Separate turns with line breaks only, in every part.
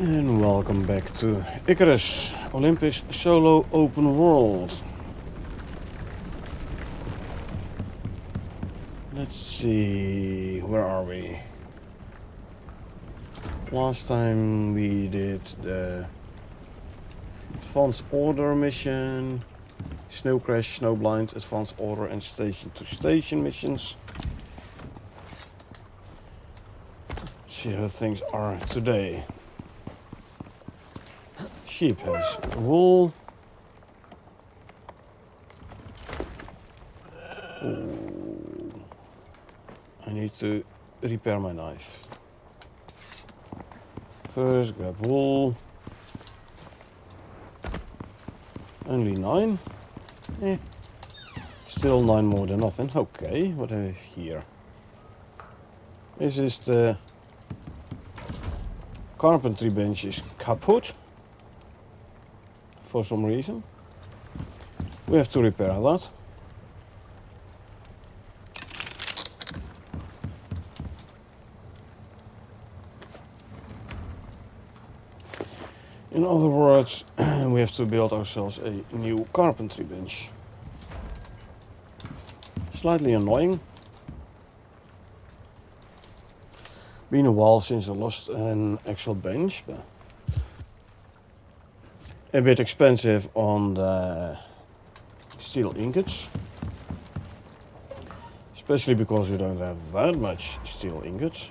And welcome back to Icarus, Olympus Solo Open World. Let's see, where are we? Last time we did the Advanced Order mission, Snow Crash, Snowblind, Advanced Order and Station to Station missions. Let's see how things are today. Sheep has wool. Ooh. I need to repair my knife. First grab wool. Only 9. Still 9 more than nothing. Okay, what have we here? This is the carpentry bench is kaput. For some reason. We have to repair that. In other words, we have to build ourselves a new carpentry bench. Slightly annoying. Been a while since I lost an actual bench, but a bit expensive on the steel ingots. Especially because we don't have that much steel ingots.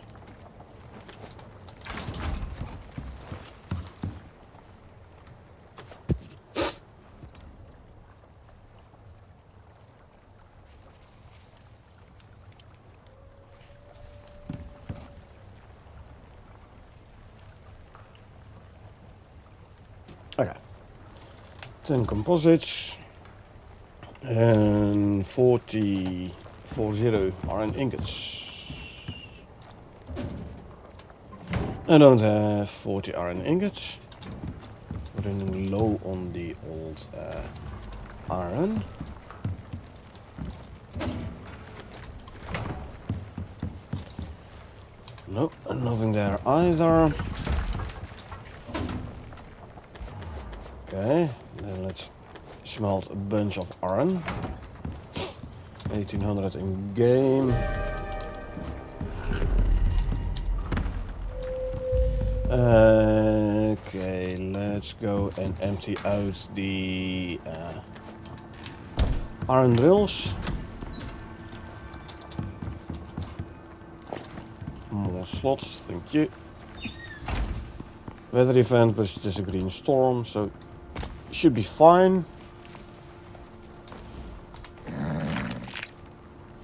Okay. 10 composites and 40 iron ingots. I don't have 40 iron ingots. We're running low on the old iron. Nope, nothing there either. Okay, then let's smelt a bunch of iron. 1800 in game. Okay, let's go and empty out the iron drills. More slots, thank you. Weather event, but it is a green storm, so should be fine.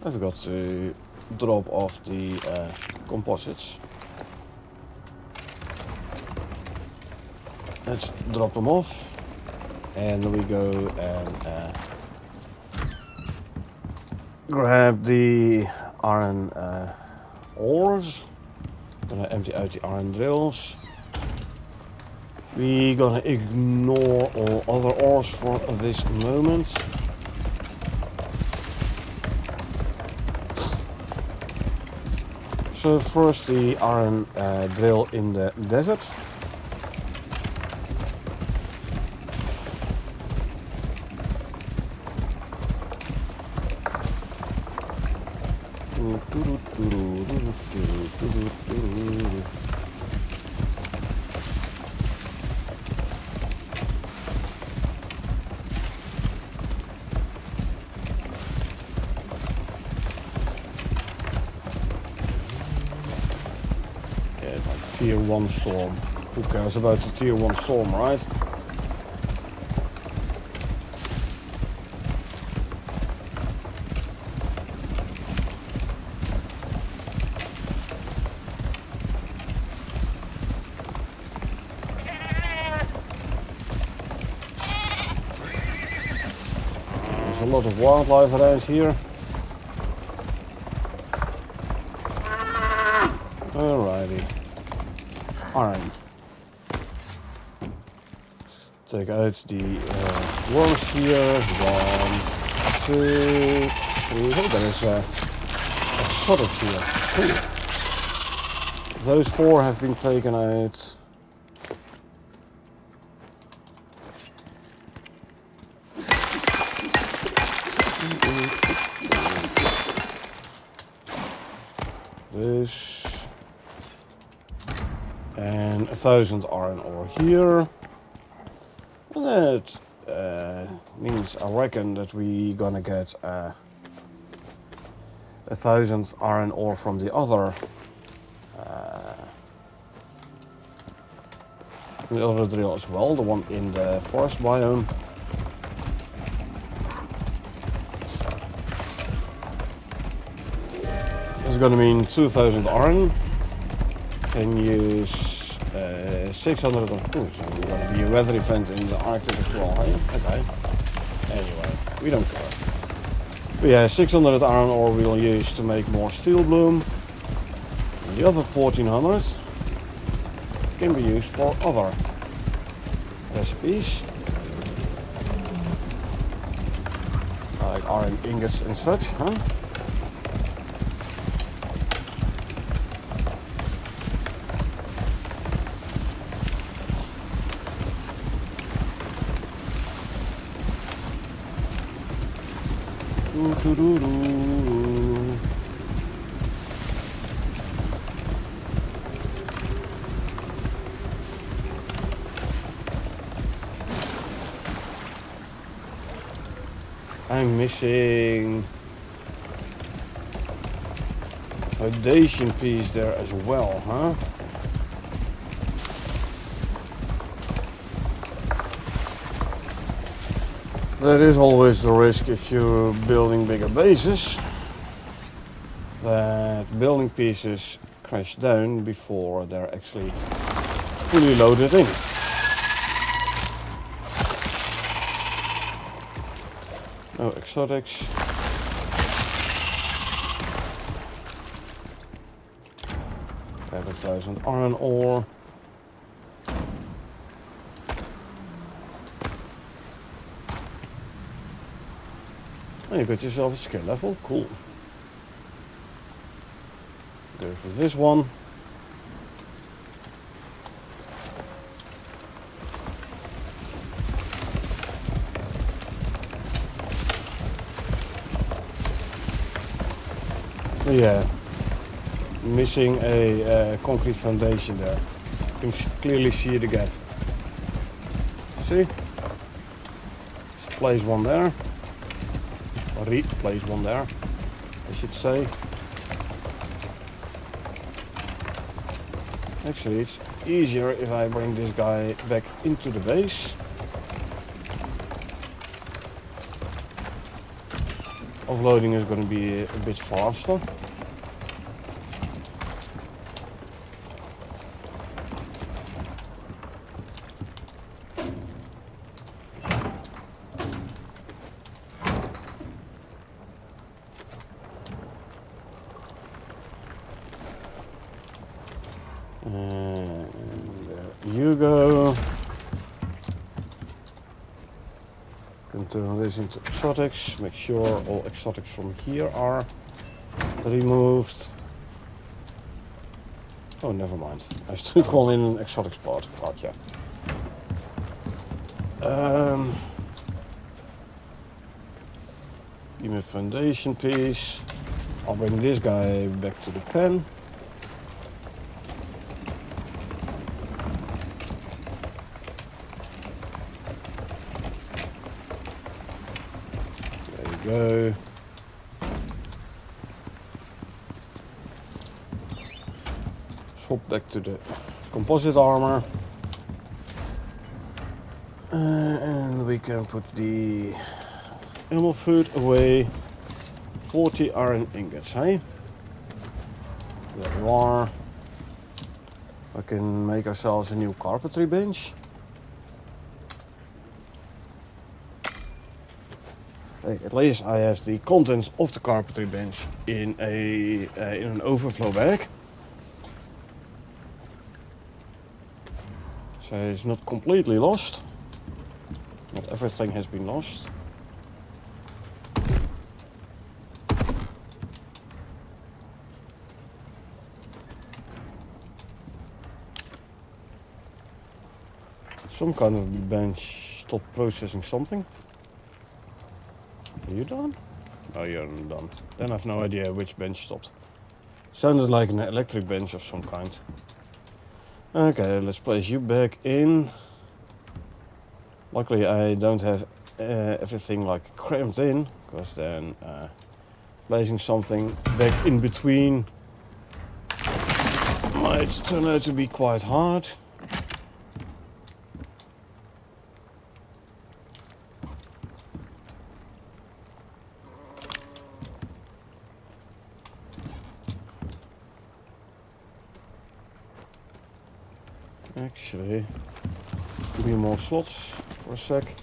I forgot to drop off the composites. Let's drop them off. And we go and grab the iron ores. Gonna empty out the iron drills. We're gonna ignore all other ores for this moment. So first the iron drill in the desert. Tier 1 storm. Who cares about the tier 1 storm, right? There's a lot of wildlife around here. Alrighty. Iron. Take out the worms here. 1, 2, 3. Oh, there is a shortage here. Ooh. Those 4 have been taken out. this. And 1,000 iron ore here. And that means I reckon that we gonna get 1,000 iron ore from the other drill as well, the one in the forest biome. It's gonna mean 2,000 iron. Can use 600 of course. So there's gonna be a weather event in the Arctic as well, hey? Okay. Anyway, we don't care. But yeah, 600 iron ore we'll use to make more steel bloom. And the other 1,400 can be used for other recipes. Like iron ingots and such, huh? I'm missing a foundation piece there as well, huh? That is always the risk if you're building bigger bases, that building pieces crash down before they're actually fully loaded in. No exotics. Have 1,000 iron ore. Oh, you got yourself a skill level, cool. Go for this one. Yeah, missing a concrete foundation there. You can clearly see it again. See? Let's place one there. Or replace one there, I should say. Actually, it's easier if I bring this guy back into the base. Offloading is going to be a bit faster. And there you go. Can turn this into exotics. Make sure all exotics from here are removed. Oh, never mind. I have to call in an exotic spot. Gotcha. Give me a foundation piece. I'll bring this guy back to the pen. Go. Swap back to the composite armor. And we can put the animal food away. 40 iron ingots, hey? There you are. We can make ourselves a new carpentry bench. At least I have the contents of the carpentry bench in an overflow bag. So it's not completely lost. Not everything has been lost. Some kind of bench stopped processing something. Are you done? Oh, you're done. Then I have no idea which bench stopped. Sounded like an electric bench of some kind. Okay, let's place you back in. Luckily I don't have everything like cramped in, because then placing something back in between might turn out to be quite hard. Actually, give me more slots for a sec.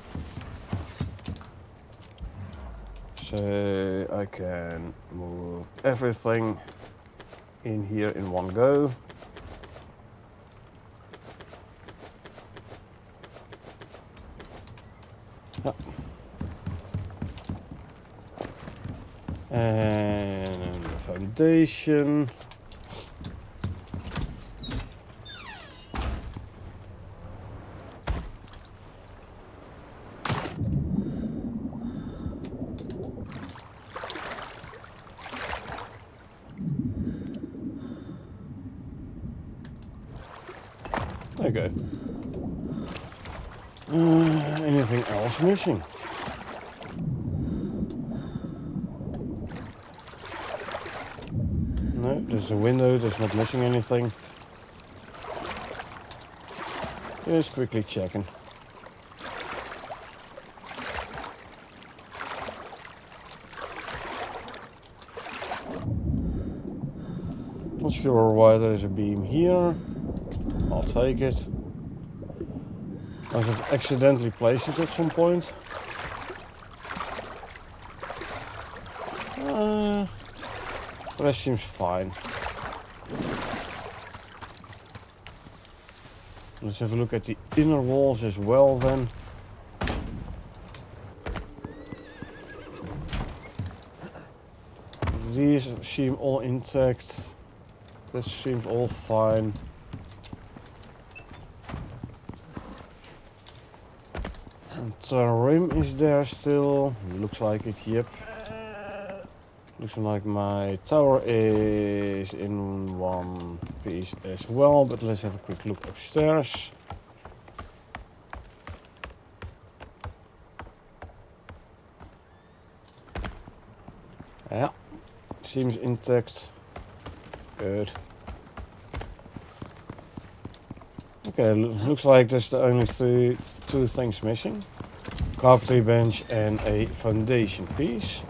So I can move everything in here in one go. Yeah. And the foundation. There you go. Anything else missing? No, there's a window, there's not missing anything. Just quickly checking. Not sure why there's a beam here. I'll take it. Must have accidentally placed it at some point. The rest seems fine. Let's have a look at the inner walls as well then. These seem all intact. This seems all fine. And the rim is there still. Looks like it, yep. Looks like my tower is in one piece as well, but let's have a quick look upstairs. Yeah, seems intact. Good. Okay, looks like there's the only two things missing. Carpentry bench and a foundation piece.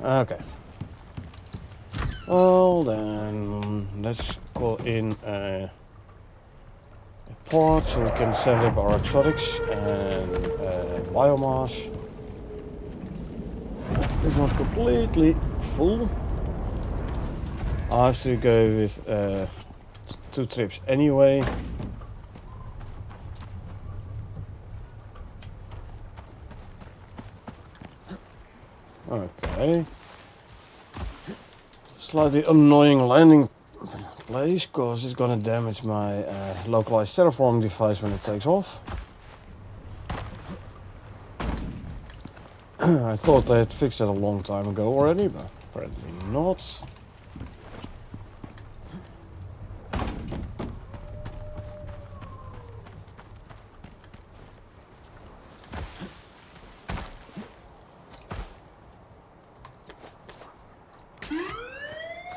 Okay. Well then, let's call in a port so we can set up our exotics and biomass. It's not completely full. I have to go with 2 trips anyway. Okay. Slightly annoying landing place because it's gonna damage my localized terraforming device when it takes off. I thought they had fixed that a long time ago already, but apparently not.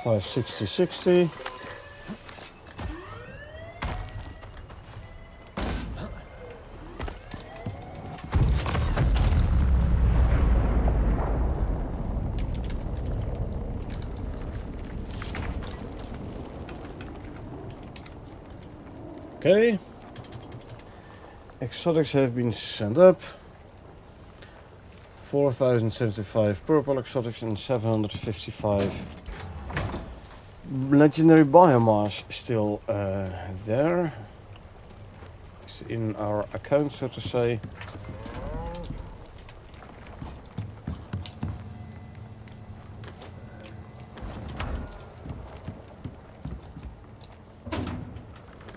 $560.60. Okay. Exotics have been sent up. 4,075 purple exotics and 755 legendary biomass still there. It's in our account, so to say.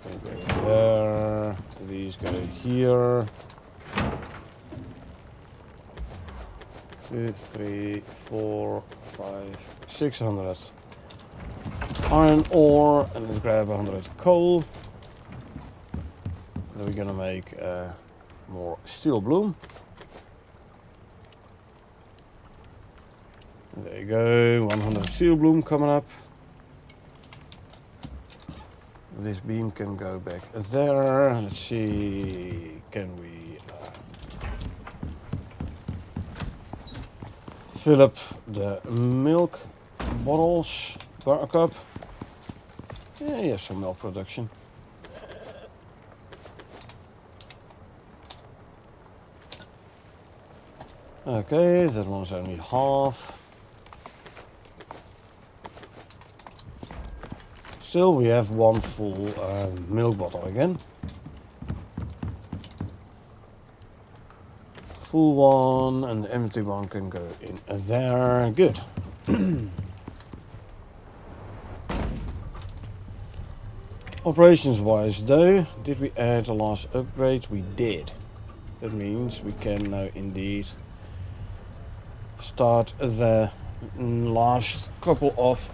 They go there. These go here. 2, 3, 4, 5, 600 iron ore, and let's grab 100 coal. Then we're gonna make more steel bloom. There you go, 100 steel bloom coming up. This beam can go back there. Let's see, can we fill up the milk bottles per cup? Yeah, you have some milk production. Okay, that one's only half. Still, we have one full milk bottle again. Full one, and the empty one can go in there. Good. Operations wise though, did we add the last upgrade? We did. That means we can now indeed start the last couple of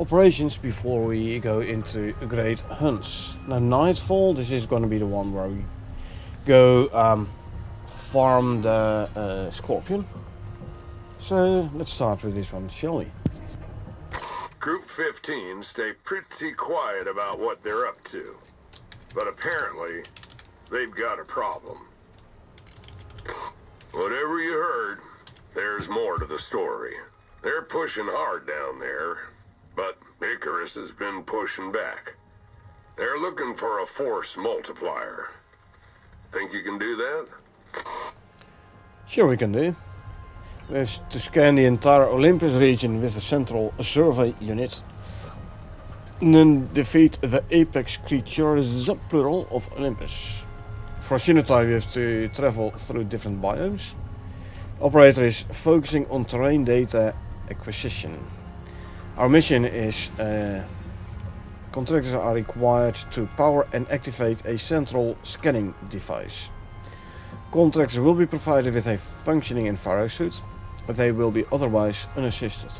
operations before we go into great hunts. Now nightfall, this is going to be the one where we go farm the scorpion. So let's start with this one, shall we?
Group 15 stay pretty quiet about what they're up to, but apparently they've got a problem. Whatever you heard, there's more to the story. They're pushing hard down there, but Icarus has been pushing back. They're looking for a force multiplier. Think you can do that?
Sure we can do. We have to scan the entire Olympus region with a central survey unit. And then defeat the apex creatures, plural, of Olympus. For Shinotai we have to travel through different biomes. Operator is focusing on terrain data acquisition. Our mission is contractors are required to power and activate a central scanning device. Contractors will be provided with a functioning envirosuit, but they will be otherwise unassisted.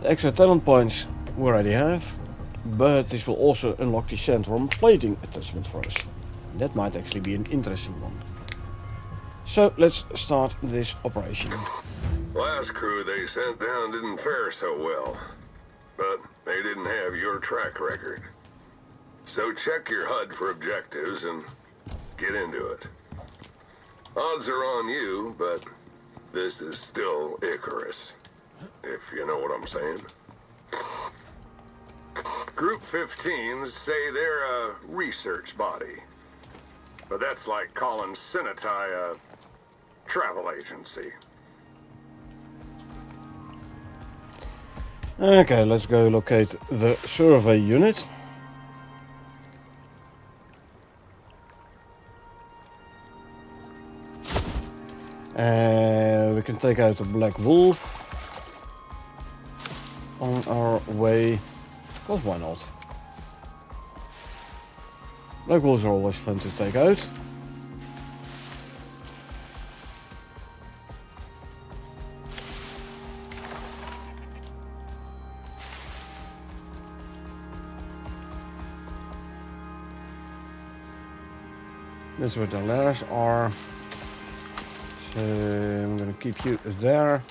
The extra talent points we already have, but this will also unlock the Centrum plating attachment for us. That might actually be an interesting one. So let's start this operation.
Last crew they sent down didn't fare so well, but they didn't have your track record. So check your HUD for objectives and get into it. Odds are on you, but this is still Icarus, if you know what I'm saying. Group 15s say they're a research body, but that's like calling Shinotai a travel agency.
Okay, let's go locate the survey unit. We can take out a black wolf on our way, because why not? Black wolves are always fun to take out. That's where the lairs are. So I'm gonna keep you there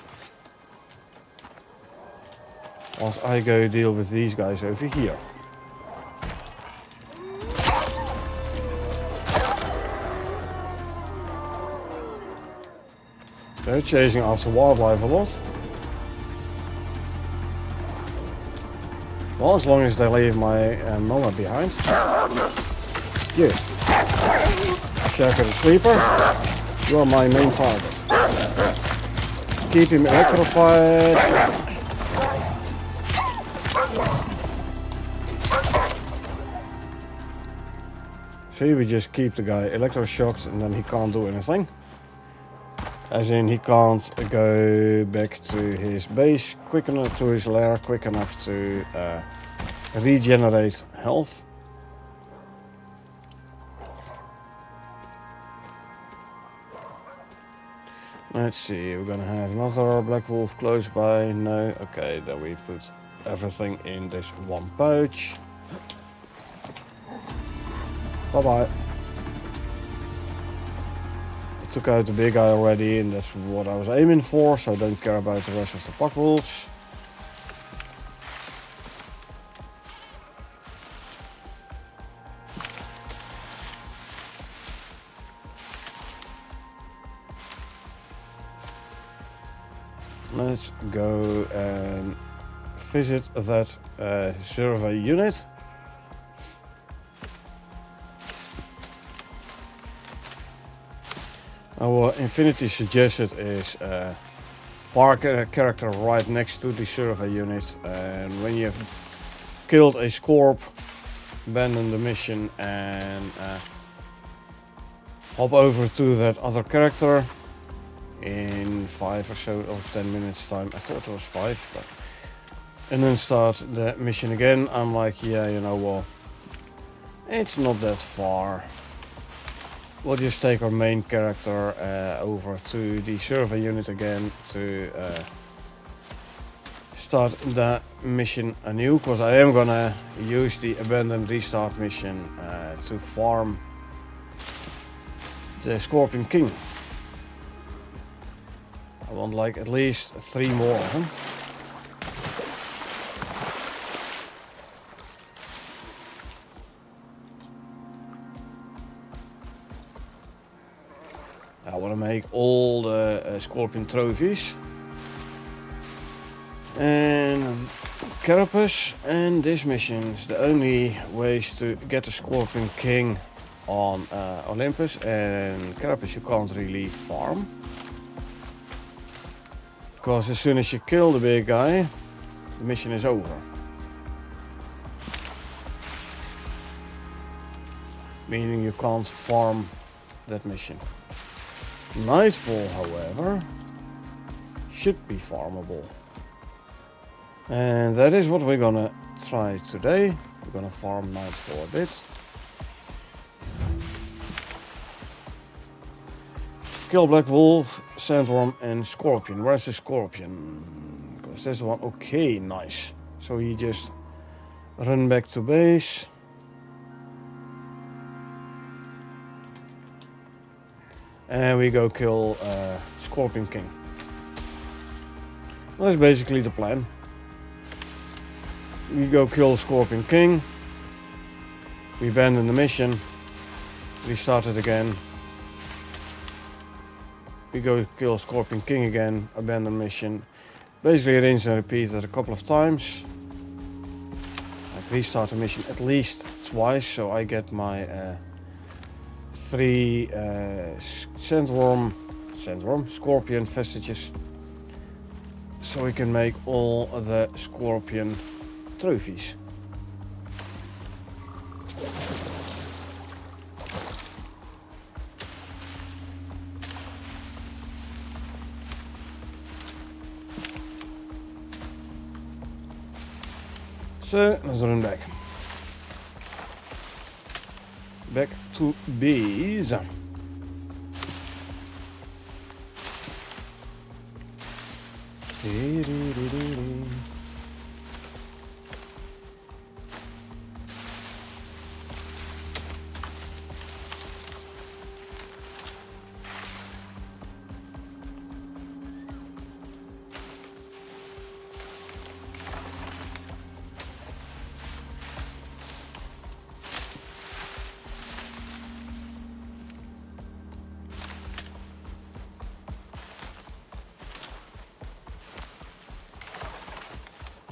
whilst I go deal with these guys over here. They're chasing after wildlife a lot. Well, as long as they leave my Moma behind. You. Shaker the Sleeper. You are my main target. Keep him electrified. See, we just keep the guy electroshocked and then he can't do anything. As in, he can't go back to his base quick enough, to his lair quick enough to regenerate health. Let's see, we're gonna have another black wolf close by. No, okay, then we put everything in this one pouch. Bye bye. I took out the big guy already, and that's what I was aiming for, so I don't care about the rest of the pack wolves. Let's go and visit that survey unit. Our Infinity suggested is park a character right next to the survey unit, and when you have killed a Scorp, abandon the mission and hop over to that other character in 5 or so or 10 minutes time. I thought it was 5, but and then start the mission again. I'm like, yeah, you know, well, it's not that far. We'll just take our main character over to the survey unit again to start the mission anew, because I am gonna use the abandoned restart mission to farm the Scorpion King. I want like at least 3 more of them. I want to make all the Scorpion trophies. And Carapace and this mission is the only ways to get the Scorpion King on Olympus. And Carapace you can't really farm, because as soon as you kill the big guy, the mission is over. Meaning you can't farm that mission. Nightfall, however, should be farmable. And that is what we're gonna try today. We're gonna farm Nightfall a bit. Kill Black Wolf, Sandworm and Scorpion. Where's the Scorpion? Because this one, okay, nice. So he just run back to base. And we go kill Scorpion King. Well, that's basically the plan. We go kill Scorpion King. We abandon the mission. We start it again. We go kill Scorpion King again. Abandon mission. Basically rinse and repeat it a couple of times. Like restart the mission at least twice, so I get my 3 Sandworm, Scorpion vestiges, so we can make all the Scorpion trophies. So let's run back. Back to base.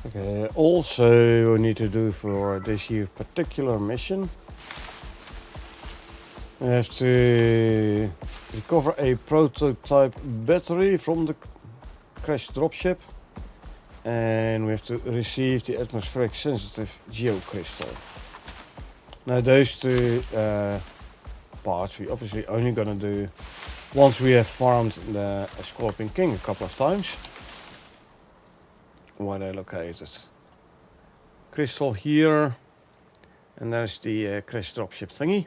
Okay, also we need to do for this year particular mission. We have to recover a prototype battery from the crashed dropship, and we have to receive the atmospheric sensitive geocrystal. Now those 2 parts we obviously only gonna do once we have farmed the Scorpion King a couple of times. Where they located. Crystal here, and there's the crash dropship thingy.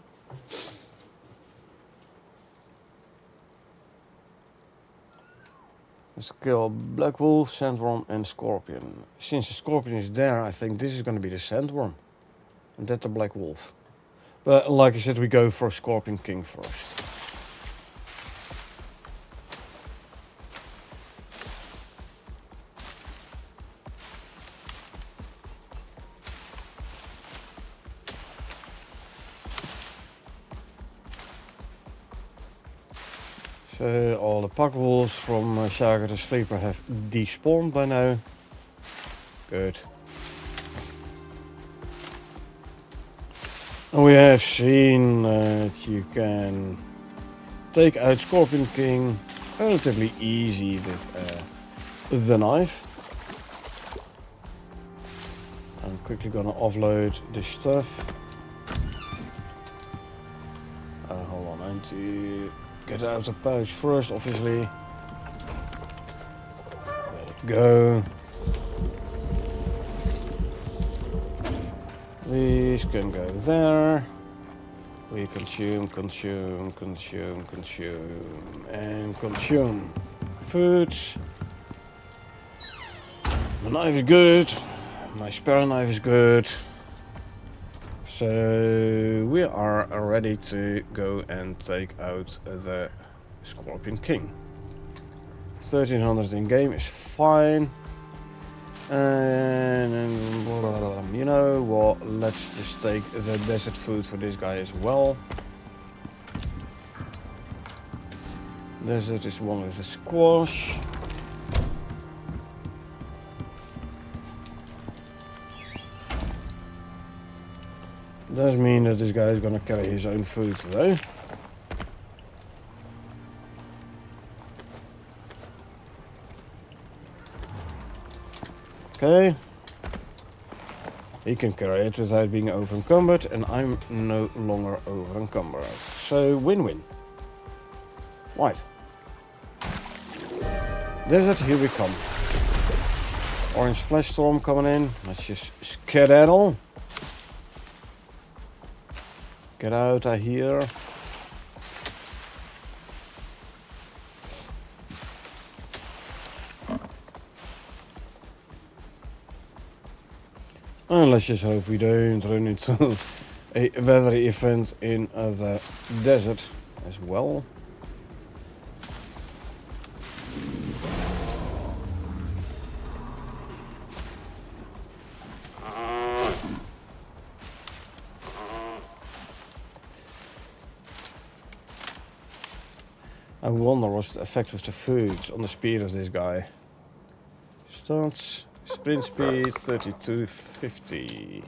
Let's kill black wolf, sandworm, and scorpion. Since the scorpion is there, I think this is going to be the sandworm. And that the black wolf. But like I said, we go for Scorpion King first. So all the pack wolves from Saga the Sleeper have despawned by now. Good. And we have seen that you can take out Scorpion King relatively easy with the knife. I'm quickly gonna offload this stuff. Hold on, I need to get out the pouch first, obviously. There you go. These can go there. We consume, and consume foods. My knife is good. My spare knife is good. So we are ready to go and take out the Scorpion King. 1300 in game is fine. And you know what, let's just take the desert food for this guy as well. Desert is one with the squash. Does mean that this guy is gonna carry his own food though. Okay. He can carry it without being over encumbered, and I'm no longer over encumbered. So win-win. Right. Desert, here we come. Orange flash storm coming in. Let's just skedaddle. Get out of here. And let's just hope we don't run into a weather event in the desert as well. I wonder what's the effect of the foods on the speed of this guy. Starts sprint speed 3250.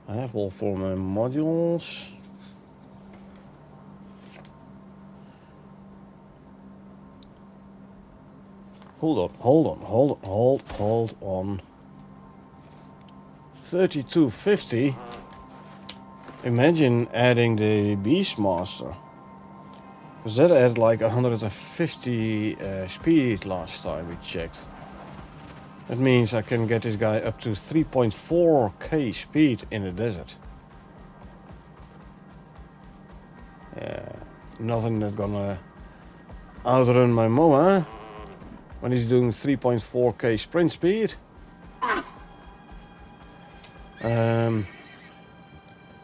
I have all 4 my modules. Hold on. 3250. Imagine adding the Beastmaster. Because that had like 150 speed last time we checked. That means I can get this guy up to 3.4k speed in the desert. Yeah, nothing that's gonna outrun my Moa when he's doing 3.4k sprint speed.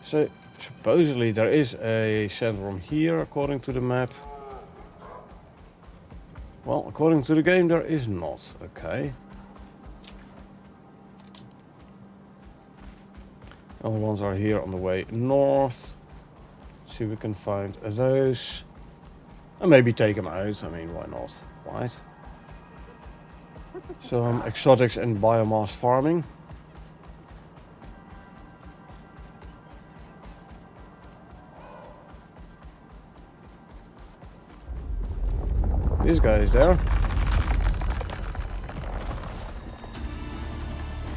So supposedly there is a sandworm here according to the map. Well, according to the game there is not. Okay. Other ones are here on the way north. See if we can find those. And maybe take them out. I mean, why not? Right. Some exotics and biomass farming. This guy is there.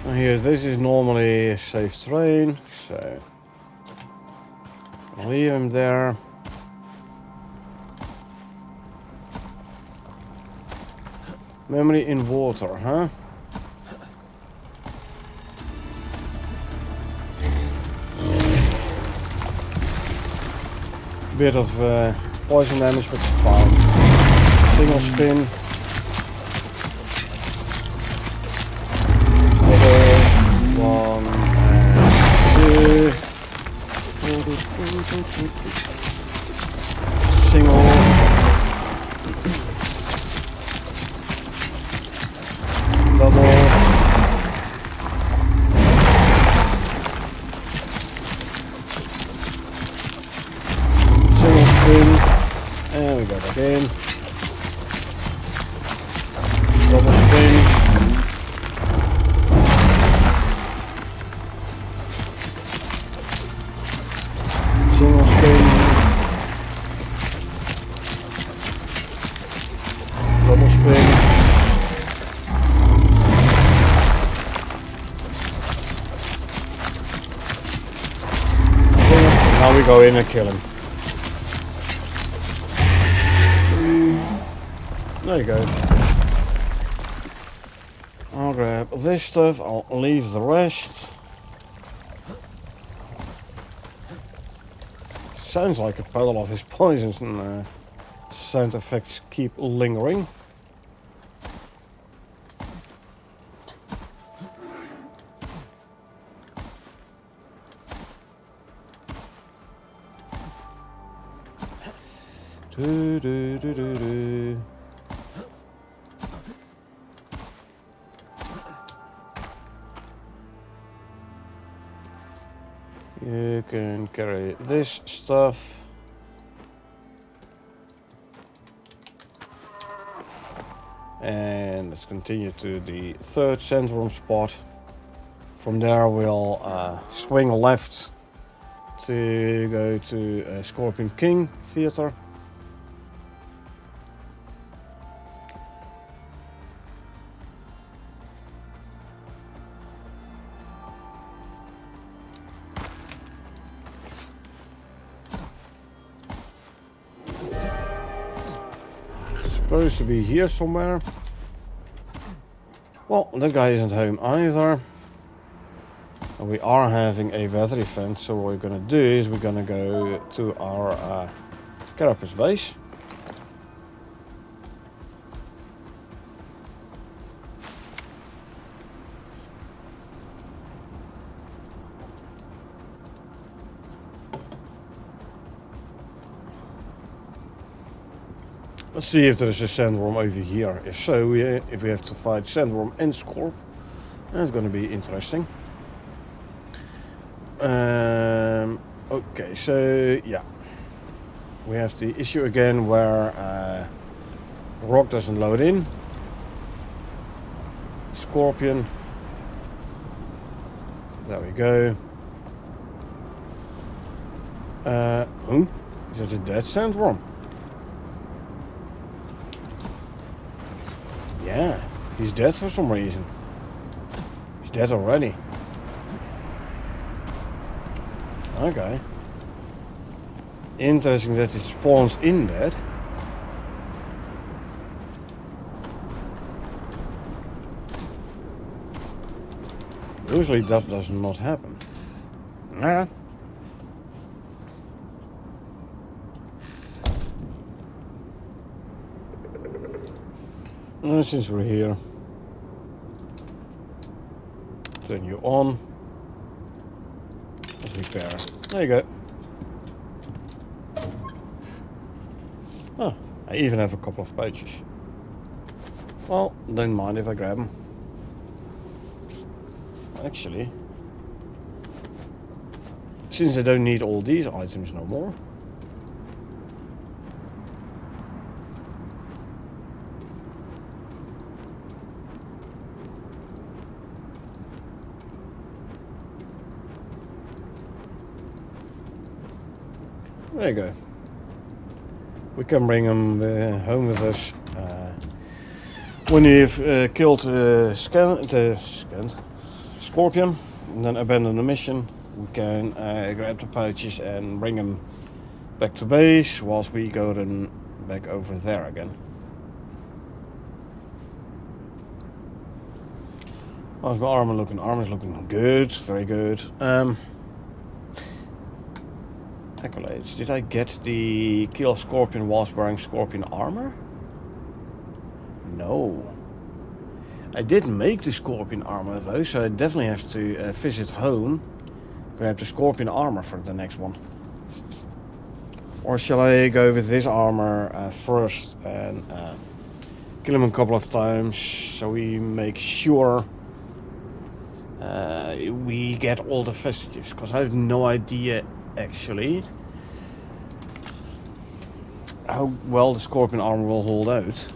And here, this is normally a safe terrain, so I'll leave him there. Memory in water, huh? Bit of poison damage, but it's fine. Single spin. One and 2. Single. Double. Single spin. And we go back in. Double spin. Single spin. Double spin. Single spin. Now we go in and kill him. There you go. I'll grab this stuff, I'll leave the rest. Sounds like a puddle of his poisons and sound effects keep lingering. Do, do, do, do, do. You can carry this stuff. And let's continue to the third sandworm spot. From there we'll swing left to go to Scorpion King Theater. Supposed to be here somewhere. Well, that guy isn't home either. And we are having a weather event, so what we're gonna do is we're gonna go to our Carapace base. Let's see if there's a sandworm over here. If so, if we have to fight sandworm and Scorp, that's going to be interesting. Okay, so yeah, we have the issue again where rock doesn't load in. Scorpion. There we go. Is that a dead sandworm? Yeah, he's dead for some reason. He's dead already. Okay. Interesting that it spawns in dead. Usually that does not happen. Nah. Since we're here, turn you on. Let's repair. There you go. Oh, I even have a couple of pouches. Well, don't mind if I grab them. Actually, since I don't need all these items no more. There you go. We can bring him home with us. When you've killed the Scorpion and then abandon the mission, we can grab the pouches and bring him back to base whilst we go then back over there again. How's my armor looking? Armor's looking good, very good. accolades. Did I get the kill scorpion whilst wearing scorpion armor? No. I did make the scorpion armor though, so I definitely have to visit home, grab the scorpion armor for the next one. Or shall I go with this armor first and kill him a couple of times so we make sure we get all the vestiges? Because I have no idea actually how well the scorpion armor will hold out.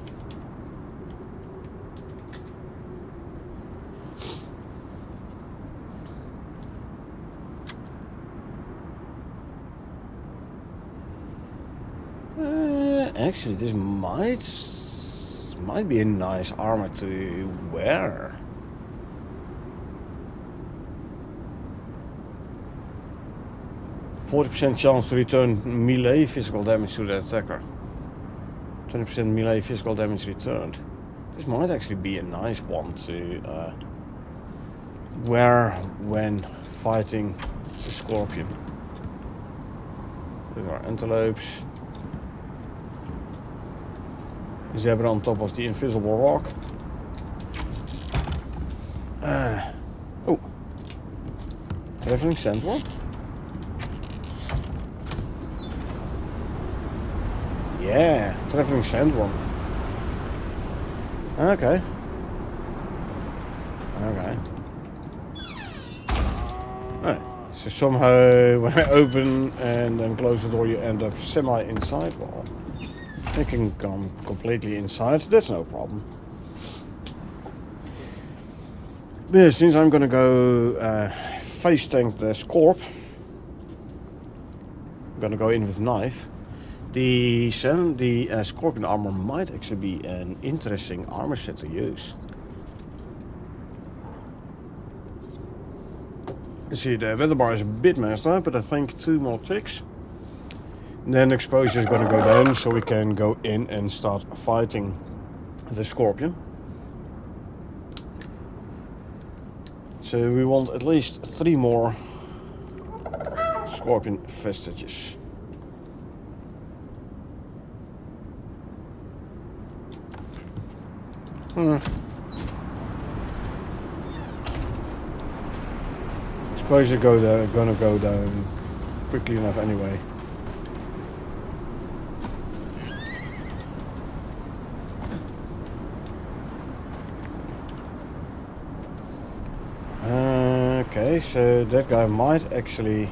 Actually, this might be a nice armor to wear. %40 chance to return melee physical damage to the attacker. 20% melee physical damage returned. This might actually be a nice one to wear when fighting the scorpion. With our antelopes. Zebra on top of the invisible rock. Oh. Traveling sandworm? Yeah, traveling sandworm. Okay. Okay. Alright. So somehow when I open and then close the door you end up semi-inside. Well, you can come completely inside, that's no problem. But yeah, since I'm gonna go face tank the Scorp, I'm gonna go in with knife. The Scorpion armor might actually be an interesting armor set to use. You see the weather bar is a bit messed up, but I think 2 more ticks. Then exposure is going to go down, so we can go in and start fighting the scorpion. So we want at least 3 more scorpion vestiges. Exposure gonna go down quickly enough anyway. Okay, so that guy might actually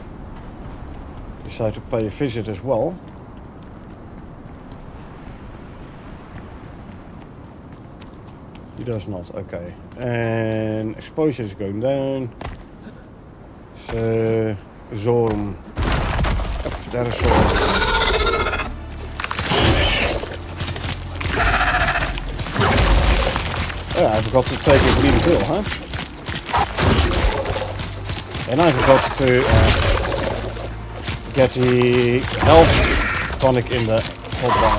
decide to pay a visit as well. He does not, okay. And exposure is going down. So, Zorm. Oh, there is Zorm. Yeah, I forgot to take a green pill, huh? And I forgot to get the health tonic in the hotbar.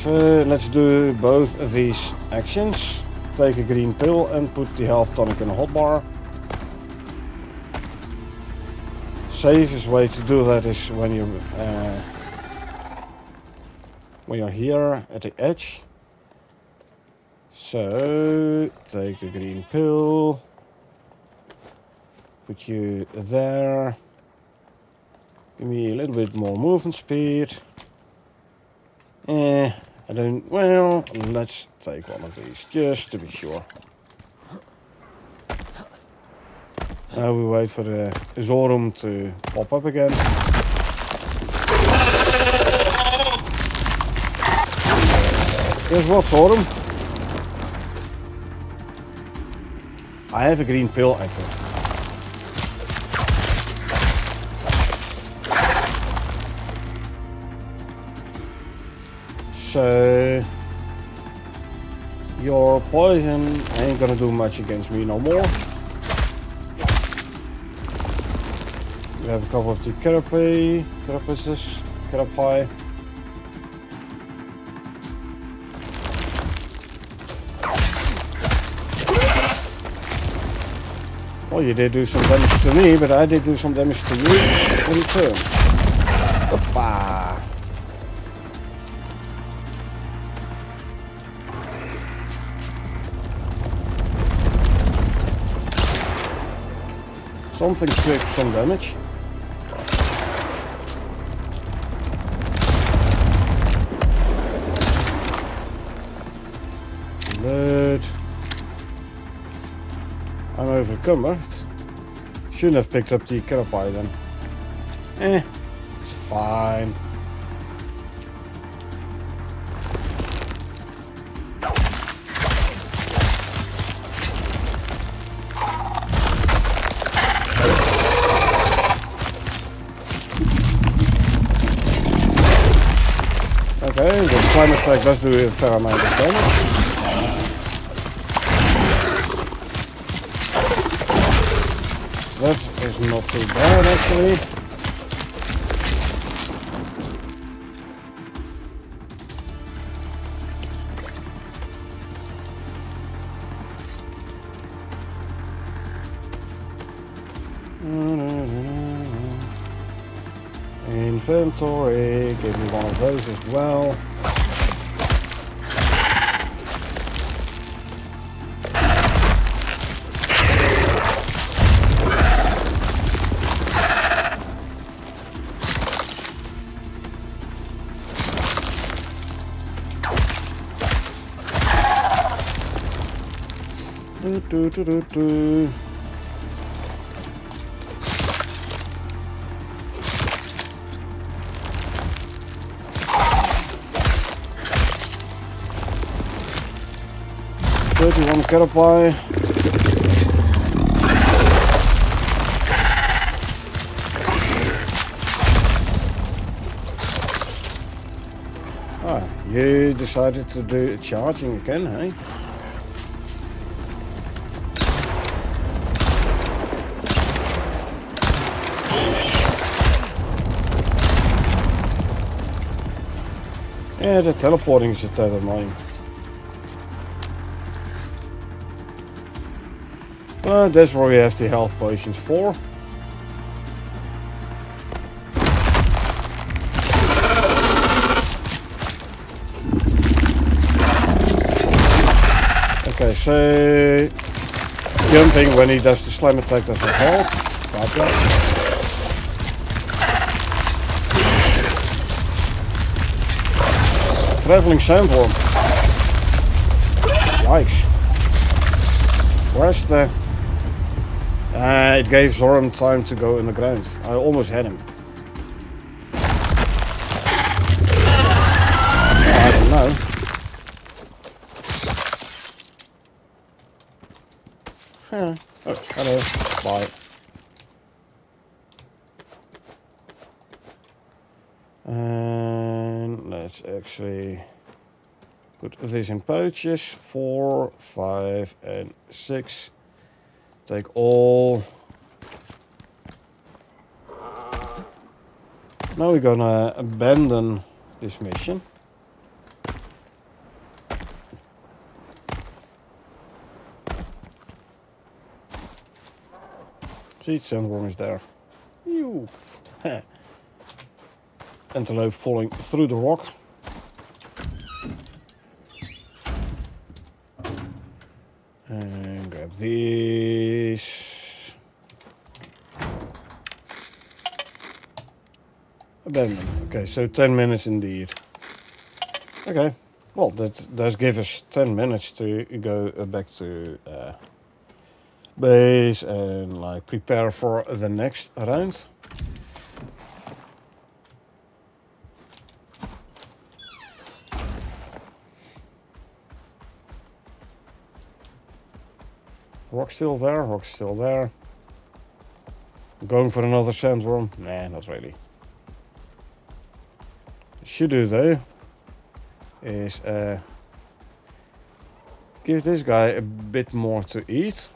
So let's do both of these actions. Take a green pill and put the health tonic in a hotbar. Safest way to do that is when you're here at the edge. So take the green pill. Put you there. Give me a little bit more movement speed. I don't. Well, let's take one of these just to be sure. Now we wait for the Zorum to pop up again. Guess what, Zorum? I have a green pill active. So your poison ain't gonna do much against me no more. We have a couple of the carapaces. Oh Well, you did do some damage to me, but I did do some damage to you in return. Hoppa! Something took some damage. But I'm overcumbered. Shouldn't have picked up the carapace then. It's fine. Okay, the climate attack does do a fair amount of damage. That is not too bad actually. Inventory, give me one of those as well. Do. 31 carapace. Ah, you decided to do charging again, hey? Yeah, the teleporting is a tad annoying. But that's what we have the health potions for. Okay, so jumping when he does the slam attack doesn't help. Gotcha. Traveling sandworm. Yikes. Where's the... it gave Zoram time to go underground. I almost had him. I don't know. Oh, hello. Bye. And let's actually put this in pouches. 4, 5, and 6. Take all. Now we're gonna abandon this mission. See, sandworm is there. Ew. Antelope falling through the rock. And grab these. Abandon. Okay, so 10 minutes indeed. Okay, well that does give us 10 minutes to go back to base and like prepare for the next round. Rock's still there, rock's still there. Going for another sandworm? Nah, not really. Should do though is give this guy a bit more to eat.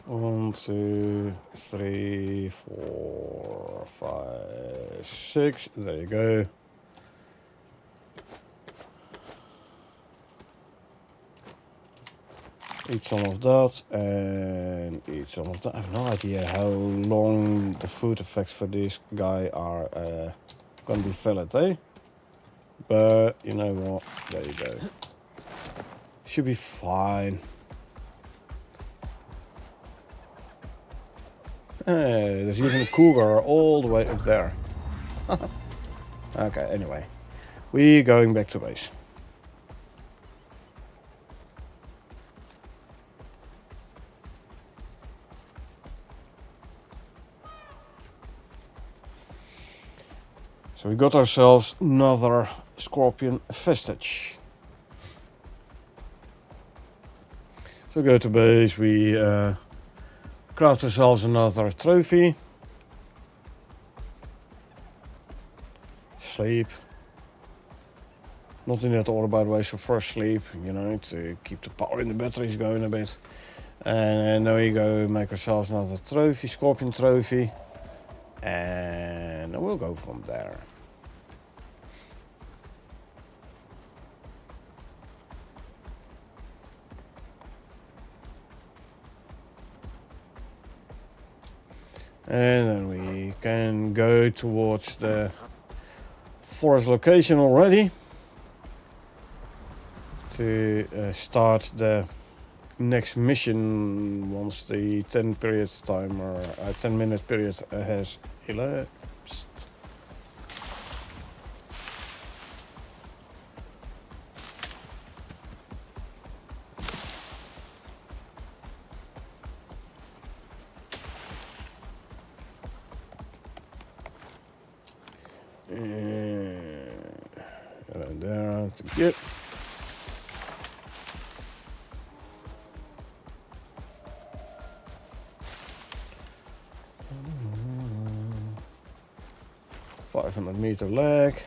One, 2, 3, 4, 5, 6. There you go. Eat some of that and eat some of that. I have no idea how long the food effects for this guy are going to be valid, eh? But you know what? There you go. Should be fine. Hey, there's even a cougar all the way up there. Okay, anyway. We're going back to base. So we got ourselves another scorpion vestige. So we go to base, we craft ourselves another trophy. Sleep. Not in that order, by the way, so first sleep, you know, to keep the power in the batteries going a bit. And now we go make ourselves another trophy, scorpion trophy. And we'll go from there. And then we can go towards the forest location already to start the next mission once the 10 period timer, 10-minute period has elapsed. And there to get. $500-meter lag.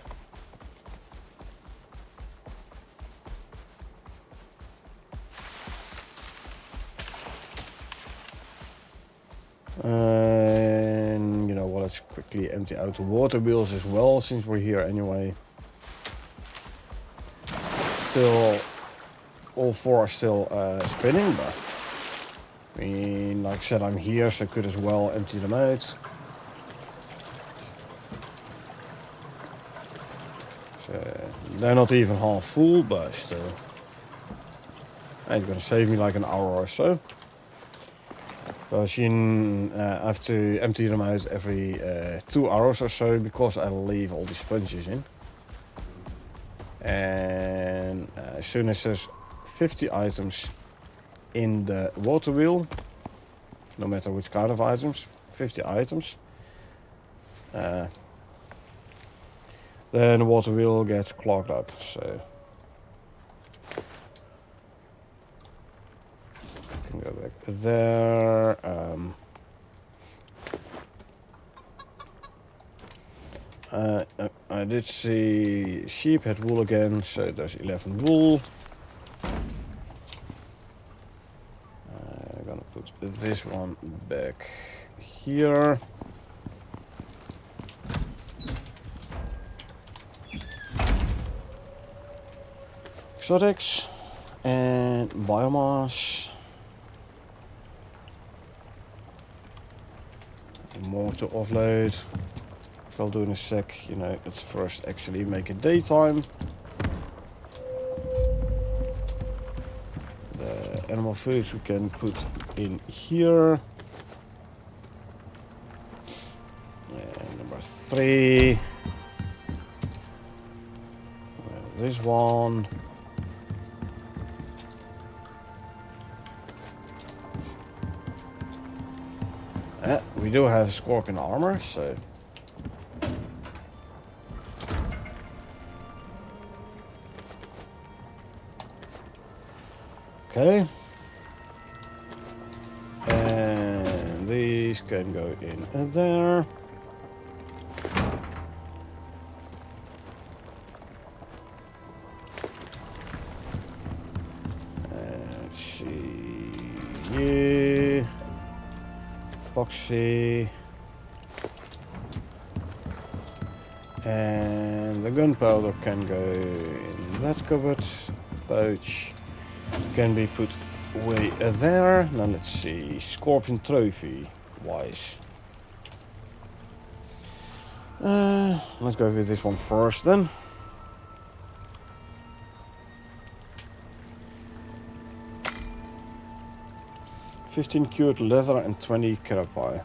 And you know what, let's quickly empty out the water wheels as well, since we're here anyway. Still, all four are still spinning, but I mean, like I said, I'm here, so I could as well empty them out. So they're not even half full, but still. It's gonna save me like an hour or so. Because you have to empty them out every 2 hours or so, because I leave all the sponges in. And as soon as there's 50 items in the water wheel, no matter which kind of items, 50 items, then the water wheel gets clogged up. So I can go back there. I did see sheep had wool again, so there's 11 wool. I'm gonna put this one back here. Exotics and biomass. More to offload. I'll do in a sec, you know, let's first actually make it daytime. The animal foods we can put in here. And number 3. This one. We do have scorpion armor, so. Okay, and these can go in there. Let's see, you, Foxy, and the gunpowder can go in that cupboard. Pouch can be put way there. Now let's see. Scorpion trophy wise. Let's go with this one first then. $15 cured leather and 20 carapace.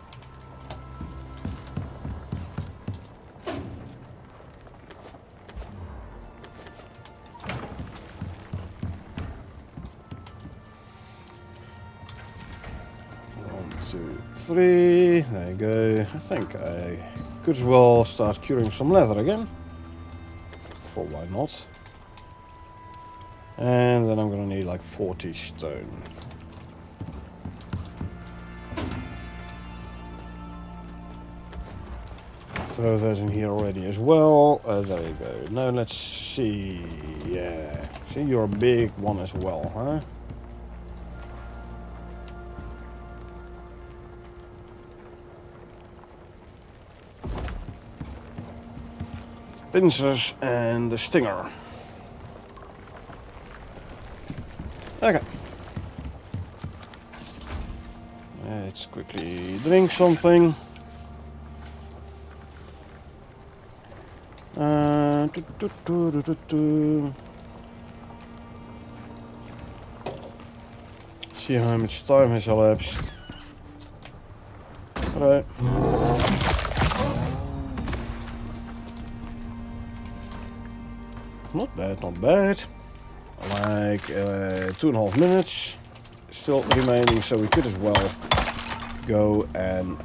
Two, three. There you go. I think I could as well start curing some leather again. For why not? And then I'm gonna need like 40 stone. Throw those in here already as well. There you go. Now let's see. Yeah. See, you're a big one as well, huh? Pincers and the stinger. Okay. Let's quickly drink something. See how much time has elapsed. Right. Not bad, not bad. Like 2.5 minutes still remaining, so we could as well go and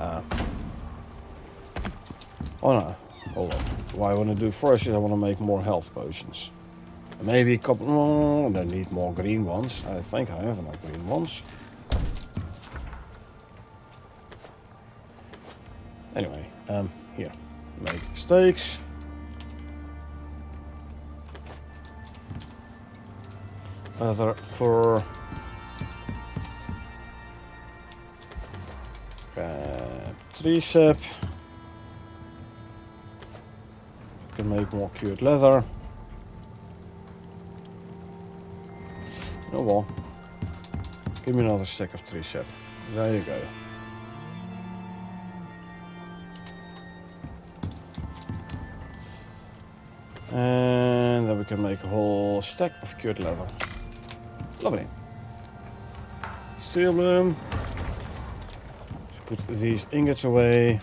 oh no, hold on. What I want to do first is I want to make more health potions. Maybe a couple. Oh, I need more green ones. I think I have enough green ones. Anyway, here, make steaks. Leather for tree sap. Can make more cured leather. Oh well. Give me another stack of tree sap. There you go. And then we can make a whole stack of cured leather. Lovely. Steel bloom. Let's put these ingots away.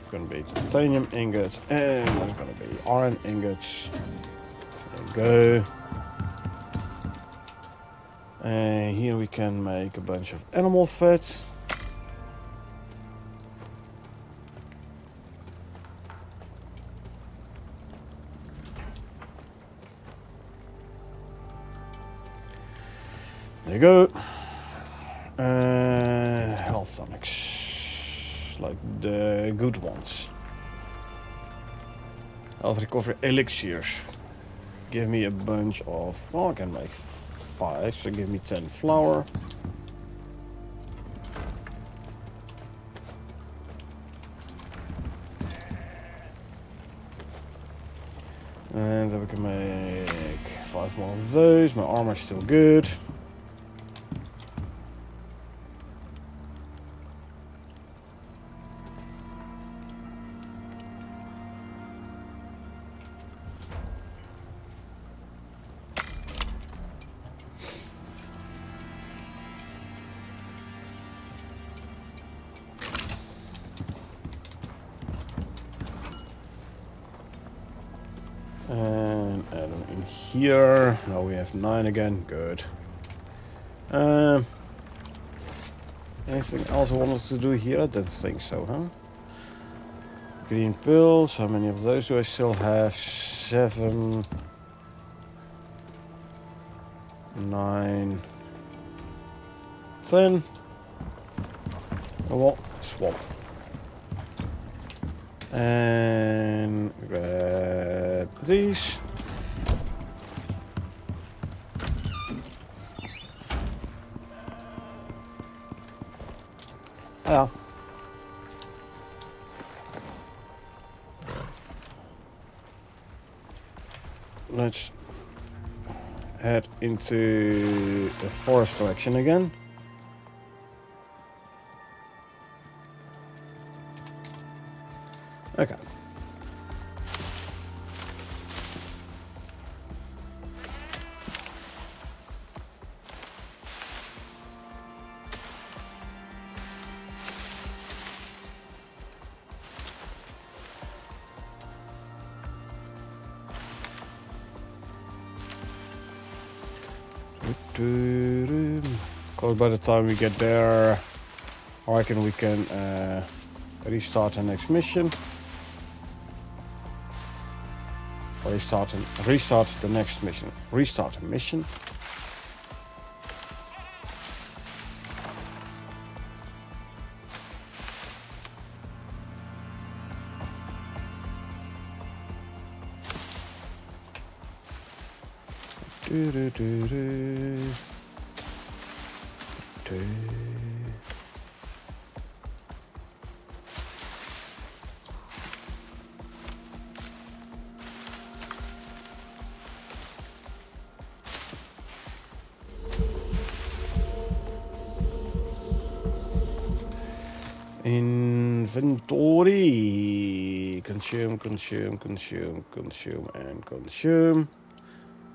It's gonna be titanium ingots and there's gonna be iron ingots. There you go. And here we can make a bunch of animal fat. There you go. Health tonics, like the good ones. Health recovery elixirs. Give me a bunch of. Well, I can make 5, so give me 10 flour. And then we can make 5 more of those. My armor's still good. And add them in here. Now we have 9 again. Good. Anything else I wanted to do here? I don't think so, huh? Green pills. How many of those do I still have? 7, 9, 10. Oh well, swap. And grab these. Yeah. Let's head into the forest direction again. Okay. Because by the time we get there, I reckon we can restart the next mission. Or restart the next mission. Restart a mission. Inventory. Consume, consume, consume, consume, and consume.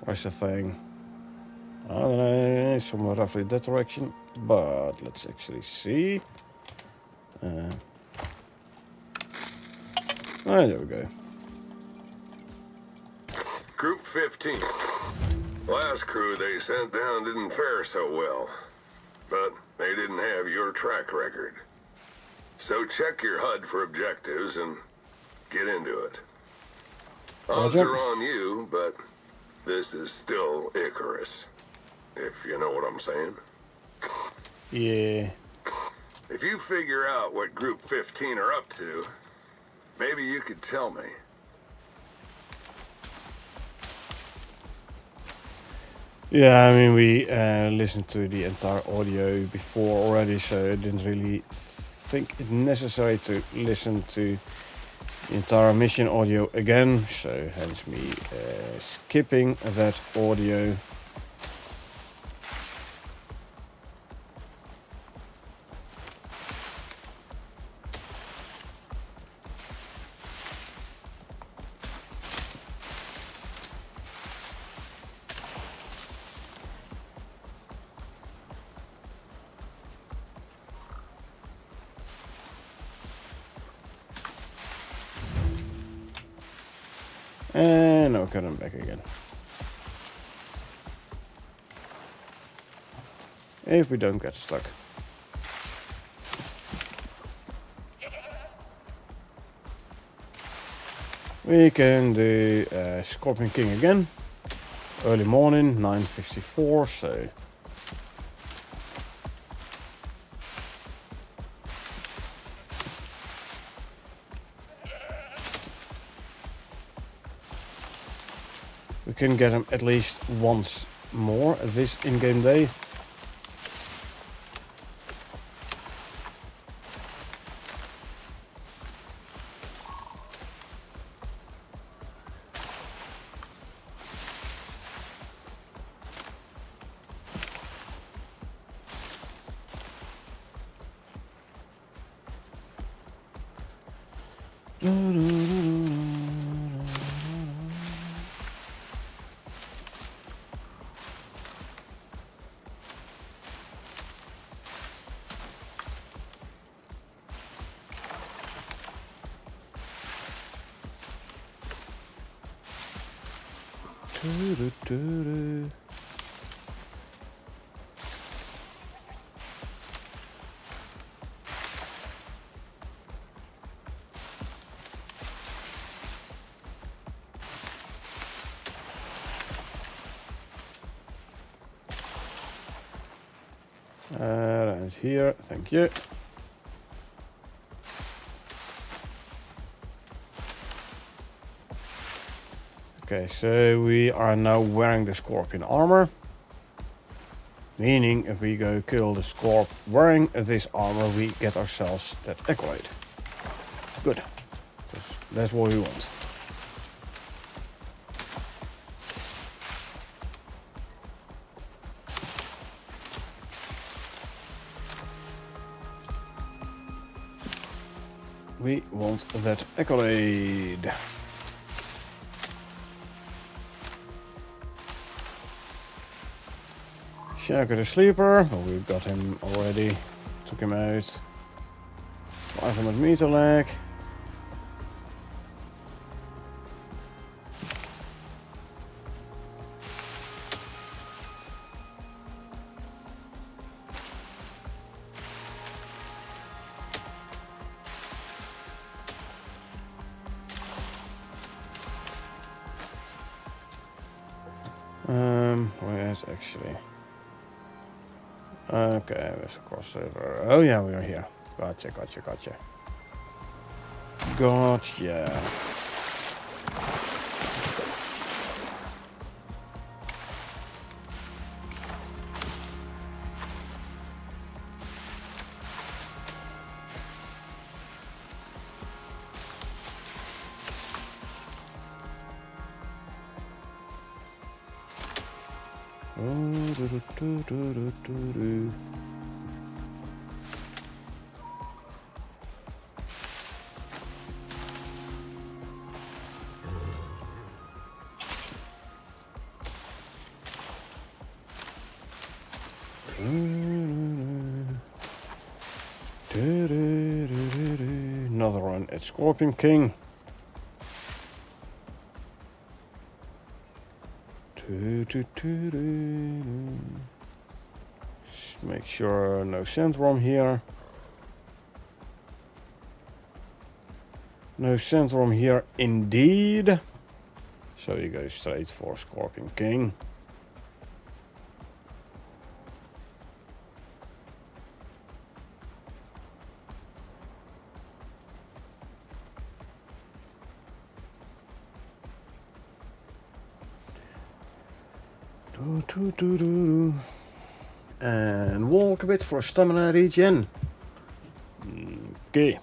Where's the thing? I don't know, somewhere roughly that direction. But let's actually see. There we go.
Group 15. Last crew they sent down didn't fare so well. But they didn't have your track record. So check your HUD for objectives and get into it. Odds are on you, but this is still Icarus. If you know what I'm saying.
Yeah.
If you figure out what Group 15 are up to, maybe you could tell me.
Yeah, I mean, we listened to the entire audio before already, so I didn't really think it necessary to listen to the entire mission audio again, so hence me skipping that audio. And now coming back again. If we don't get stuck. We can do Scorpion King again. Early morning, 9:54, so... we can get him at least once more this in-game day. Right here, thank you. Okay, so we are now wearing the Scorpion armor. Meaning, if we go kill the Scorp wearing this armor, we get ourselves that accolade. Good. That's what we want. We want that accolade. Shaker the sleeper. Well, we've got him already. Took him out. 500 meter lag. Where is actually? Okay, there's a crossover. Oh yeah, we are here. Gotcha. Gotcha. Another one at Scorpion King. Just make sure no sandworm here. No sandworm here indeed. So you go straight for Scorpion King. And walk a bit for stamina regen. Okay.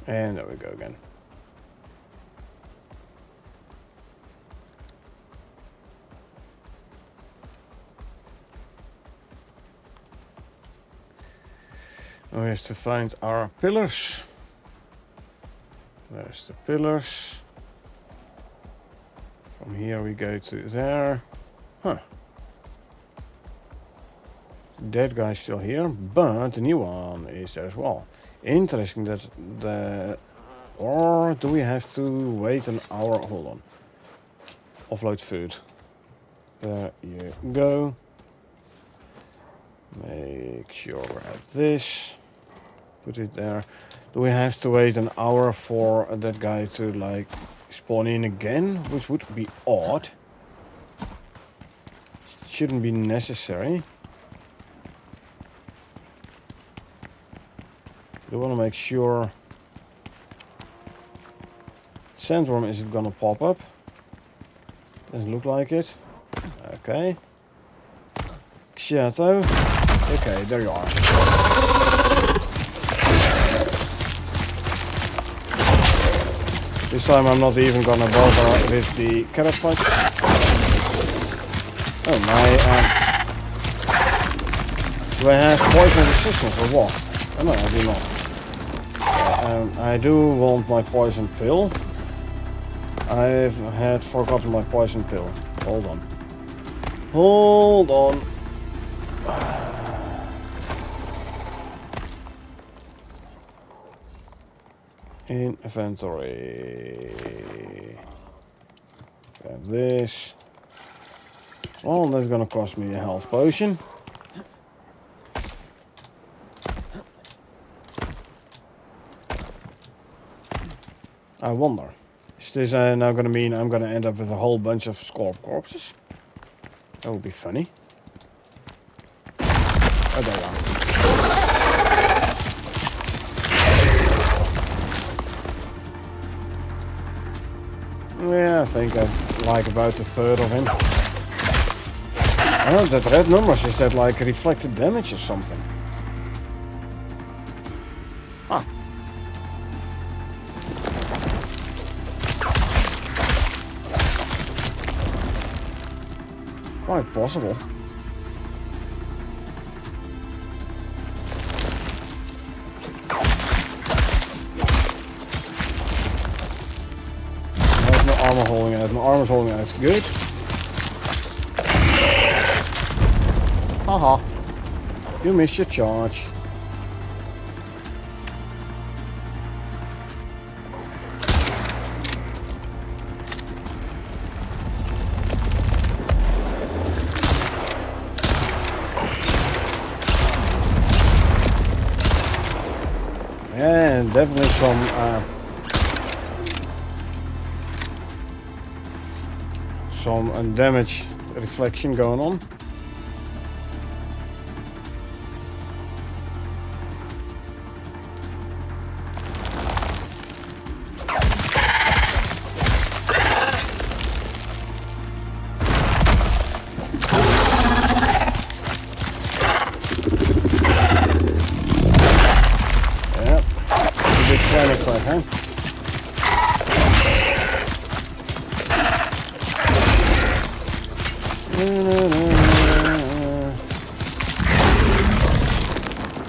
And there we go again. Now we have to find our pillars. There's the pillars. From here we go to there. Huh. That guy's still here, but the new one is there as well. Interesting that the... Or do we have to wait an hour? Hold on. Offload food. There you go. Make sure we have this. Put it there. Do we have to wait an hour for that guy to like spawn in again? Which would be odd. Shouldn't be necessary. We want to make sure. Sandworm isn't gonna pop up. Doesn't look like it. Okay. Shadow. Okay, there you are. This time I'm not even gonna bother with the carrot punch. Oh my, do I have poison resistance or what? Oh, no, I do not. I do want my poison pill. I've had forgotten my poison pill. Hold on. Hold on. Inventory. Grab this. Well, that's gonna cost me a health potion. I wonder, is this now gonna mean I'm gonna end up with a whole bunch of Scorp corpses? That would be funny. Oh, there you are. Yeah, I think I've like about a third of him. Oh, that red numbers, is that like reflected damage or something? Huh. quite possible. How's my armor holding out? My armor's holding out. It's good. Haha. You missed your charge. And definitely some damage reflection going on.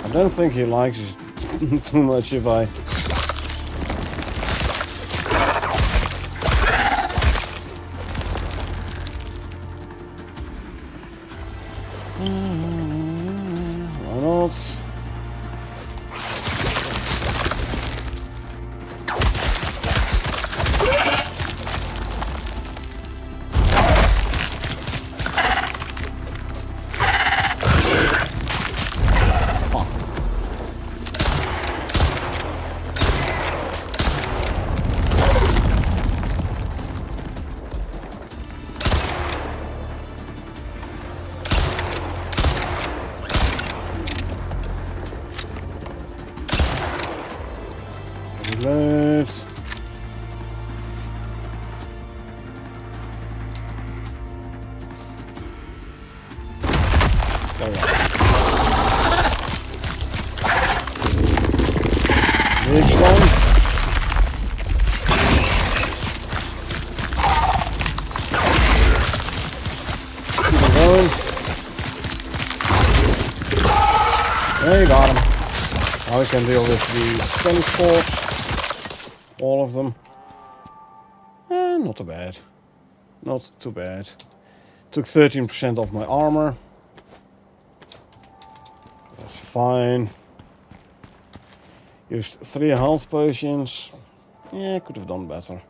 I don't think he likes it too much if I... Why not? Reload. There we go. Next one. Keep it going. There you got him. Now we can deal with the Spanish corps. All of them. Not too bad. Not too bad. Took 13% off my armor. That's fine. Used 3 health potions. Yeah, could have done better.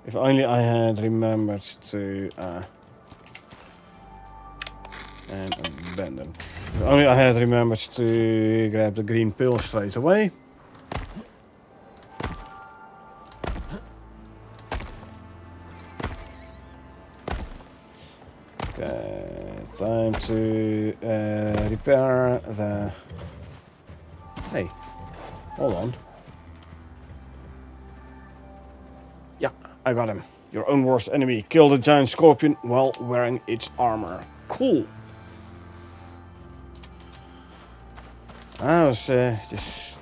If only I had remembered to... and abandon. If only I had remembered to grab the green pill straight away. Okay, time to repair the... Hey, hold on. Yeah, I got him. Your own worst enemy. Kill the giant scorpion while wearing its armor. Cool. I was just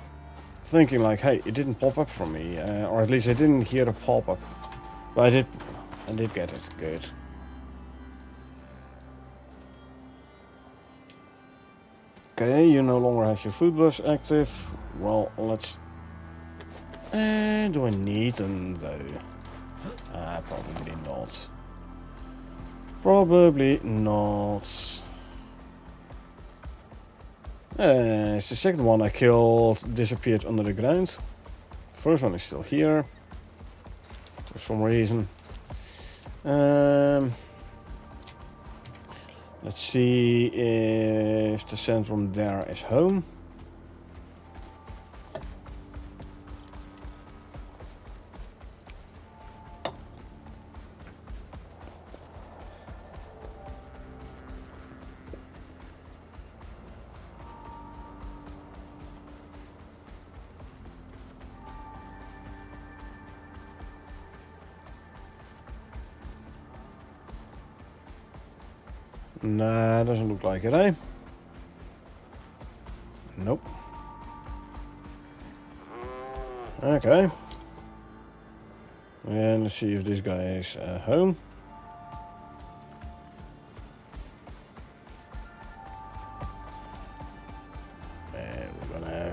thinking like, hey, it didn't pop up for me, or at least I didn't hear a pop-up. But I did get it. Good. Okay, you no longer have your food buffs active. Well, let's... do I need them though? Probably not. Probably not. It's the second one I killed disappeared under the ground. First one is still here. For some reason. Let's see if the centrum there is home. Nah, doesn't look like it, eh? Nope. Okay. And let's see if this guy is home.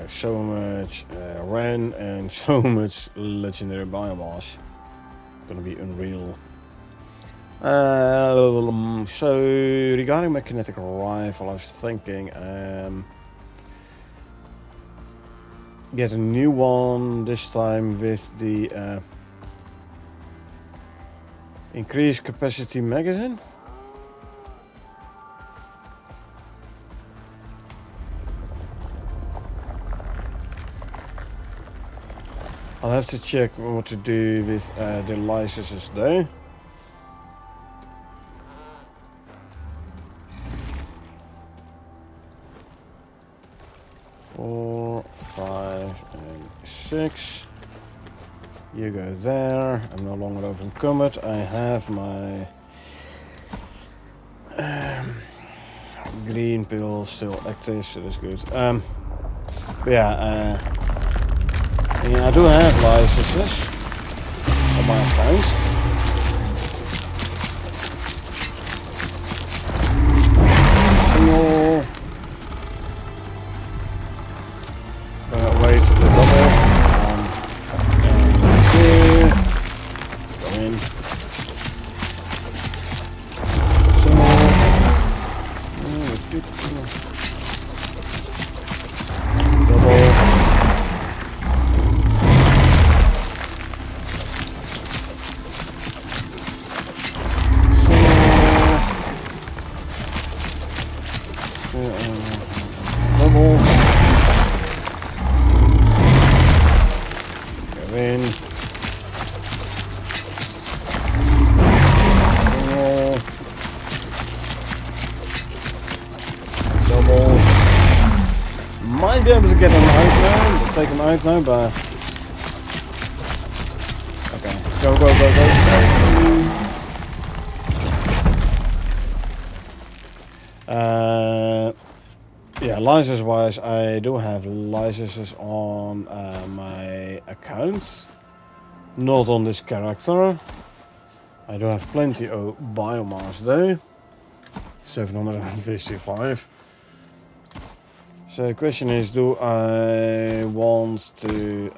so much REN and so much legendary biomass. Gonna be unreal. So regarding my kinetic rifle, I was thinking get a new one this time with the increased capacity magazine. I'll have to check what to do with the licenses though. 4, 5, and 6. You go there. I'm no longer overencumbered. I have my green pill still active, so that's good. But yeah, I do have licenses on my account. Single. Wait the double. And 2. Go in. Single. Double. Double. Go in. Single. Double. Might be able to get him out now, take him out now, but okay. Go, go, go, go, go. Yeah, license wise, I do have licenses on my account, not on this character. I do have plenty of biomass though, 755. So the question is, do I want to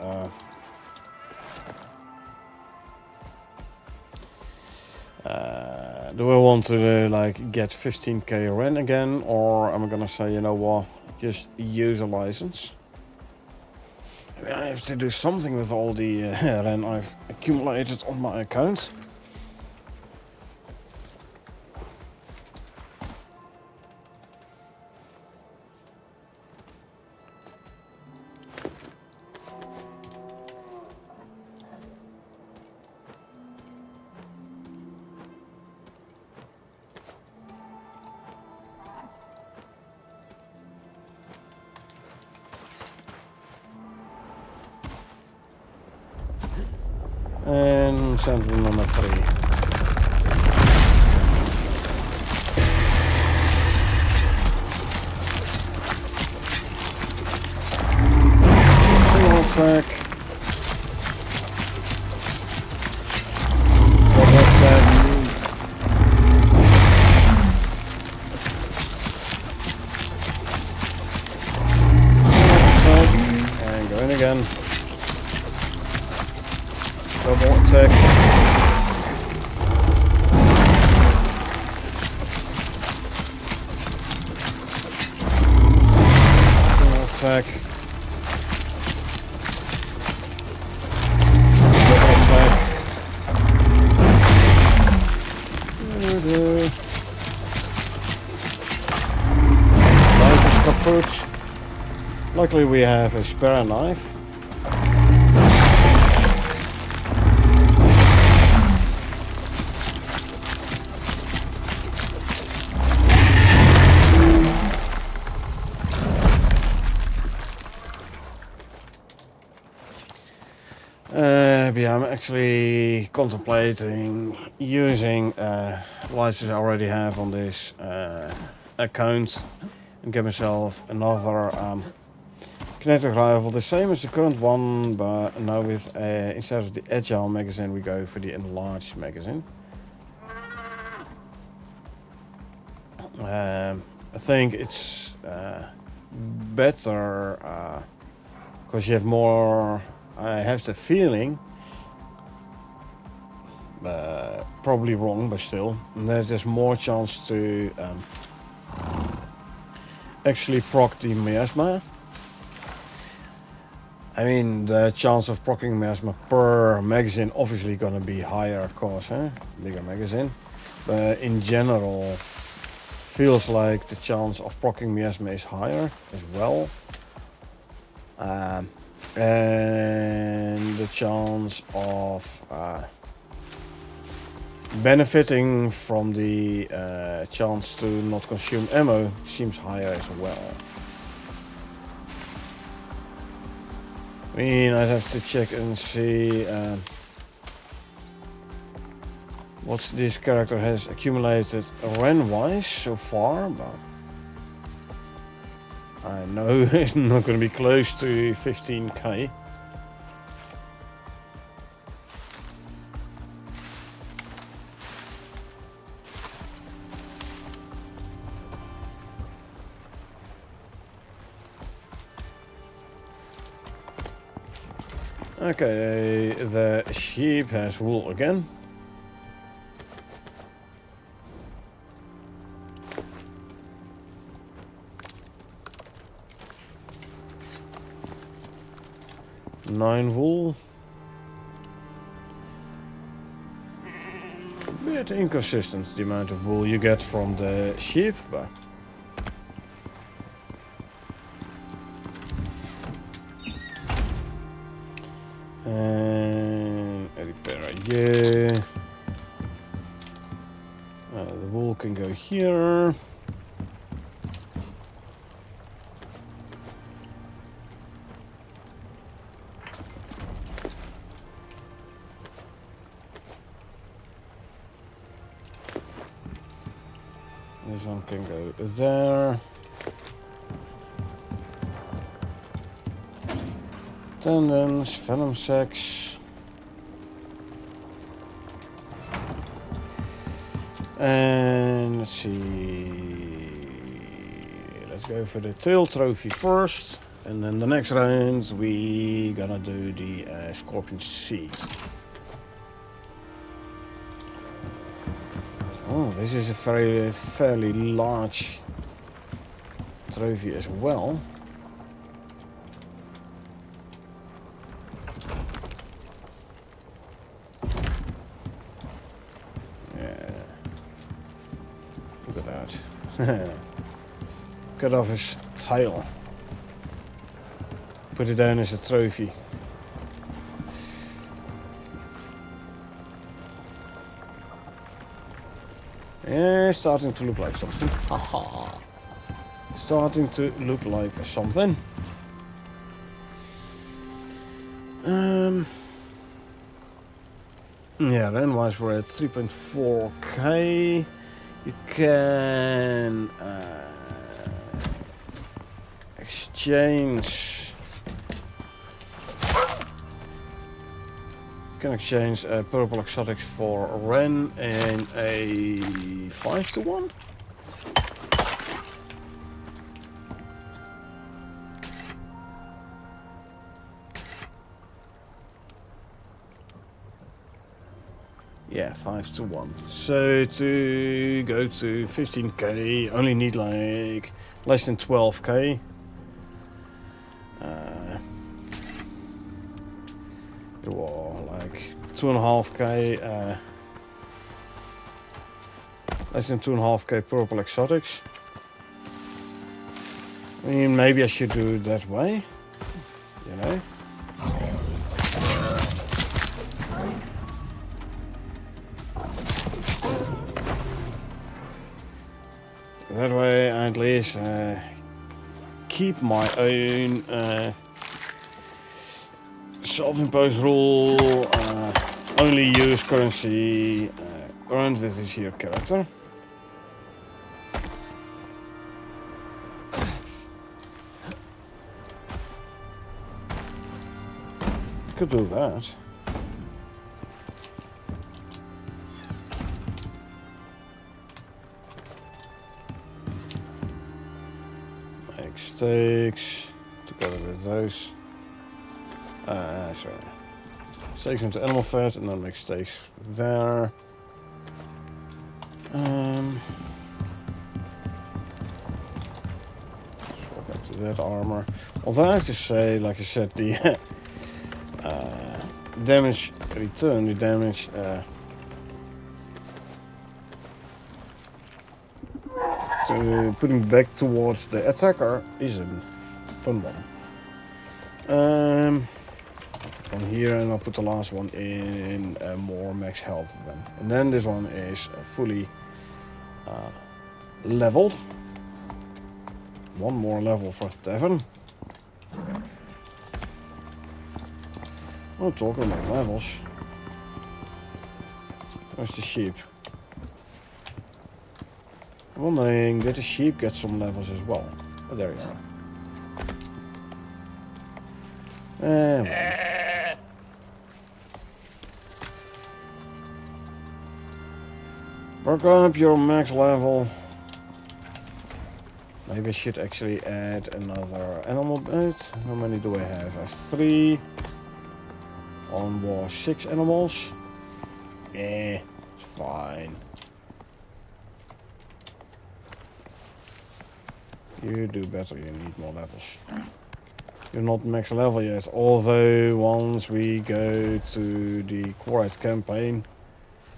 like get 15k REN again, or am I gonna say, you know what, just use a license? I mean, I have to do something with all the REN I've accumulated on my account. And sample number 3. Single attack. Double attack. Single attack. And go in again. Double attack. Single attack. Double attack. Knife is kaput. Luckily we have a spare knife. Yeah, I'm actually contemplating using license I already have on this account and get myself another kinetic rifle, the same as the current one, but now with instead of the agile magazine, we go for the enlarged magazine. I think it's better Because you have more, I have the feeling, probably wrong, but still, that there's more chance to actually proc the miasma. I mean, the chance of proccing miasma per magazine obviously gonna be higher, of course, bigger magazine. But in general, feels like the chance of proccing miasma is higher as well. And the chance of benefiting from the chance to not consume ammo seems higher as well. I mean, I'd have to check and see what this character has accumulated run-wise so far, but I know it's not going to be close to 15k. Okay, the sheep has wool again. Nine wool. A bit inconsistent the amount of wool you get from the sheep, but and repair, yeah. The wool can go here. This one can go there. Tendons, venom sacs. And let's see. Let's go for the tail trophy first. And then the next round we gonna do the scorpion seed. Oh, this is a fairly large trophy as well. Yeah. Look at that. Cut off his tail. Put it down as a trophy. Yeah, starting to look like something. Haha. Starting to look like something. Yeah, run-wise we're at 3.4k. You can exchange. You can exchange purple exotics for a Ren and a 5-to-1. Yeah, 5-to-1. So to go to 15k, only need like less than 12k. Well, like 2.5k, less than 2.5k purple exotics. I mean, maybe I should do it that way, you know. That way I at least keep my own self-imposed rule, only use currency earned with this here character. Could do that. Make steaks together with those. Sorry. Steaks into animal fat and then make steaks there. Swap back to that armor. Although I have to say, like I said, the damage return, the damage putting back towards the attacker is a fun one. On here, and I'll put the last one in more max health then. And then this one is fully leveled. One more level for Tavern. I'm talking about levels. Where's the sheep? I'm wondering, did the sheep get some levels as well? Oh, there you are. Work up your max level. Maybe I should actually add another animal bit. How many do I have? I have 3. On war 6 animals. It's fine. You do better, you need more levels. You're not max level yet, although once we go to the Quarite campaign,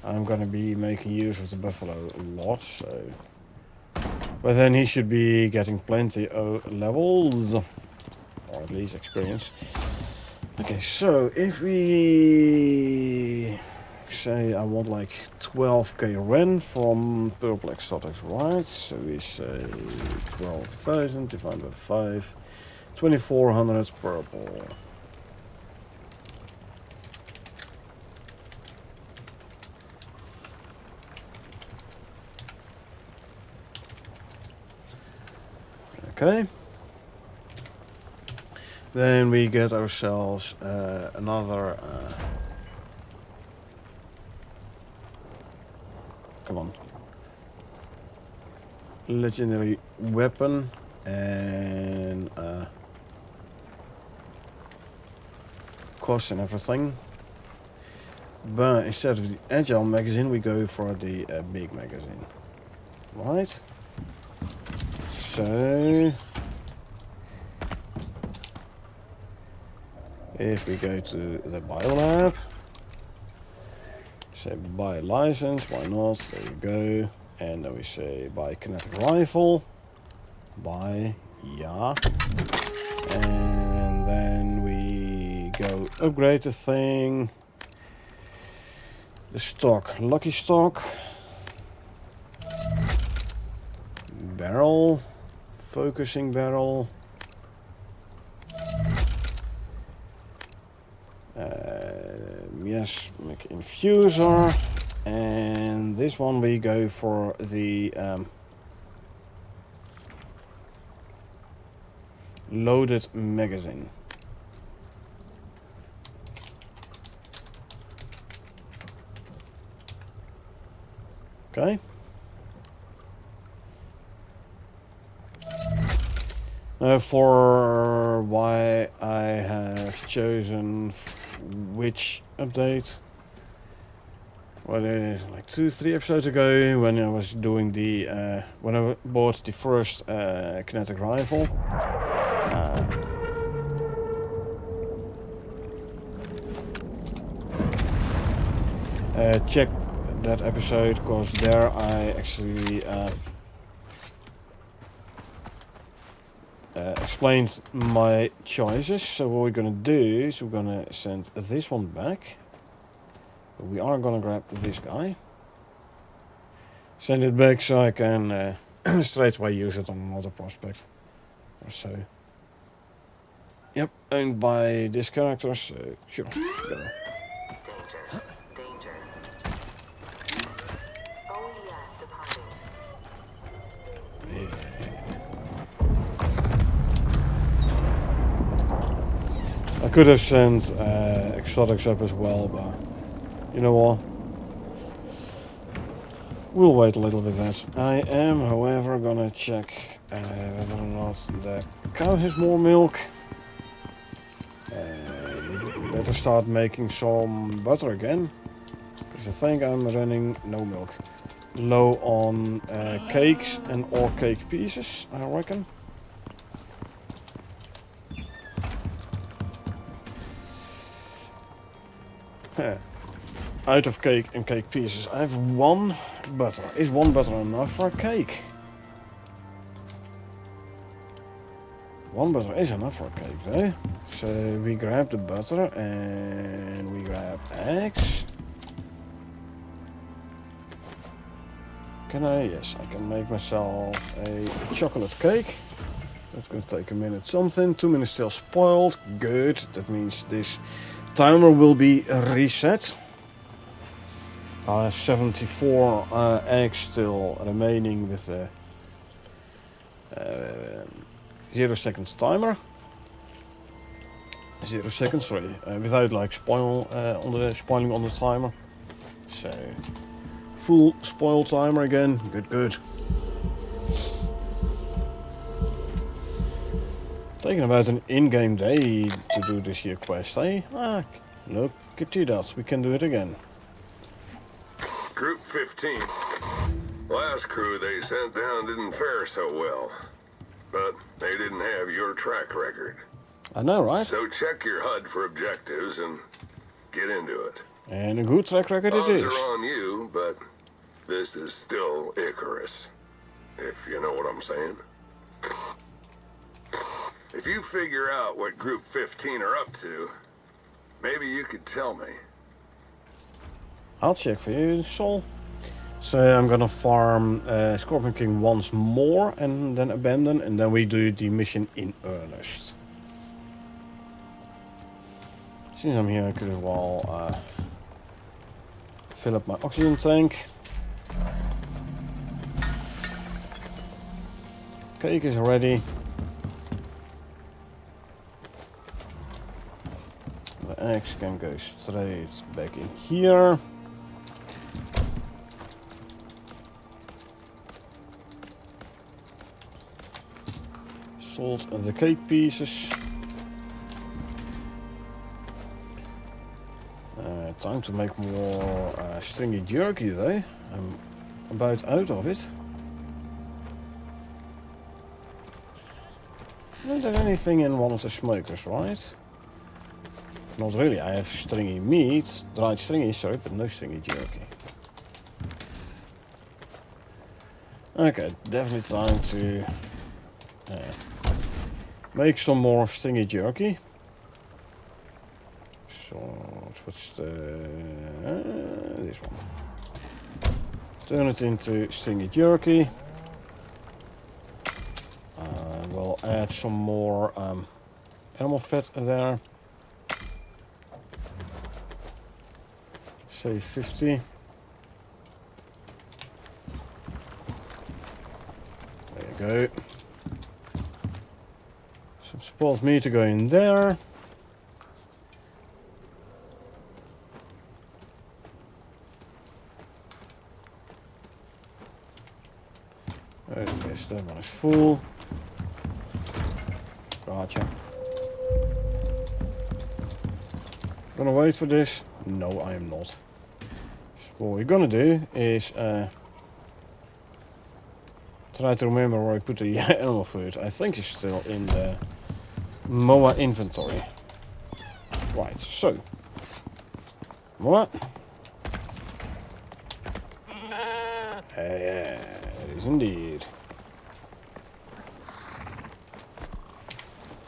I'm gonna be making use of the buffalo a lot, so... But then he should be getting plenty of levels, or at least experience. Okay, so if we say I want like 12k rent from purple exotics, right? So we say 12,000 divided by 5, 2400 purple. Okay. Then we get ourselves another... come on. Legendary weapon and cost and everything. But instead of the agile magazine, we go for the big magazine. Right? So... if we go to the biolab, say buy license, why not, there you go. And then we say buy kinetic rifle, buy, yeah. And then we go upgrade the thing. The stock, lucky stock. Barrel, focusing barrel. Yes, make infuser, and this one we go for the loaded magazine. Okay. For why I have chosen which update, well, like 2-3 episodes ago, when I was doing the when I bought the first kinetic rifle, check that episode, because there I actually explained my choices. So what we're gonna do is we're gonna send this one back. But we are gonna grab this guy, send it back so I can straight away use it on another prospect or so. Yep, owned by this character, so sure, go.
Danger. OES departing.
I could have sent exotics up as well, but you know what? We'll wait a little with that. I am, however, gonna check whether or not the cow has more milk. We better start making some butter again. Because I think I'm running no milk. Low on cakes and or cake pieces, I reckon. Out of cake and cake pieces. I have one butter. Is one butter enough for a cake? One butter is enough for a cake though. So we grab the butter and we grab eggs. Can I? Yes, I can make myself a chocolate cake. That's going to take a minute something. 2 minutes still spoiled. Good. That means this timer will be reset. I have 74 eggs still remaining with the 0 seconds timer. 0 seconds, sorry, without like spoiling on the timer. So full spoil timer again. Good, good. Taking about an in-game day to do this here quest, eh? Ah, look at that. We can do it again.
Group 15. Last crew they sent down didn't fare so well. But they didn't have your track record.
I know, right?
So check your HUD for objectives and get into it.
And a good track record it is.
Odds are on you, but this is still Icarus. If you know what I'm saying. If you figure out what Group 15 are up to, maybe you could tell me.
I'll check for you, Sol. So I'm gonna farm Scorpion King once more and then abandon, and then we do the mission in earnest. Since I'm here, I could as well fill up my oxygen tank. Cake is ready. The eggs can go straight back in here. Salt and the cake pieces. Time to make more stringy jerky though. I'm about out of it. I don't have anything in one of the smokers, right? Not really. I have stringy meat, dried stringy, sorry, but no stringy jerky. Okay, definitely time to make some more stringy jerky. So, what's the... this one. Turn it into stringy jerky. We'll add some more animal fat there. Say 50. There you go. Some spoiled meat to go in there. Yes, that one is full. Gotcha. Gonna wait for this? No, I am not. So what we're gonna do is try to remember where I put the animal food. I think it's still in the MOA inventory. Right, so MOA. Yeah, it is indeed.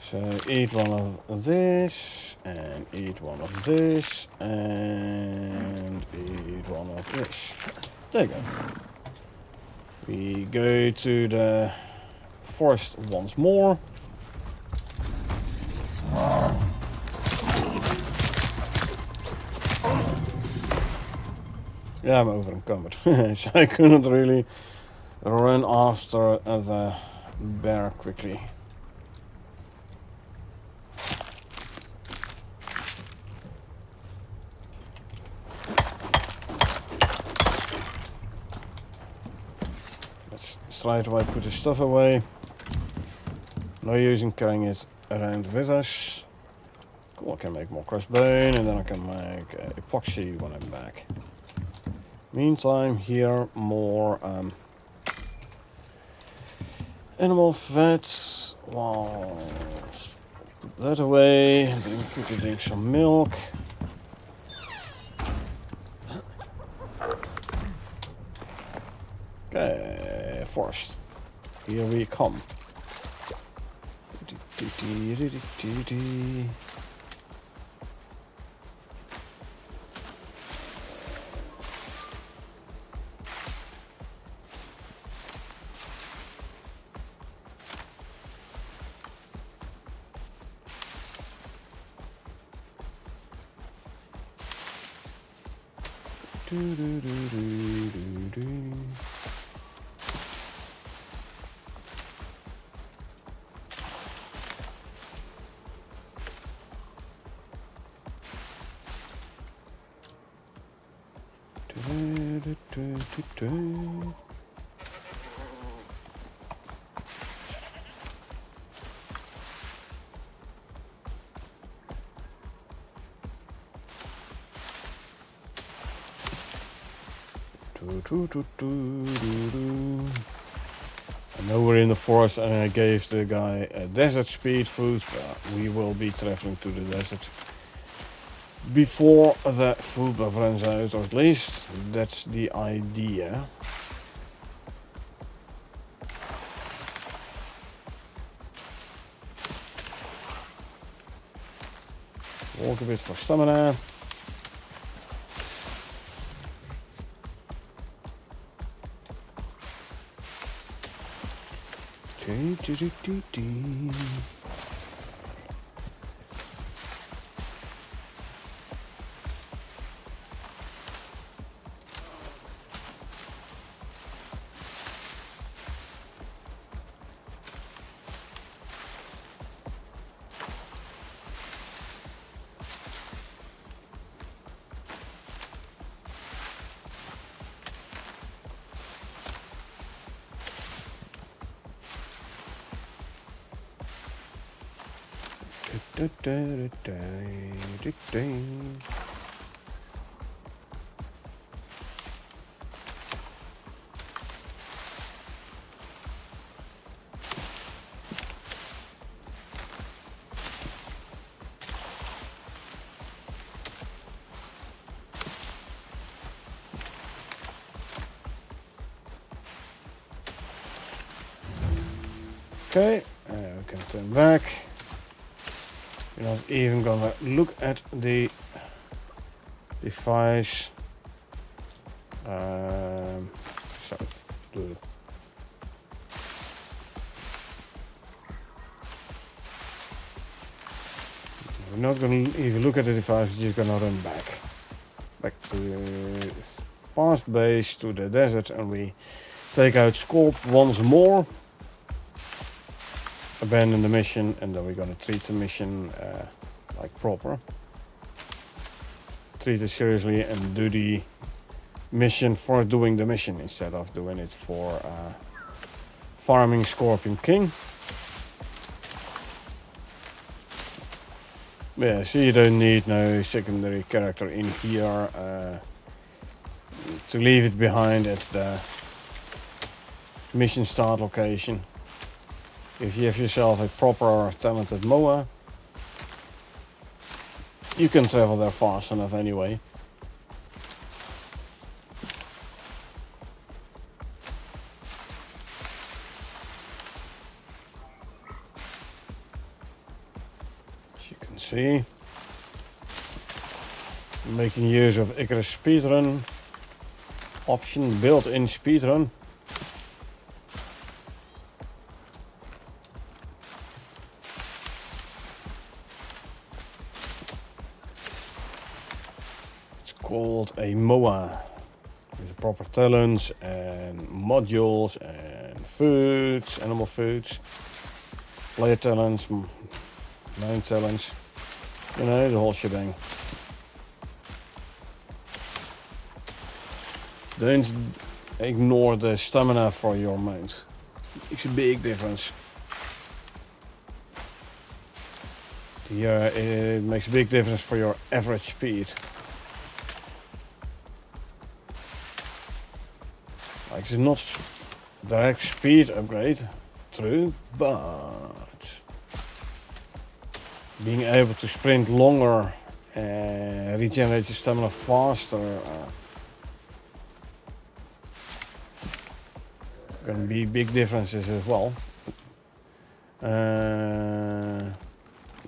So eat one of this, and eat one of this, and eat one of this. There you go. We go to the forest once more. Yeah, I'm over encumbered, so I couldn't really run after the bear quickly. Let's straight away put the stuff away. No use in carrying it around with us. Cool, I can make more crushed bone, and then I can make epoxy when I'm back. Meantime, here more animal fat. Well, put that away, and then quickly drink some milk. Okay, forest. Here we come. I know we're in the forest and I gave the guy a desert speed food, but we will be traveling to the desert before the food runs out, or at least that's the idea. Walk a bit for stamina. Okay, we can turn back. We're not even gonna look at the device. South. We're not gonna even look at the device, we're just gonna run back to the past base, to the desert, and we take out Scorp once more. Abandon the mission, and then we're gonna treat the mission like proper. Treat it seriously and do the mission for doing the mission instead of doing it for farming Scorpion King. Yeah, so you don't need no secondary character in here to leave it behind at the mission start location. If you have yourself a proper talented mower, you can travel there fast enough anyway. As you can see, making use of Icarus speedrun option, built-in speedrun. Called a MOA with proper talents and modules and foods, animal foods, player talents, main talents, you know, the whole shebang. Don't ignore the stamina for your mount. Makes a big difference. Here it makes a big difference for your average speed. Like it's not direct speed upgrade, true, but being able to sprint longer and regenerate your stamina faster gonna be big differences as well.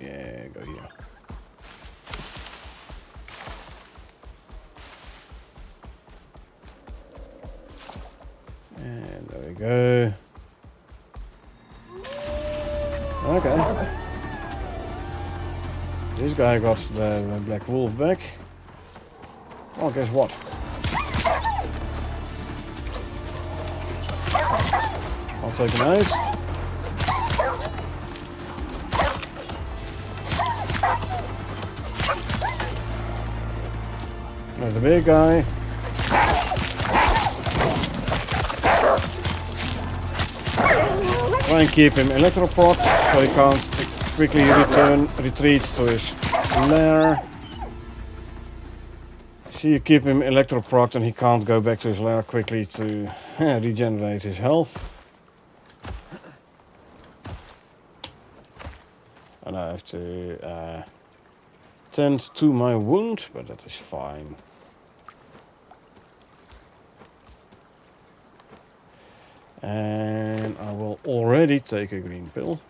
Yeah, go here. And there we go. Okay. This guy got the black wolf back. Well, guess what? I'll take him out. There's the big guy. Try and keep him electroprot so he can't quickly retreat to his lair. See, you keep him electroprot and he can't go back to his lair quickly to regenerate his health. And I have to tend to my wound, but that is fine. And I will already take a green pill.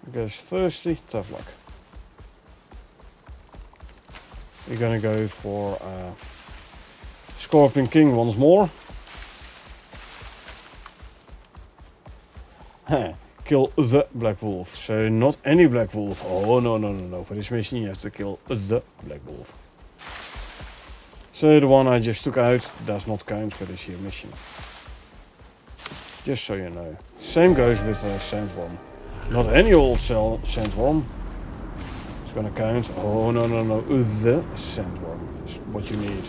Because thirsty, tough luck. We're gonna go for Scorpion King once more. Kill the black wolf. So not any black wolf. Oh no. For this mission you have to kill the black wolf. So the one I just took out does not count for this here mission. Just so you know. Same goes with sandworm. Not any old sandworm. It's gonna count. Oh no. The sandworm is what you need.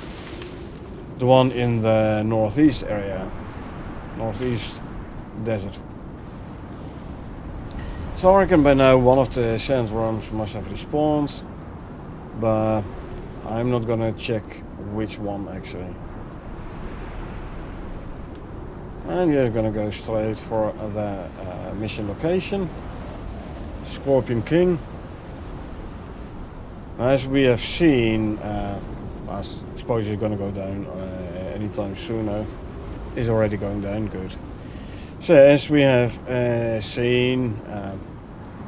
The one in the northeast area. Northeast desert. So I reckon by now one of the sandworms must have respawned, but I'm not gonna check which one actually. I'm just gonna go straight for the mission location, Scorpion King. As we have seen, I suppose it's gonna go down anytime soon now. It's already going down, good. So as we have seen,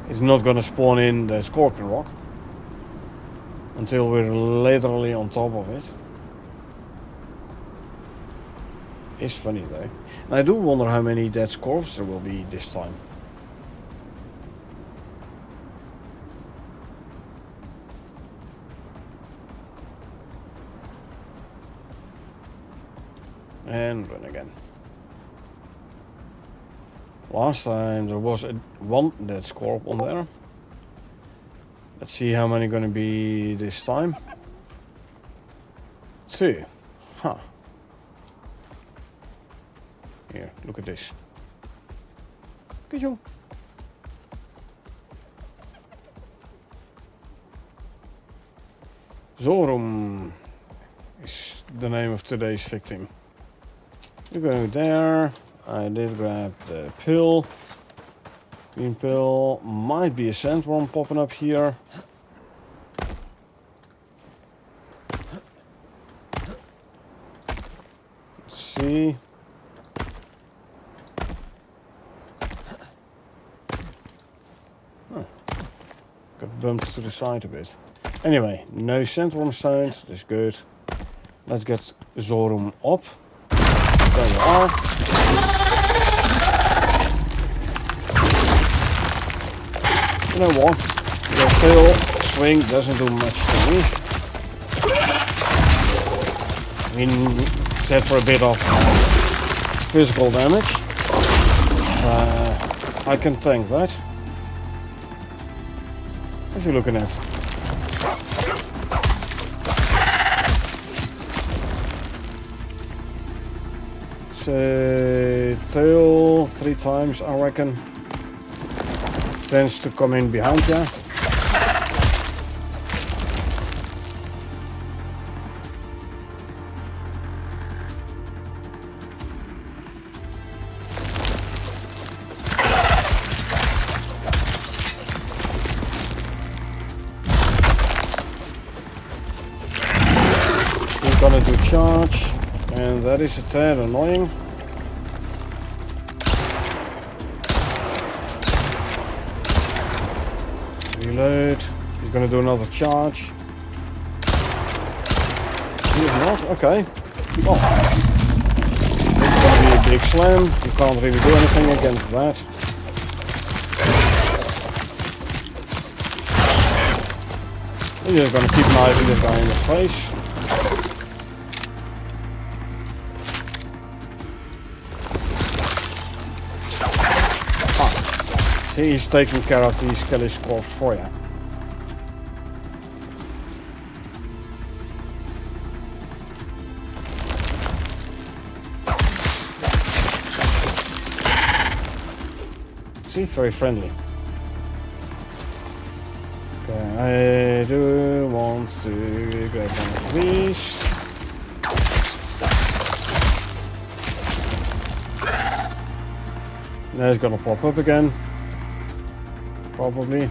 it's not going to spawn in the Scorpion Rock until we're literally on top of it. It's funny though. And I do wonder how many dead Scorps there will be this time. And run again. Last time there was one dead Scorp on there. Let's see how many gonna be this time. 2. Huh. Here, look at this. Good job. Zorum is the name of today's victim. You go there. I did grab the pill. Green pill. Might be a sandworm popping up here. Let's see. Huh. Got bumped to the side a bit. Anyway, no sandworm sound. That's good. Let's get Zorum up. There you are. You know what? Your tail swing doesn't do much to me. I mean, except for a bit of physical damage. I can tank that. What are you looking at? So tail 3 times, I reckon. Tends to come in behind you. He's gonna do charge, and that is a tad annoying. Reload. He's gonna do another charge. He is not. Okay. Well, this is gonna be a big slam. You can't really do anything against that. You're just gonna keep knifing this guy in the face. He's taking care of these Kelly's corpse for you. See, very friendly. Okay, I do want to grab one of these. Now it's gonna pop up again. Probably.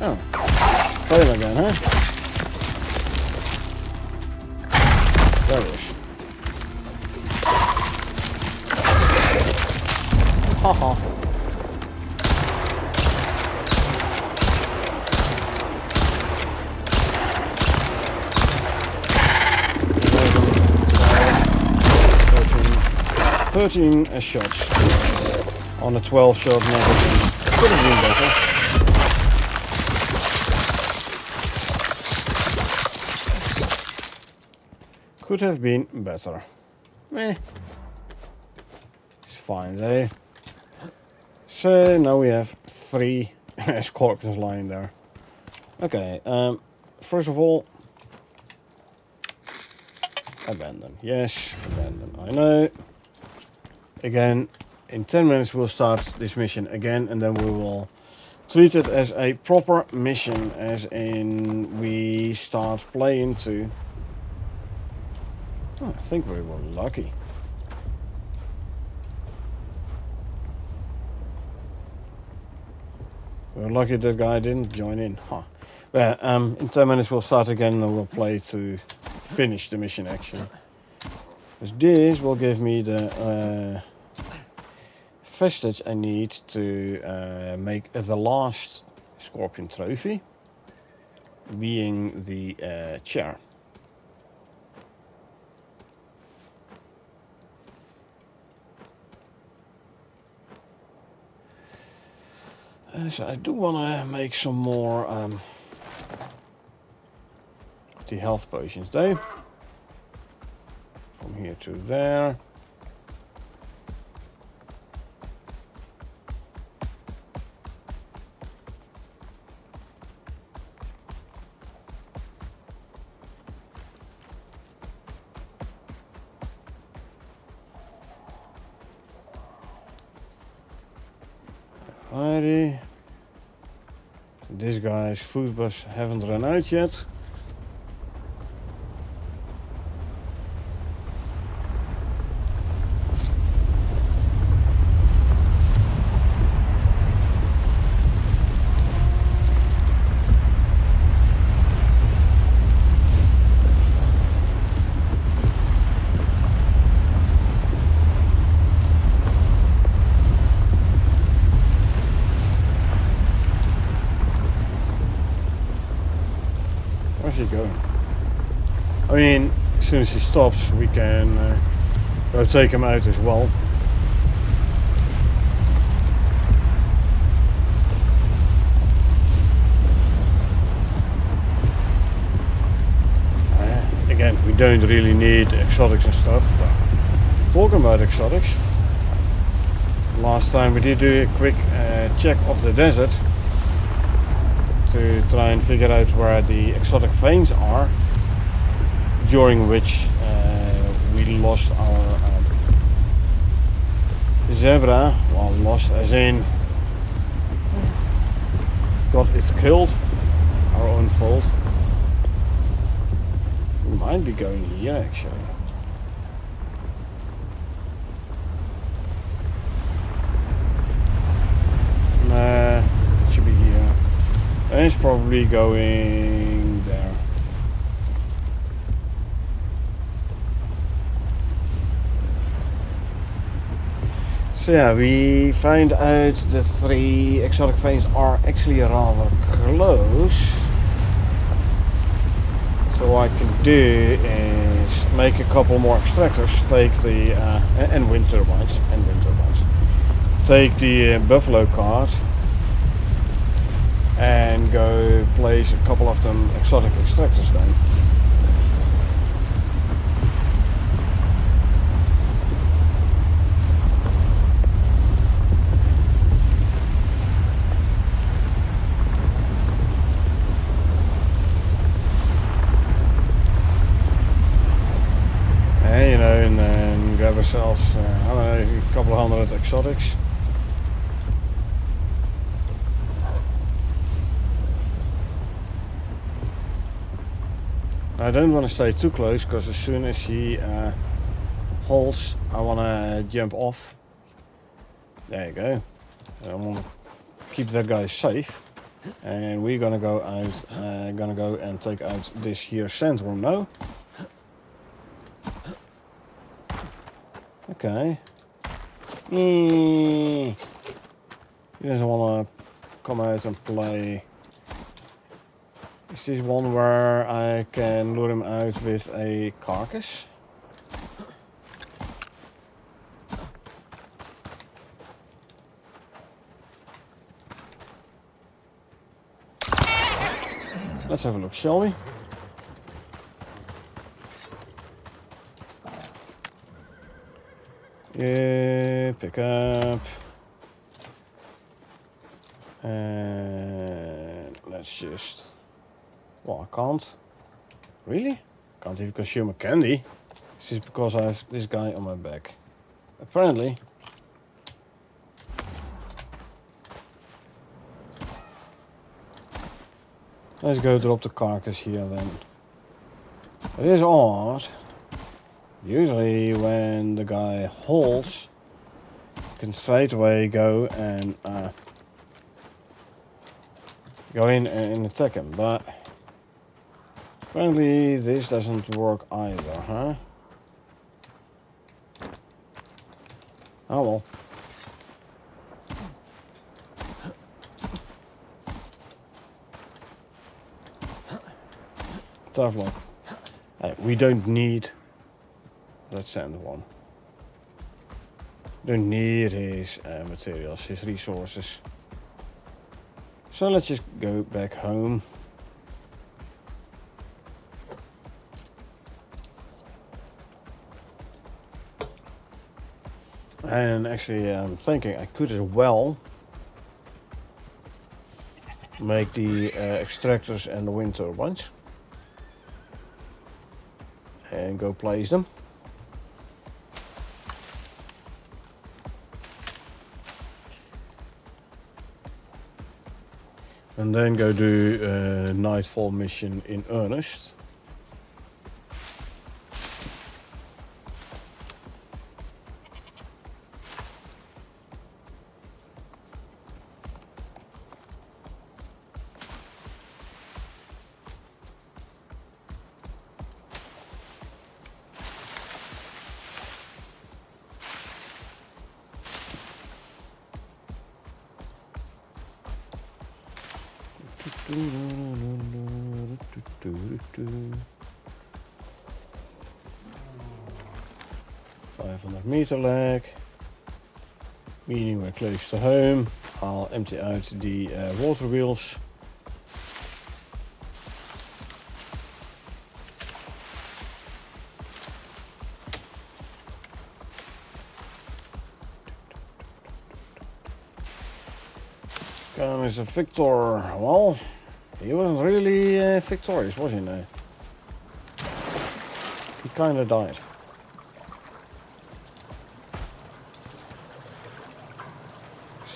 Oh. Tail again, huh? There it is. Haha. Thirteen shots on a 12 shot magazine. Could have been better. Could have been better. Meh. It's fine though. So now we have 3 scorpions lying there. Okay, first of all, abandon. Yes, abandon. I know. Again, in 10 minutes we'll start this mission again, and then we will treat it as a proper mission, as in we start playing to... Oh, I think we were lucky. We were lucky that guy didn't join in. Huh. But in 10 minutes we'll start again and we'll play to finish the mission actually. Because this will give me the vestige I need to make the last scorpion trophy, being the chair. So I do want to make some more the health potions though. From here to there. Alrighty. This guy's food buffs haven't run out yet. Where's he going? I mean, as soon as he stops, we can go take him out as well. Again, we don't really need exotics and stuff, but talking about exotics, last time we did do a quick check of the desert to try and figure out where the exotic veins are, during which we lost our zebra. Well, lost as in got it killed. Our own fault. We might be going here actually. Nah, it should be here. And it's probably going there. So yeah, we find out the 3 exotic veins are actually rather close. So what I can do is make a couple more extractors, take the and wind turbines, take the buffalo cart and go place a couple of them exotic extractors then. And then grab ourselves, I don't know, a couple of hundred exotics. I don't want to stay too close because as soon as he halts, I want to jump off. There you go. I want to keep that guy safe. And we're gonna go out, gonna go and take out this here sandworm now. Okay. He doesn't want to come out and play. Is this one where I can lure him out with a carcass? Let's have a look, shall we? Yeah, pick up. And let's just... Well, I can't. Really? Can't even consume a candy. This is because I have this guy on my back. Apparently. Let's go drop the carcass here then. It is odd. Usually when the guy halts, you can straight away go and go in and attack him, but apparently this doesn't work either, huh? Oh well. Tough luck. Hey, we don't need that sandworm. Don't need his materials, his resources. So let's just go back home. And actually I'm thinking I could as well make the extractors and the wind turbines. And go place them. And then go do a nightfall mission in earnest. .500-meter lag, meaning we're close to home. I'll empty out the water wheels. Come is a victor. Well, he wasn't really victorious, was he? No. He kind of died.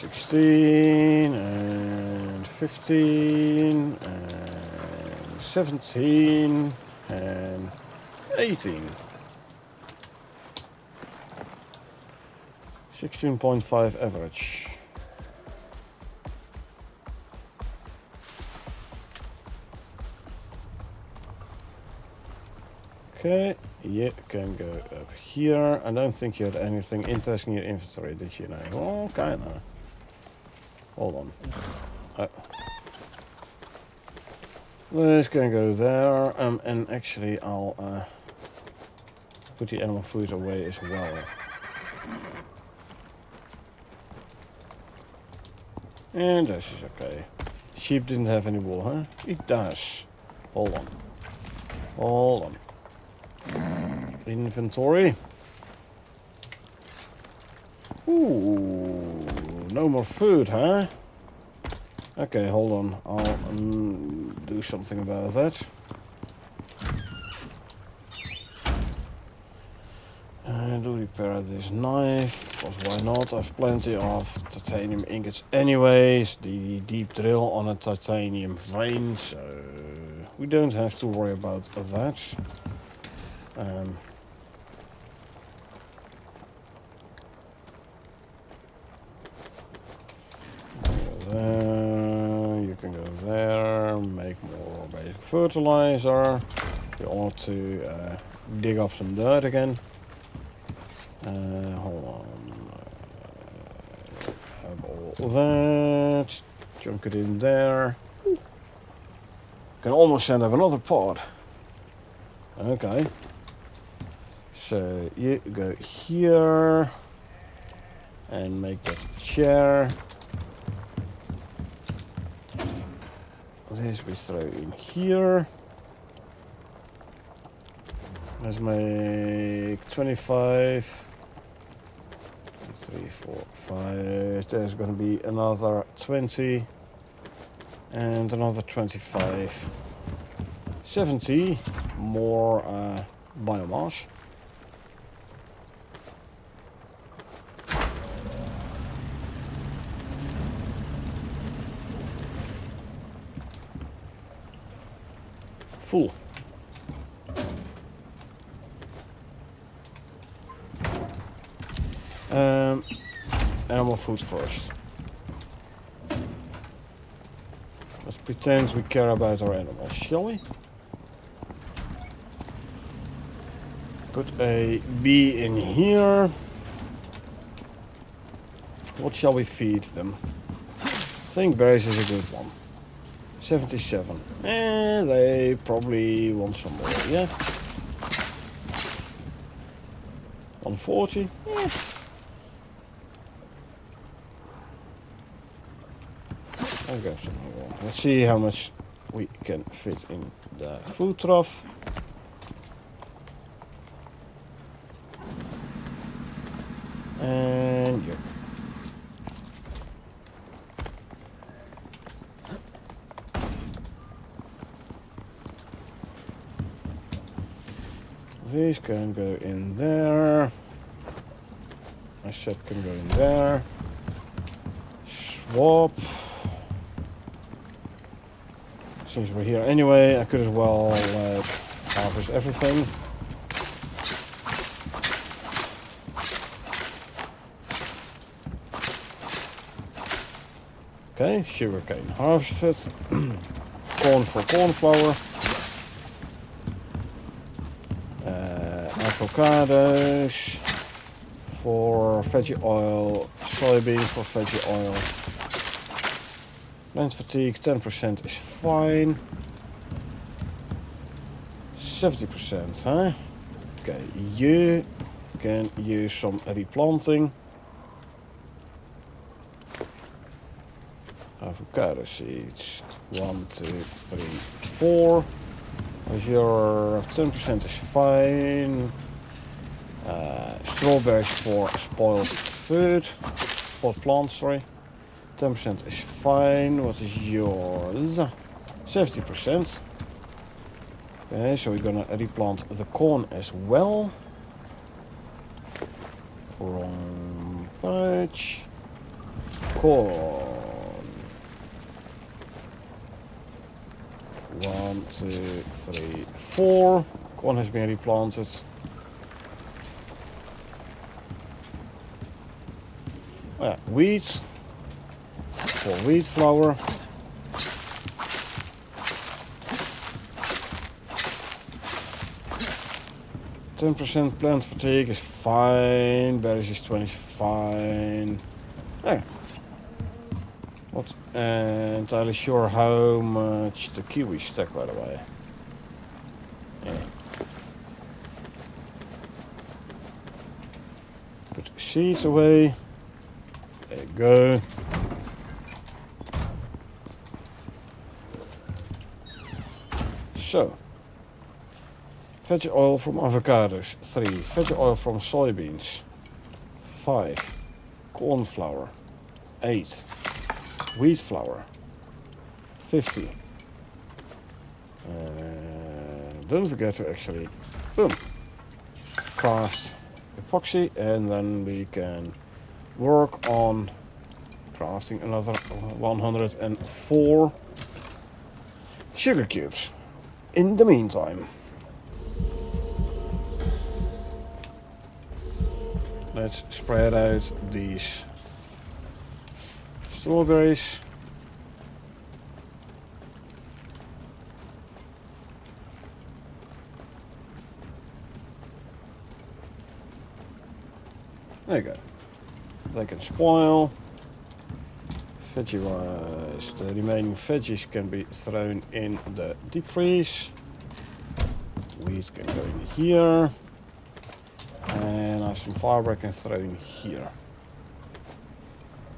16 and 15 and 17 and 18. 16.5 average. Okay, you can go up here. I don't think you had anything interesting in your inventory, did you? No. Oh, kinda. Hold on. This can go there, and actually I'll put the animal food away as well. And this is okay. Sheep didn't have any wool, huh? It does. Hold on. Hold on. Inventory. Ooh, no more food, huh? Okay, hold on. I'll do something about that. Do repair this knife, because why not? I've plenty of titanium ingots anyways. The deep drill on a titanium vein, so we don't have to worry about that. You can go there, make more basic fertilizer. You ought to dig up some dirt again. Hold on. Have all that. Chunk it in there. Can almost send up another pod. Okay. So you go here and make that chair. This we throw in here. Let's make 25. 3, 4, 5. There's going to be another 20 and another 25. 70 more biomass. Full. Animal food first. Let's pretend we care about our animals, shall we? Put a bee in here. What shall we feed them? I think berries is a good one. 77. And they probably want some more, yeah? 140? Yeah. I've got some more. Let's see how much we can fit in the food trough. And yeah. These can go in there. My shed can go in there. Swap. Since we're here anyway, I could as well harvest everything. Okay, sugarcane harvested. Corn for corn flour. Avocados for veggie oil. Soybean for veggie oil. Plant fatigue 10% is fine. 70%, huh? Okay, you can use some replanting. Avocado seeds. 1, 2, 3, 4. As your 10% is fine. Strawberries for spoiled food. Spoiled plants, sorry. 10% is fine. What is yours? 70%. Okay, so we're gonna replant the corn as well. Wrong patch. corn. 1, 2, 3, 4. Corn has been replanted. Oh yeah, wheat. For wheat flour. %, plant fatigue is fine. Berries is 20 fine. Yeah. Not entirely sure how much the kiwi stack, by the way. Yeah. Put seeds away. There you go. So. Veggie oil from avocados, 3. Veggie oil from soybeans, 5. Corn flour, 8. Wheat flour, 50. Don't forget to actually, boom, craft epoxy, and then we can work on crafting another 104 sugar cubes. In the meantime, let's spread out these strawberries. There you go. They can spoil. Veggie wise, the remaining veggies can be thrown in the deep freeze. Wheat can go in here. And I have some fiber I can throw in here.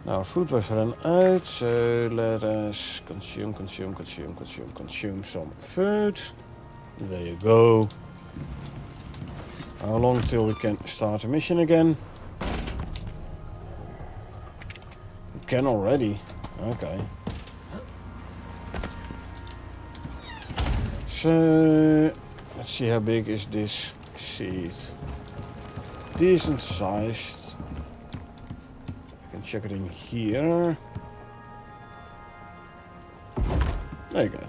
Now our food was run out, so let us consume some food. There you go. How long till we can start a mission again? We can already. Okay. So let's see how big is this seed. Decent sized. I can check it in here. There you go.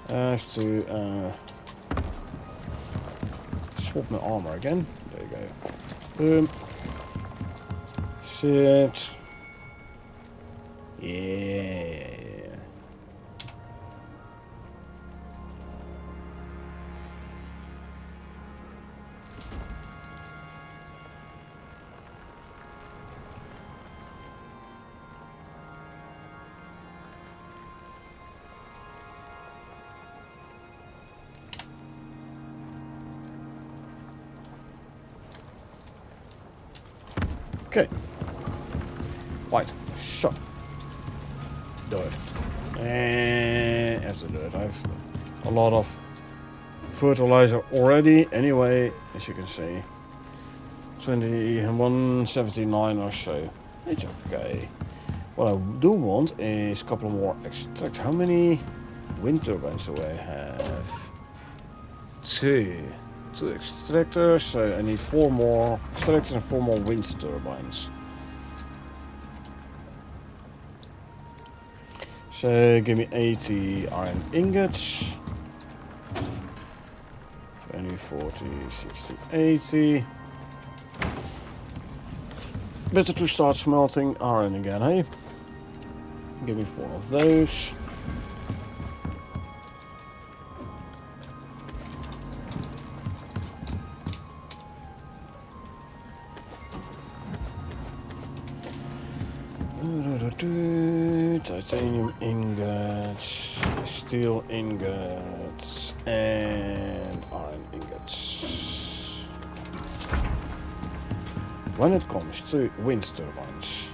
I have to swap my armor again. There you go. Boom. Sit. Yeah. Okay. Right. So. Dirt. And as the dirt, I have a lot of fertilizer already. Anyway, as you can see, 179 or so. It's okay. What I do want is a couple more extracts. How many wind turbines do I have? 2. 2 extractors, so I need 4 more extractors and 4 more wind turbines. So give me 80 iron ingots. 20, 40, 60, 80. Better to start smelting iron again, hey? Give me 4 of those. Titanium ingots, steel ingots, and iron ingots. When it comes to wind turbines,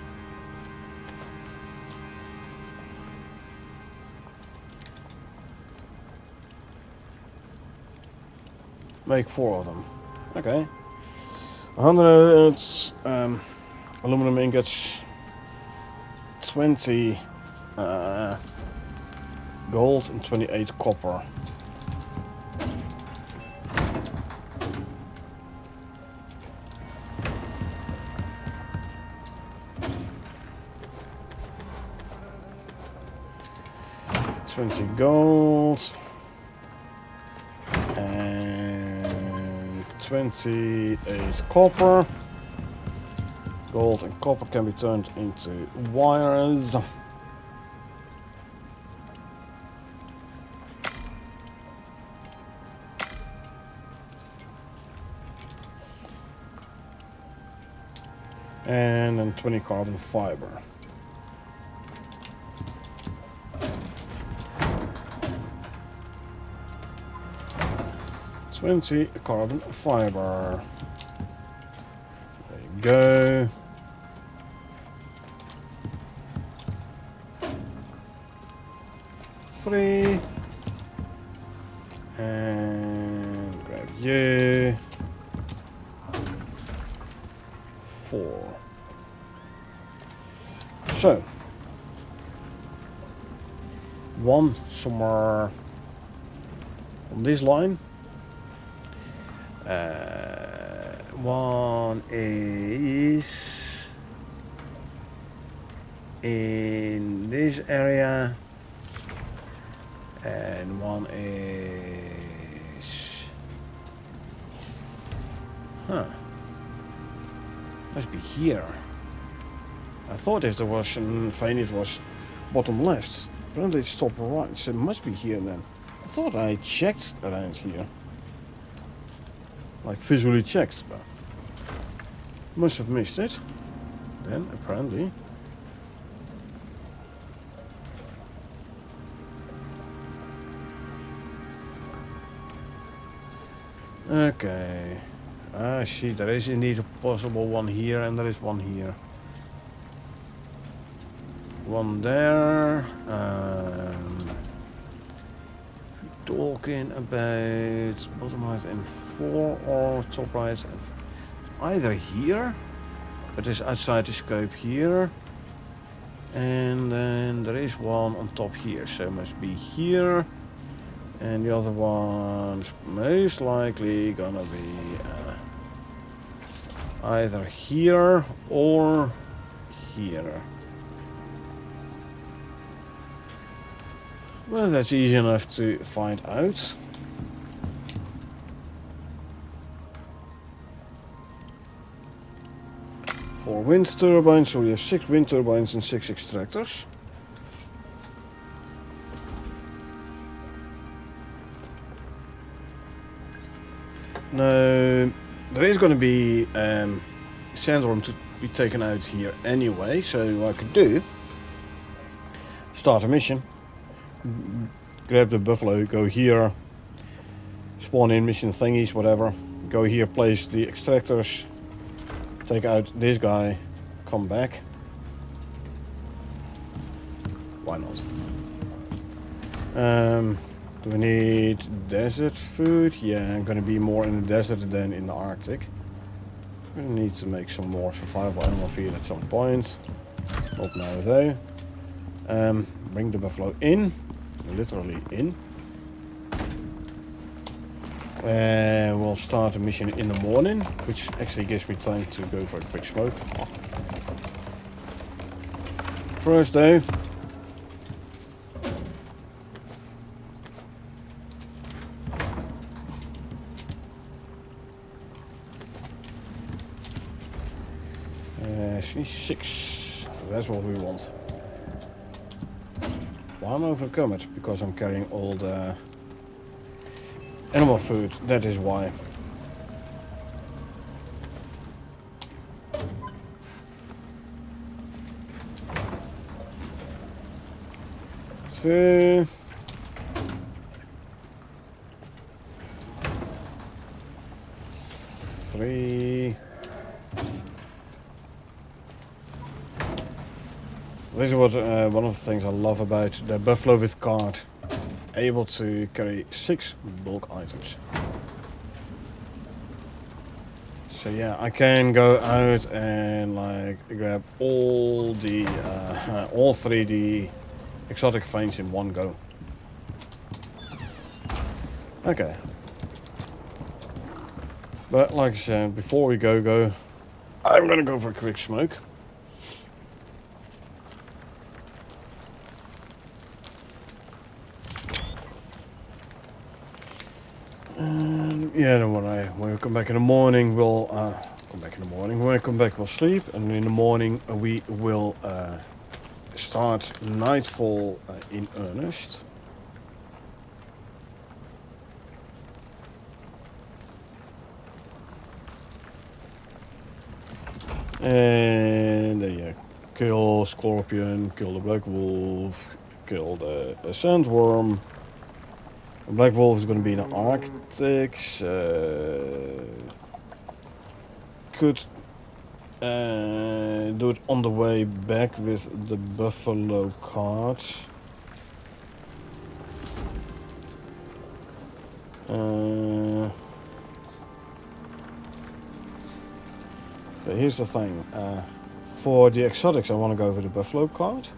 make 4 of them. Okay. 100 aluminum ingots. 20 gold and 28 copper. gold. And 28 copper. Gold and copper can be turned into wires. And then 20 carbon fiber. Carbon fiber. There you go. Three. And grab you. 4. So, one somewhere on this line. One is in this area, and one is, must be here. I thought if there was an vein it was bottom left, but then it stopped right, so it must be here then. I thought I checked around here. Like visually checked, but must have missed it then apparently. Okay, I see there is indeed a possible one here and there is one here. One there. Talking about bottom right and 4 or top right and either here, but it's outside the scope here, and then there is one on top here, so it must be here, and the other one's most likely gonna be either here or here. Well, that's easy enough to find out. For wind turbines, so we have 6 wind turbines and 6 extractors. Now, there is going to be sandworm to be taken out here anyway, so what I could do, start a mission. Grab the buffalo, go here, spawn in mission thingies, whatever. Go here, place the extractors, take out this guy, come back. Why not? Do we need desert food? Yeah, I'm gonna be more in the desert than in the Arctic. We need to make some more survival animal feed at some point. Not now though. Bring the buffalo in. Literally in. We'll start a mission in the morning, which actually gives me time to go for a quick smoke. First though, C6, that's what we want. I'm overcome it because I'm carrying all the animal food, that is why. So 3. This is what one of the things I love about the buffalo with cart. Able to carry 6 bulk items. So yeah, I can go out and like grab all the all 3D exotic finds in one go. Okay. But like I said, before we go, I'm gonna go for a quick smoke. Yeah, don't worry. When we come back in the morning, we'll come back in the morning. When we come back, we'll sleep, and in the morning we will start nightfall in earnest. And yeah, kill Scorpion, kill the Black Wolf, kill the Sandworm. The Black Wolf is going to be in the Arctic. Could do it on the way back with the Buffalo cart. But here's the thing. For the exotics, I want to go with the Buffalo cart.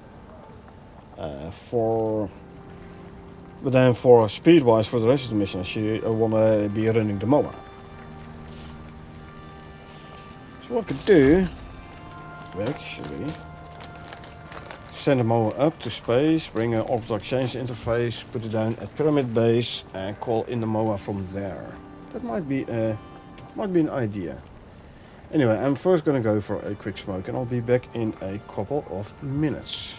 But then for speed-wise, for the rest of the mission, I want to be running the mower. So what I could do, actually, send the mower up to space, bring an orbital exchange interface, put it down at Pyramid Base, and call in the mower from there. That might be an idea. Anyway, I'm first gonna go for a quick smoke, and I'll be back in a couple of minutes.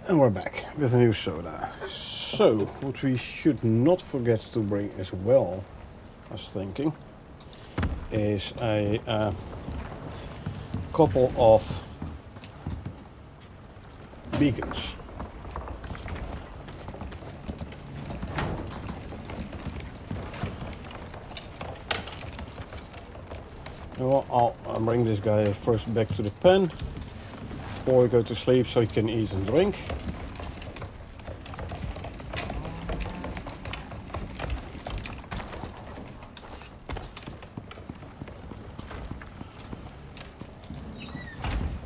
And we're back with a new soda. So, what we should not forget to bring as well, I was thinking, is a couple of beacons. Well, I'll bring this guy first back to the pen before we go to sleep so he can eat and drink.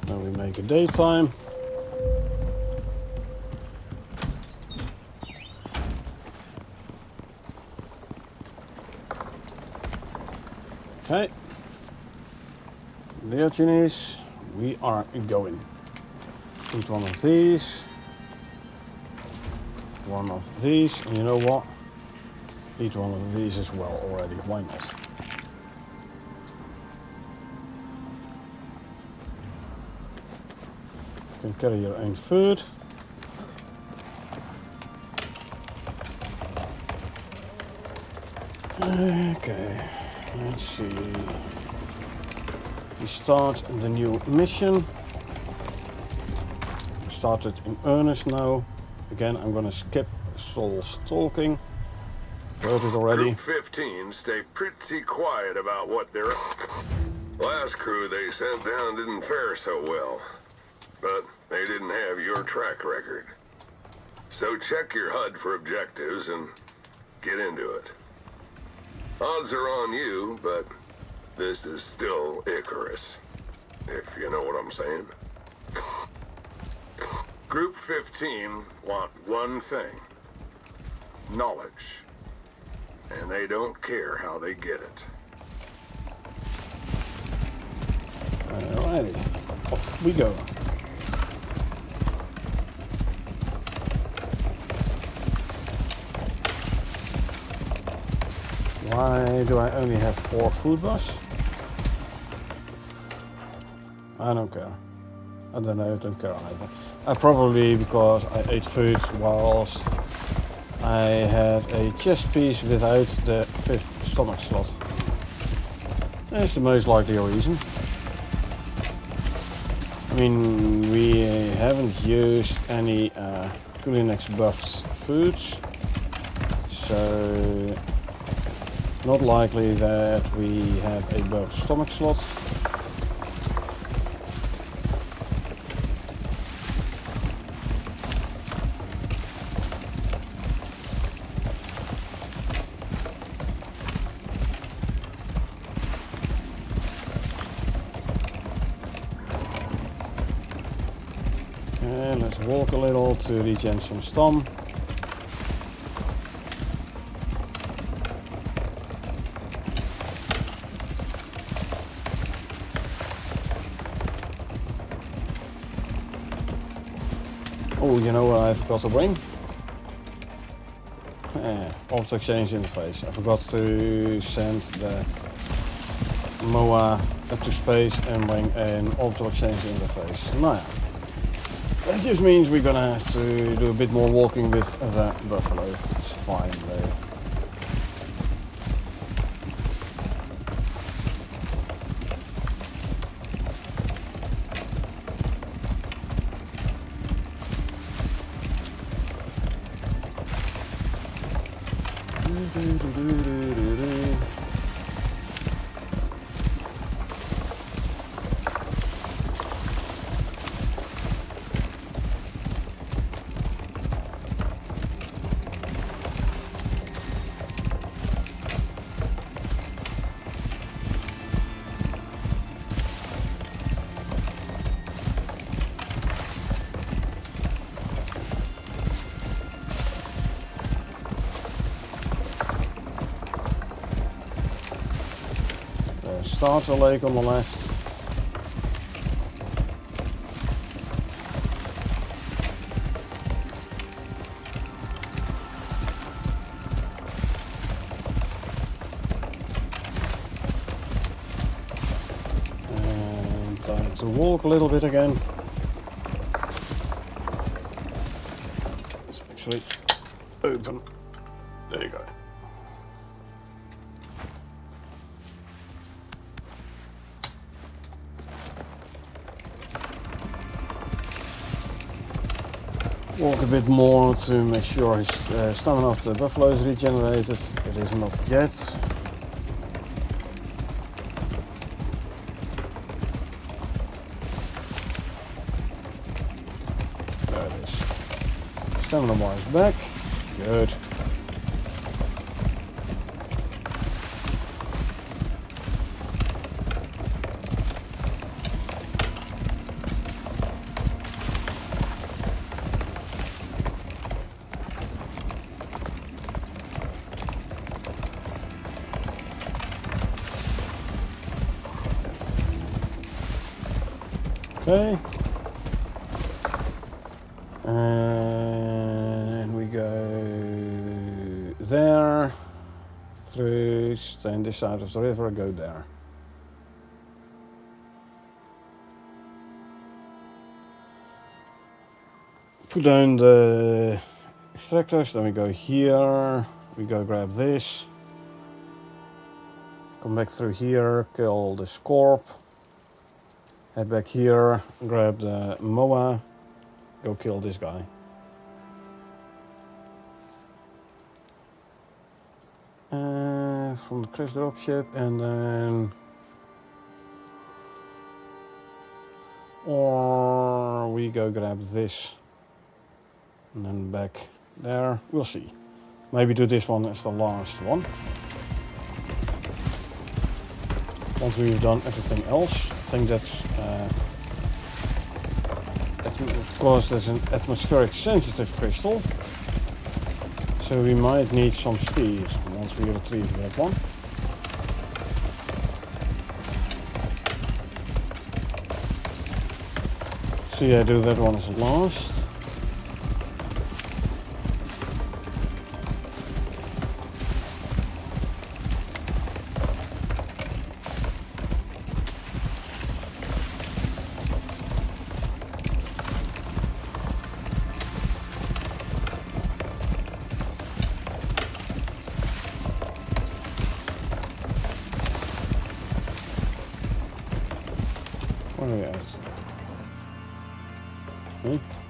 Then we make a daytime. Okay. Diogenes, we are going. Eat one of these. One of these. And you know what? Eat one of these as well already. Why not? You can carry your own food. Okay. Let's see. We start the new mission. Started in earnest now. Again, I'm gonna skip Saul's talking. Heard it already.
Group 15 stay pretty quiet about what they're... Last crew they sent down didn't fare so well, but they didn't have your track record. So check your HUD for objectives and get into it. Odds are on you, but this is still Icarus, if you know what I'm saying. Group 15 want one thing: knowledge. And they don't care how they get it.
Alrighty, off we go. Why do I only have 4 food bars? I don't care. I don't know, I don't care either. Probably because I ate food whilst I had a chest piece without the 5th stomach slot. That's the most likely reason. I mean, we haven't used any Culinex buffed foods, so not likely that we have a buffed stomach slot. And let's walk a little to regen some stam. Oh, you know what I forgot to bring? Object exchange interface. I forgot to send the MOA up to space and bring an object exchange interface. Now, that just means we're gonna have to do a bit more walking with the buffalo. It's fine though. Starter lake on the left. And time to walk a little bit again. actually open. There you go. Walk a bit more to make sure his stamina of the buffalo is regenerated. It is not yet. There it is. Stamina bar is back. Good. Okay, and we go there, through, stay on this side of the river, go there. Put down the extractors, then we go here, we go grab this, come back through here, kill the scorp. Head back here, grab the moa, go kill this guy. From the crash dropship, and then... Or we go grab this. And then back there, we'll see. Maybe do this one as the last one. Once we've done everything else, I think that's of course that's an atmospheric sensitive crystal, so we might need some speed once we retrieve that one. So yeah, do that one as last. What are we at?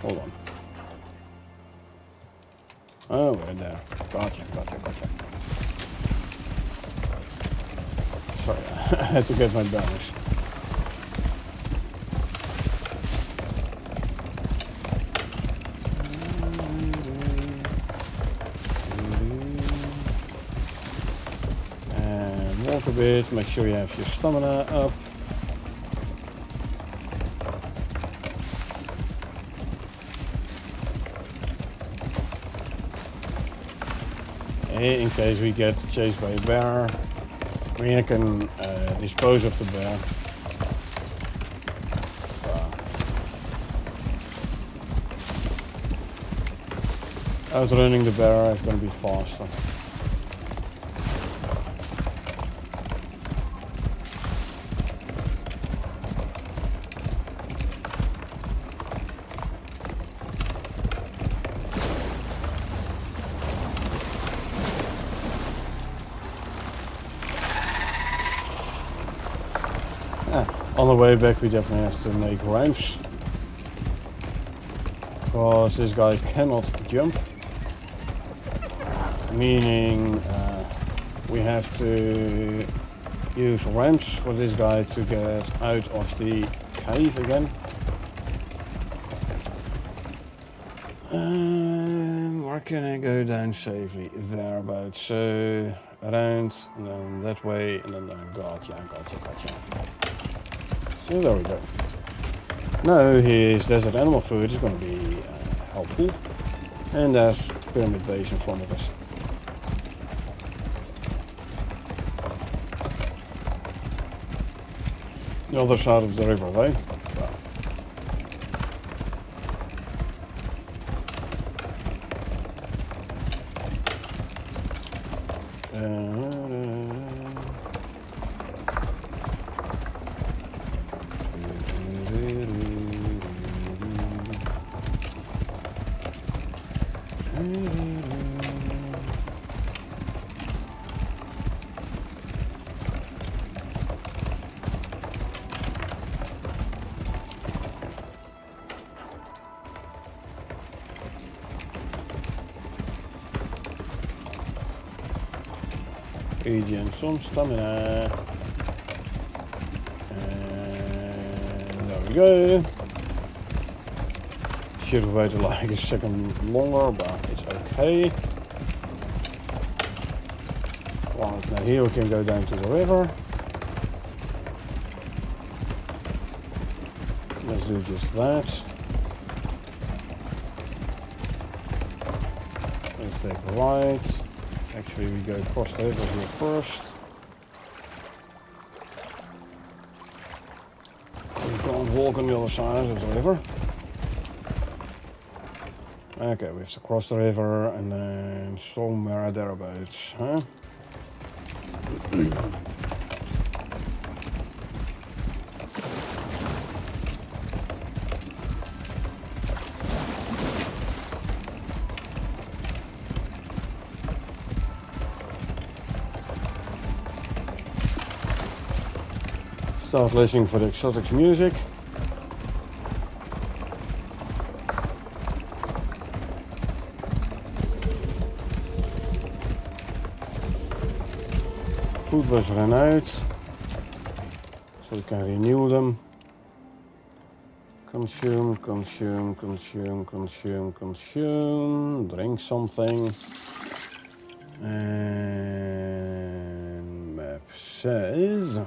Hold on. Oh, we're there. Gotcha. Sorry, I had to get my balance. And walk a bit, make sure you have your stamina up. In case we get chased by a bear, I mean, I can dispose of the bear. Outrunning the bear is going to be faster. On the way back we definitely have to make ramps, because this guy cannot jump, meaning we have to use ramps for this guy to get out of the cave again. Where can I go down safely? Thereabouts. So around, and then that way, and then gotcha. So there we go. Now his desert animal food is going to be helpful. And there's Pyramid Base in front of us. The other side of the river though. Regen some stamina. And there we go. Should have waited like a second longer, but it's okay. Well, now here we can go down to the river. Let's do just that. Let's take a right. Actually, we go across the river here first. We can't walk on the other side of the river. Okay, we have to cross the river and then somewhere thereabouts, huh? Start listening for the exotic music. Food was run out, so we can renew them. Consume, consume, consume, consume, consume. Drink something. And map says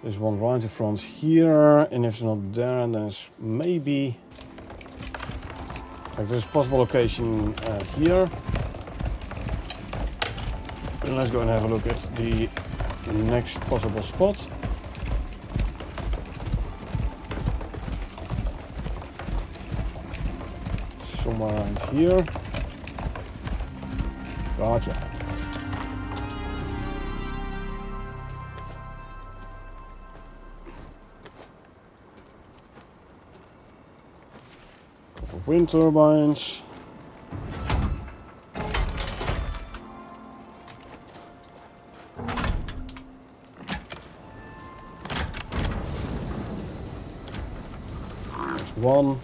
there's one right in front here, and if it's not there, then it's maybe like there's a possible location here. And let's go and have a look at the next possible spot. Somewhere around here. Gotcha. Couple of wind turbines. There's one.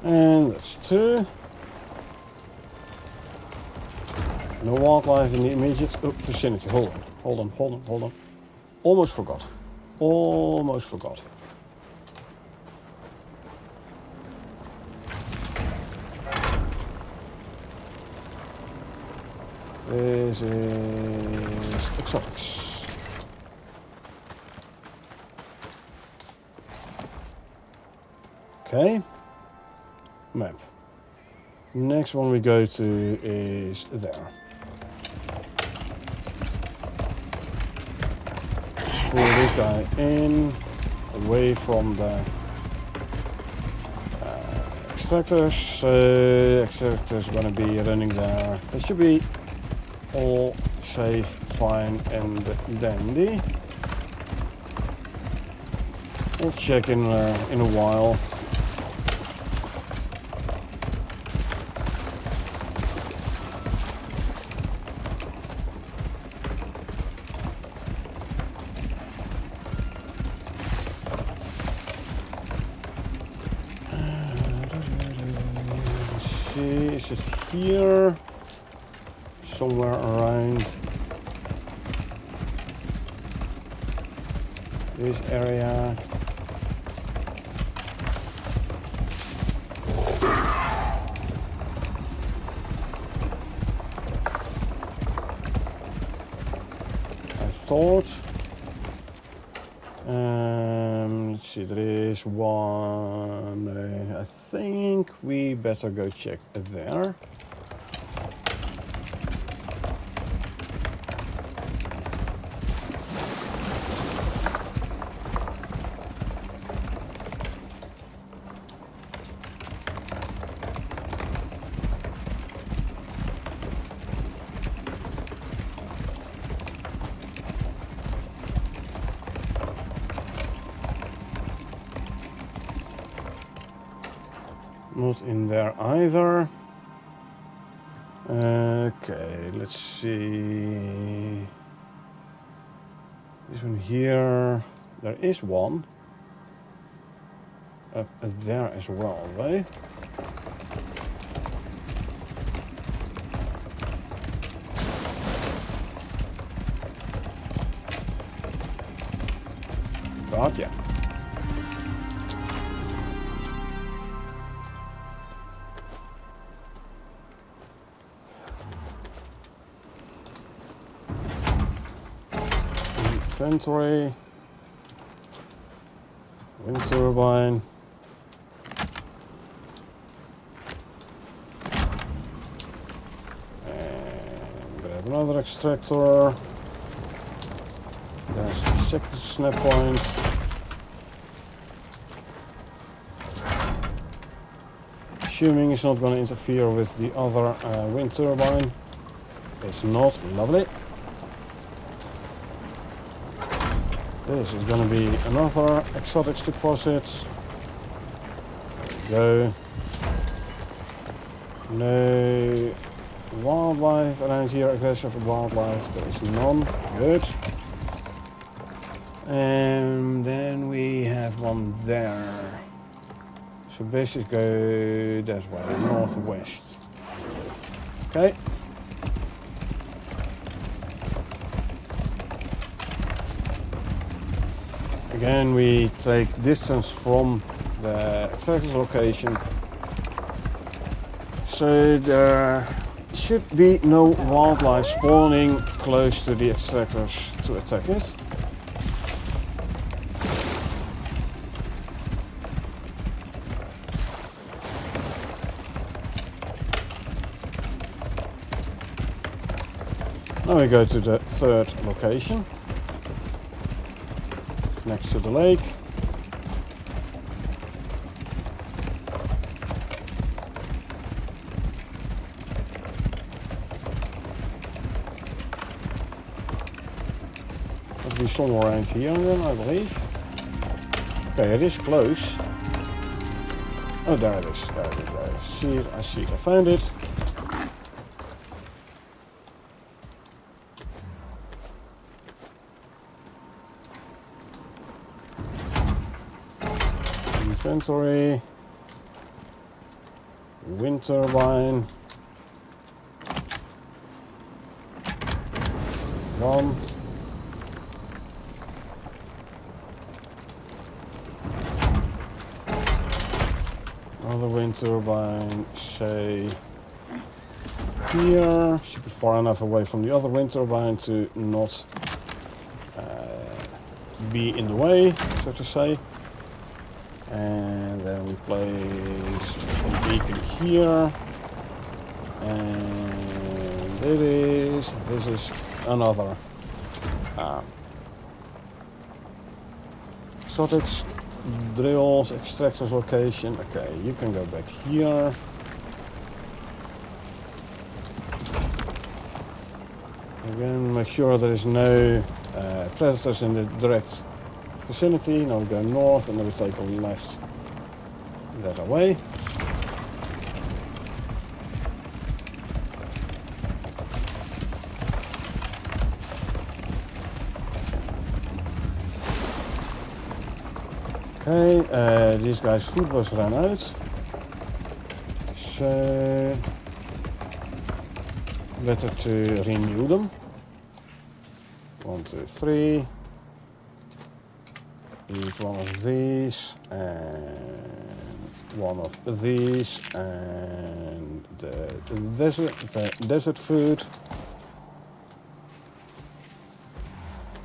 And that's two. No wildlife in the immediate vicinity. Hold on, hold on, hold on, hold on. Almost forgot. Almost forgot. This is exotics. Okay. Map. Next one we go to is there. Pull this guy in, away from the extractors. Extractors are going to be running there. They should be all safe, fine, and dandy. We'll check in a while. Is it here? Somewhere around this area. I thought. Let's see, there is one. I think we better go check there. Not in there either. Okay, let's see. This one here. There is one. Up there as well, though. God, yeah. Inventory. Wind turbine. And grab another extractor. There's the second snap point. Assuming it's not going to interfere with the other wind turbine. It's not. Lovely. This is going to be another exotics deposit. There we go. No wildlife around here. Aggressive wildlife. There is none. Good. And then we have one there. So basically go that way, northwest. Okay. Again, we take distance from the extractor's location. So there should be no wildlife spawning close to the extractors to attack it. Now we go to the third location, next to the lake. Must be somewhere around here then, I believe. Okay, it is close. Oh, there it is, there it is, there it is. See it, I see it, I found it. Inventory, wind turbine, one, another wind turbine, say here, should be far enough away from the other wind turbine to not be in the way, so to say. And then we place a beacon here, and this is another exotics drills extractors location. Okay, you can go back here. Again, make sure there is no predators in the direct vicinity. Now we go north and then we take a left that away. Okay, these guys' food was run out. So better to renew them. 1, 2, 3. Eat one of these and one of these, and the desert food.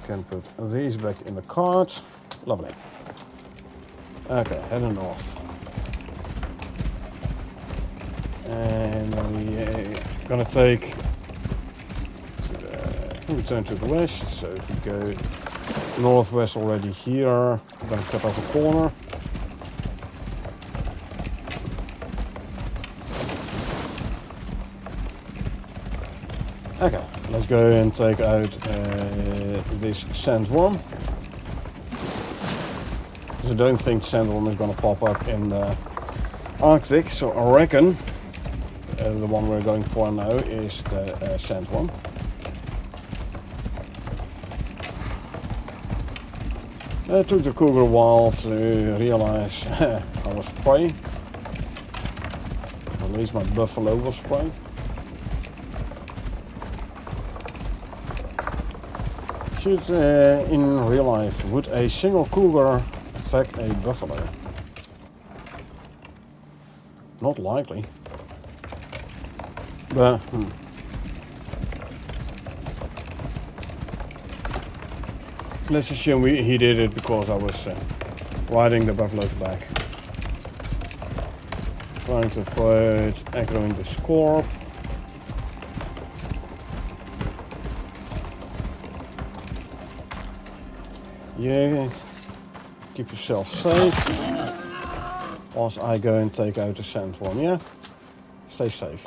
Can put these back in the cart. Lovely. Okay, heading north. And then we're gonna take return to the west. So if we go northwest already here, I'm gonna cut off a corner. Okay, let's go and take out this sandworm. Because I don't think sandworm is gonna pop up in the Arctic, so I reckon the one we're going for now is the sand one. It took the cougar a while to realize I was prey. At least my buffalo was prey. Should in real life, would a single cougar attack a buffalo? Not likely. But let's assume he did it because I was riding the buffalo's back. Trying to avoid aggroing the scorp. Yeah, keep yourself safe. Whilst I go and take out the sand one, yeah? Stay safe.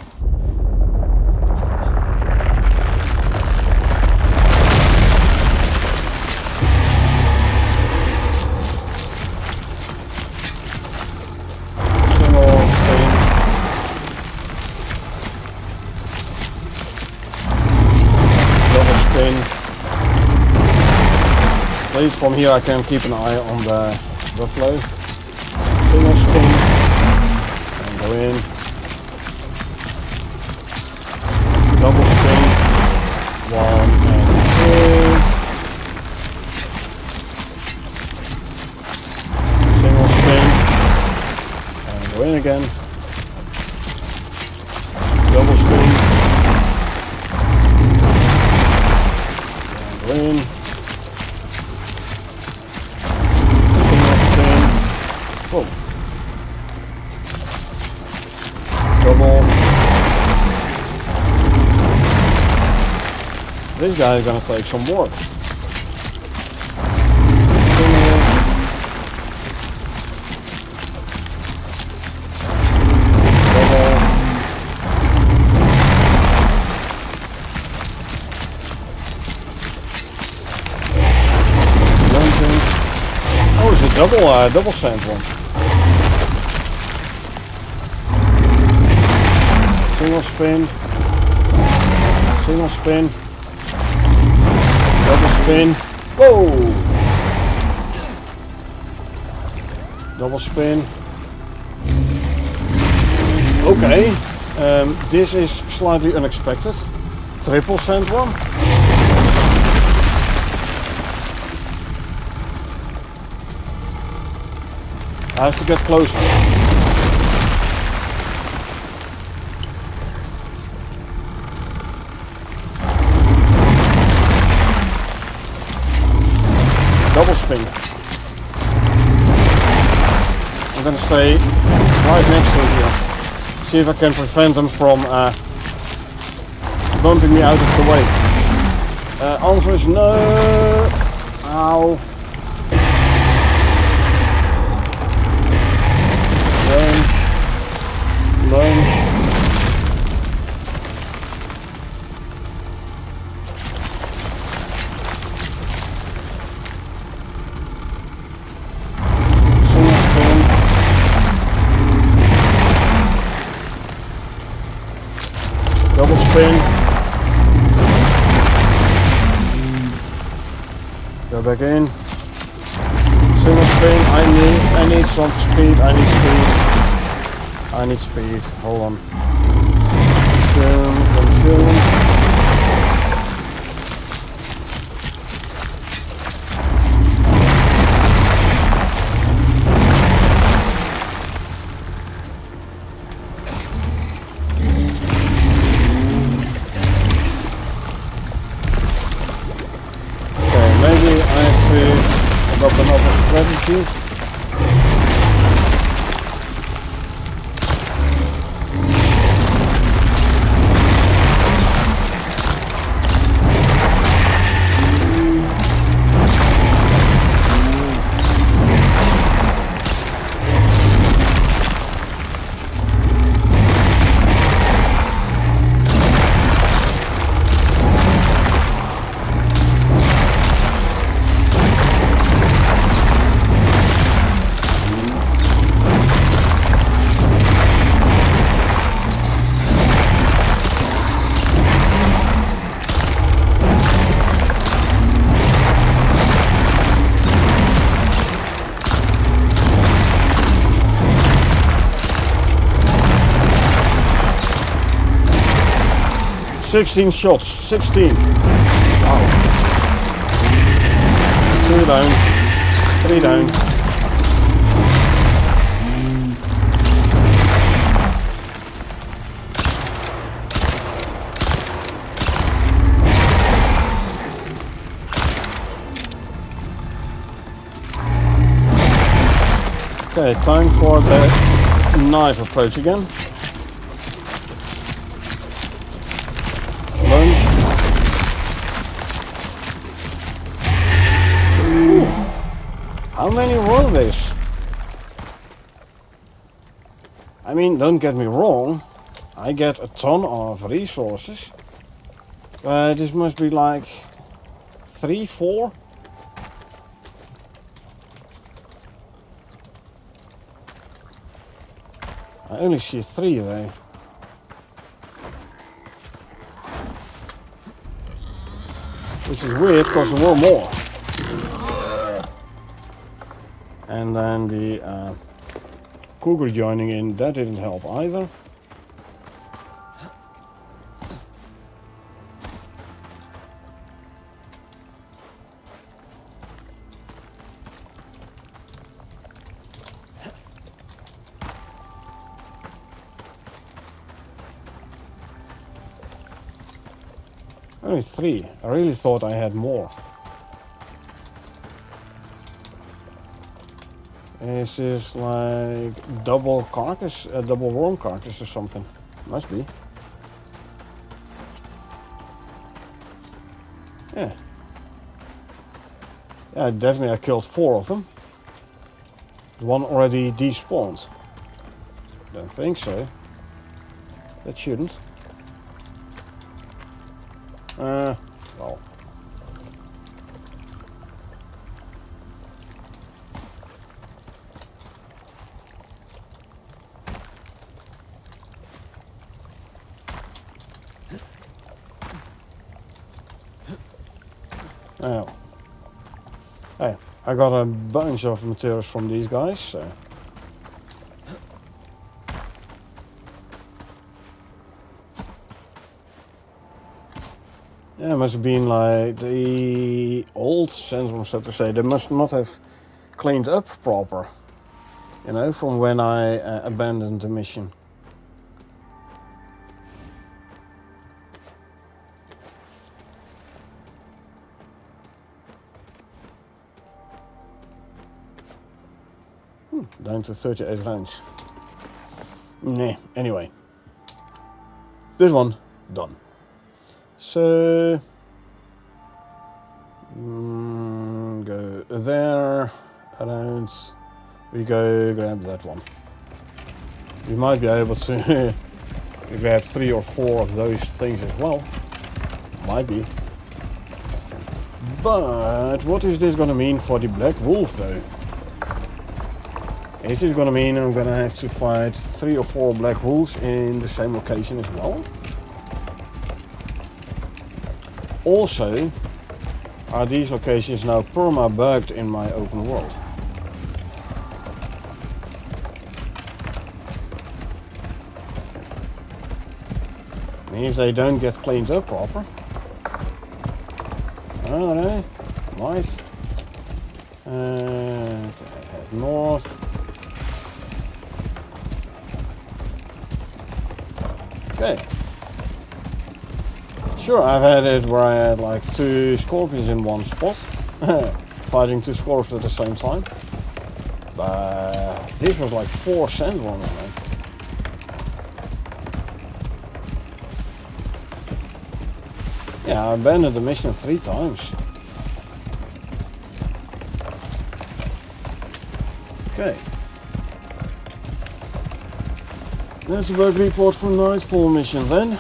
Single spin. Double spin. At least from here I can keep an eye on the buffalo. Single spin and go in. Double spin. 1 and 2. Single spin and go in again. Double spin and go in. Oh. Double. This guy is gonna take some work. Double. Lunging. Oh, it's a double sand one. Single spin, single spin, double spin, whoa! Double spin. Okay, this is slightly unexpected. Triple sand one. I have to get closer. Double spin. I'm gonna stay right next to it here. See if I can prevent them from bumping me out of the way. Answer is no. Ow. Lunge. Single spin. Double spin. Go back in. Single spin. I need some speed. I need speed. Hold on. Consume. Okay, maybe I have to adopt another strategy. 16 shots. 16. Wow. 2 down. 3 down. Okay, time for the knife approach again. Lunge. Ooh. How many were this? I mean, don't get me wrong, I get a ton of resources, but this must be like 3, 4? I only see 3 though. Which is weird because there were more. And then the cougar joining in, that didn't help either. Only 3. I really thought I had more. This is like double carcass, double worm carcass or something. Must be. Yeah. Yeah, definitely I killed 4 of them. One already despawned. Don't think so. That shouldn't. Well. Oh. Hey, I got a bunch of materials from these guys, so. Yeah, it must have been like the old Sandworm, so to say. They must not have cleaned up proper, you know, from when I abandoned the mission. Down to 38 rounds. Nah, anyway. This one, done. So, go there, around, we go grab that one. We might be able to grab 3 or 4 of those things as well. Might be. But what is this gonna mean for the Black Wolf though? Is this gonna mean I'm gonna have to fight 3 or 4 Black Wolves in the same location as well? Also, are these locations now perma-bugged in my open world? I mean, if they don't get cleaned up proper. I don't know, might. Okay, head north. Okay. Sure, I've had it where I had like 2 scorpions in one spot, fighting 2 scorpions at the same time. But this was like 4 sandworms, man. Yeah, I abandoned the mission 3 times. Okay. That's a bug report for Nightfall mission then.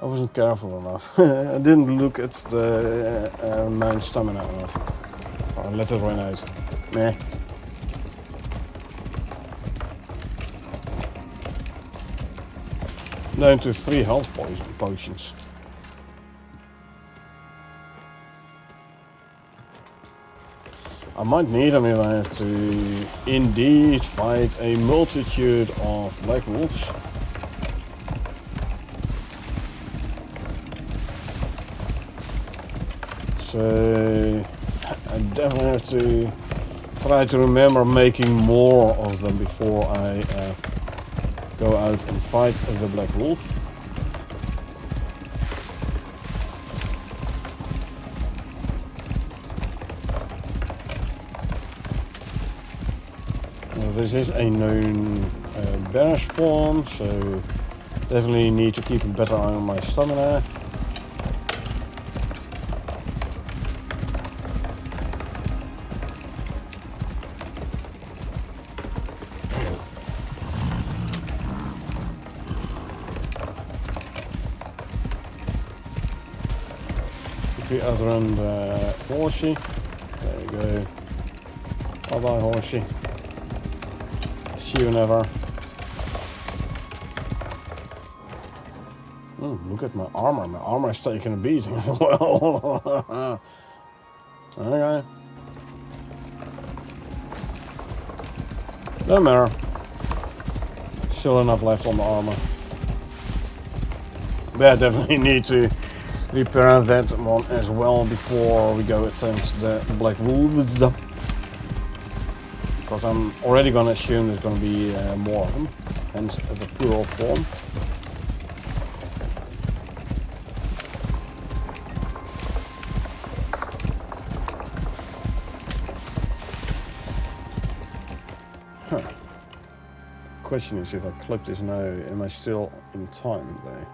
I wasn't careful enough. I didn't look at the main stamina enough. Or let it run out. Meh. Down to 3 health potions. I might need them if I have to indeed fight a multitude of black wolves. So I definitely have to try to remember making more of them before I go out and fight the black wolf. Now, this is a known bear spawn, so definitely need to keep a better eye on my stamina. We outrun the horsey. There you go. Bye bye, horsey. See you never. Oh, look at my armor. My armor is taking a beating. Well, okay. No matter. Still enough left on the armor. But I definitely need to repair that one as well before we go attempt the black wolves. Because I'm already gonna assume there's gonna be more of them, hence the plural form. Huh. Question is, if I clip this now, am I still in time though?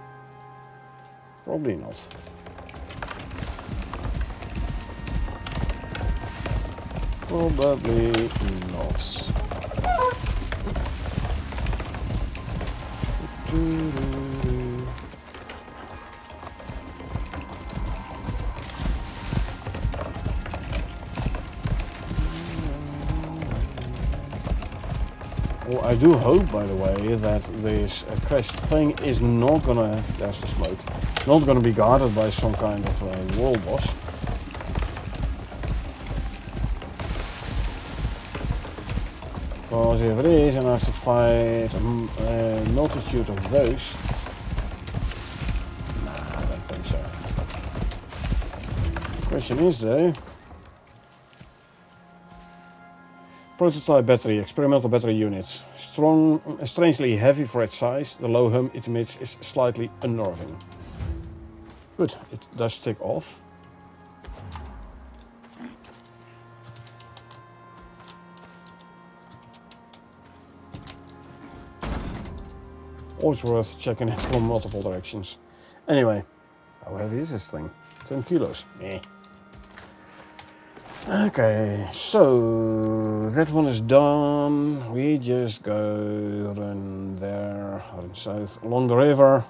Probably not. Probably not. Well, I do hope, by the way, that this crashed thing is not gonna, there's the smoke, not gonna be guarded by some kind of world boss. Because if it is, and I have to fight a multitude of those, nah, I don't think so. Question is though, prototype battery, experimental battery units. Strangely heavy for its size, the low hum it emits is slightly unnerving. Good, it does tick off. Always worth checking it from multiple directions. Anyway, how heavy is this thing? 10 kilos. Eh. Okay, so that one is done. We just go run there, run south along the river.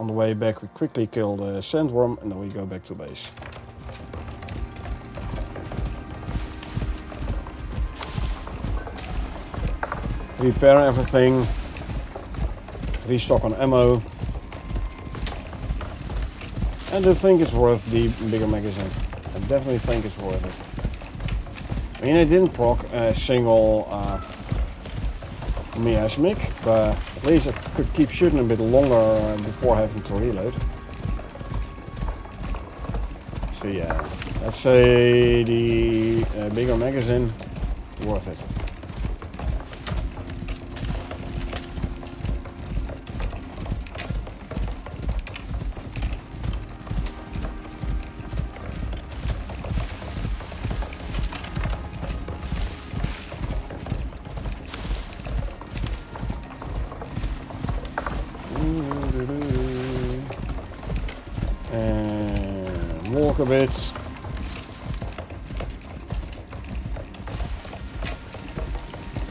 On the way back we quickly kill the sandworm and then we go back to base. Repair everything. Restock on ammo. And I think it's worth the bigger magazine. I definitely think it's worth it. I mean, I didn't proc a single miasmic, but at least I could keep shooting a bit longer before having to reload. So yeah, let's say the bigger magazine, worth it. And walk a bit.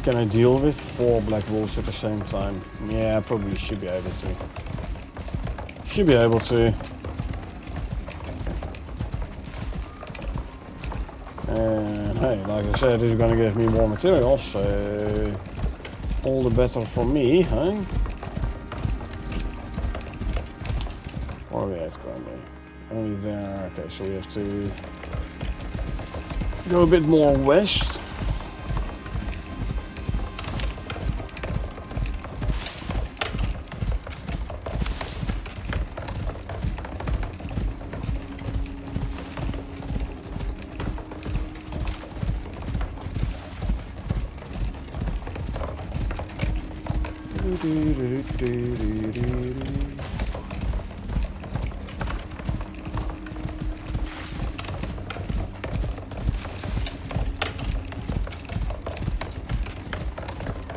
Can I deal with 4 black wolves at the same time? Yeah, I probably should be able to. Should be able to. And hey, like I said, this is gonna give me more materials, so all the better for me, huh? Where are we at currently? Only there. Okay, so we have to go a bit more west.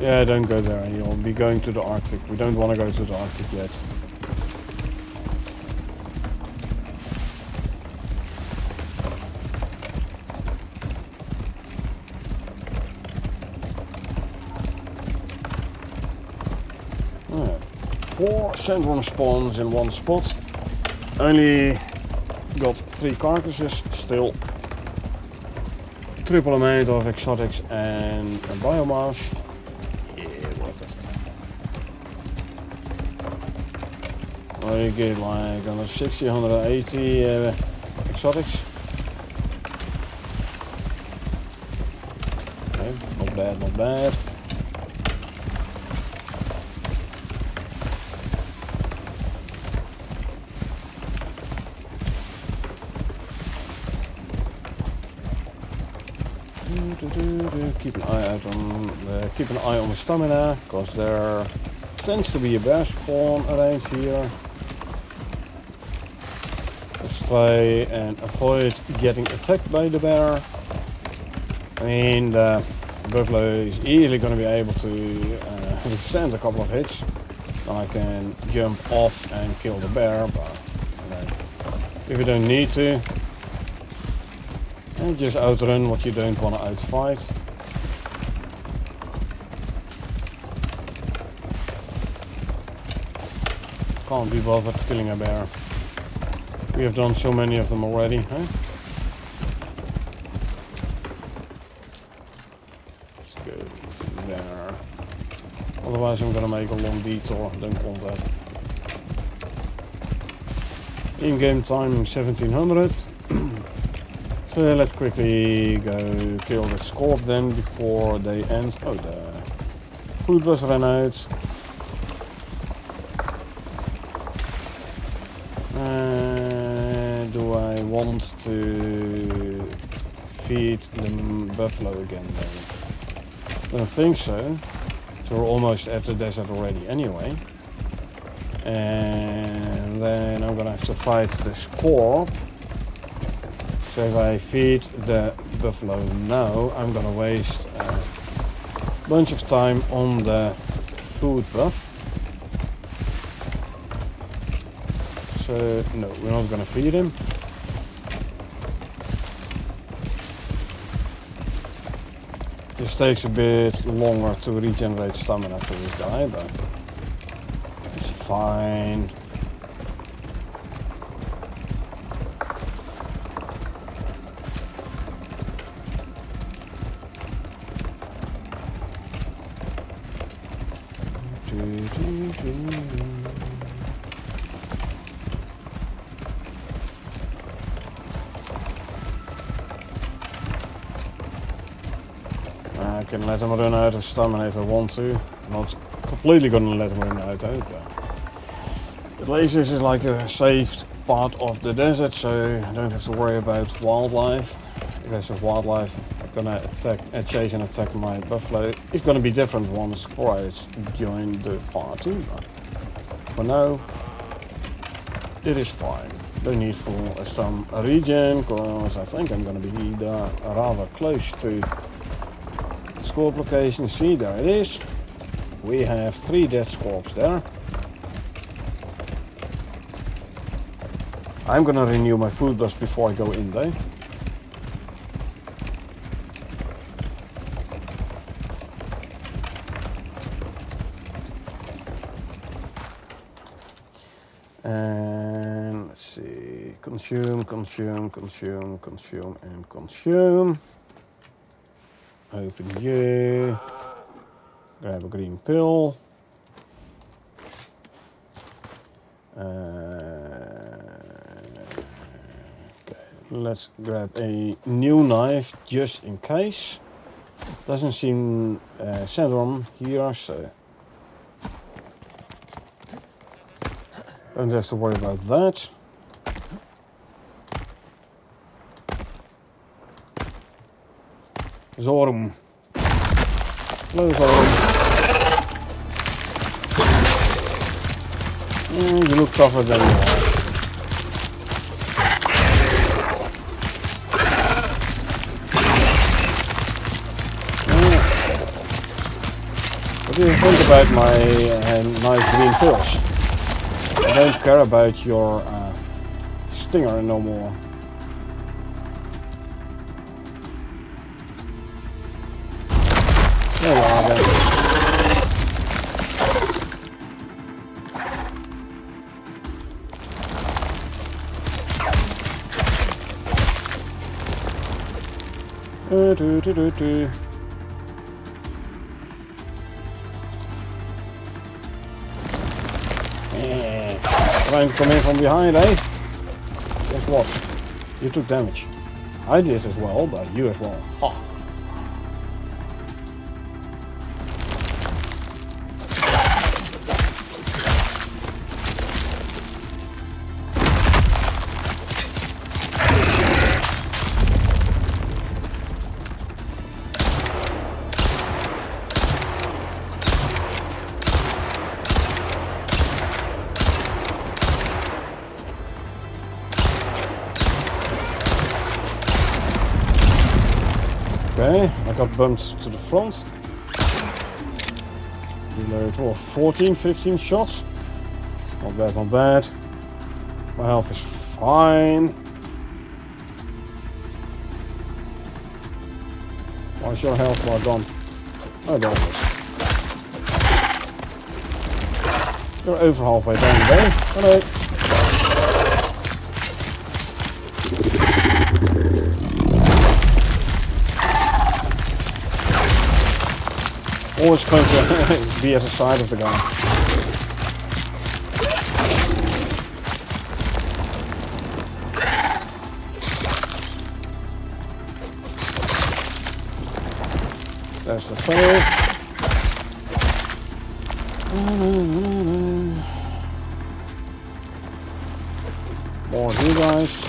Yeah, don't go there. You'll be going to the Arctic. We don't want to go to the Arctic yet. Alright. 4 sandworm spawns in one spot. Only got 3 carcasses still. Triple amount of exotics and biomass. You get like 160, 180 exotics. Okay, not bad, not bad. Keep an eye out on keep an eye on the stamina, because there tends to be a bear spawn around here. Let's try and avoid getting attacked by the bear. I mean, the buffalo is easily going to be able to send a couple of hits. Then I can jump off and kill the bear, but you know, if you don't need to, and just outrun what you don't want to outfight. Can't be bothered killing a bear. We have done so many of them already, huh? Let's go there. Otherwise I'm gonna make a long detour, don't want that. In-game time 1700. So let's quickly go kill the scorp then before they end. Oh, the food was ran out. Do I want to feed the buffalo again then? I don't think so. So we're almost at the desert already anyway. And then I'm gonna have to fight the scorp. So if I feed the buffalo now, I'm gonna waste a bunch of time on the food buff. So no, we're not gonna feed him. This takes a bit longer to regenerate stamina for this guy, but it's fine. I can let him run out of stamina if I want to. I'm not completely gonna let him run out, but at least this is like a saved part of the desert, so I don't have to worry about wildlife. If there's a wildlife gonna attack, chase and attack my buffalo, it's gonna be different once Icarus join the party. But for now, it is fine. Don't need for some regen, because I think I'm gonna be rather close to scorp location. See, there it is. We have 3 dead scorps there. I'm gonna renew my food bus before I go in there. And let's see, consume, consume, consume, consume, and consume. Open you. Grab a green pill. Okay, Let's grab a new knife just in case. Doesn't seem Sandstorm here, so don't have to worry about that. Zorum. Hello, Zorum. You look tougher than you are. What do you think about my nice green pills? I don't care about your stinger no more. There you are then. Trying to come in from behind, eh? Guess what? You took damage. I did as well, but you as well. Ha! Okay, I got bumped to the front. Reload, oh, 14, 15 shots. Not bad, not bad. My health is fine. Why's your health bar gone? Oh, there it is. You're over halfway down there. Hello. Always fun to be at the side of the guy. There's the third. More of you guys.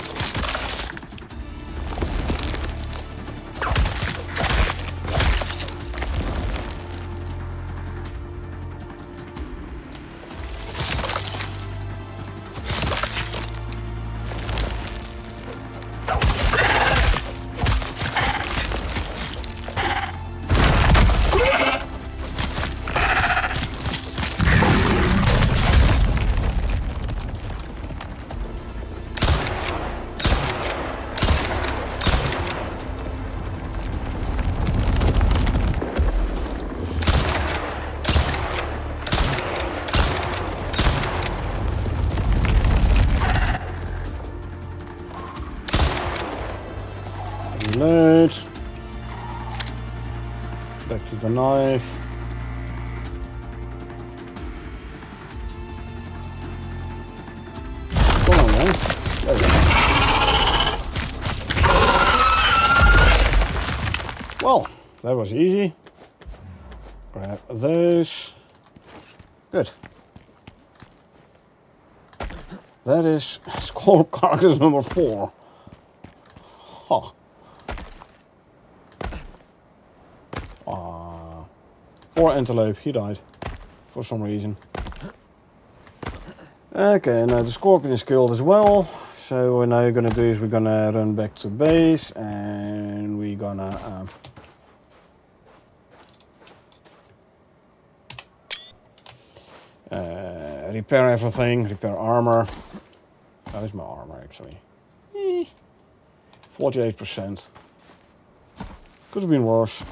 Reload. Back to the knife. Come on, man. There we go. Well, that was easy. Grab those. Good. That is skull carcass number 4. Huh. Poor antelope, he died for some reason. Okay, now the scorpion is killed as well. So what we're now gonna do is we're gonna run back to base and we're gonna repair everything, repair armor. That is my armor actually. 48%. Could have been worse.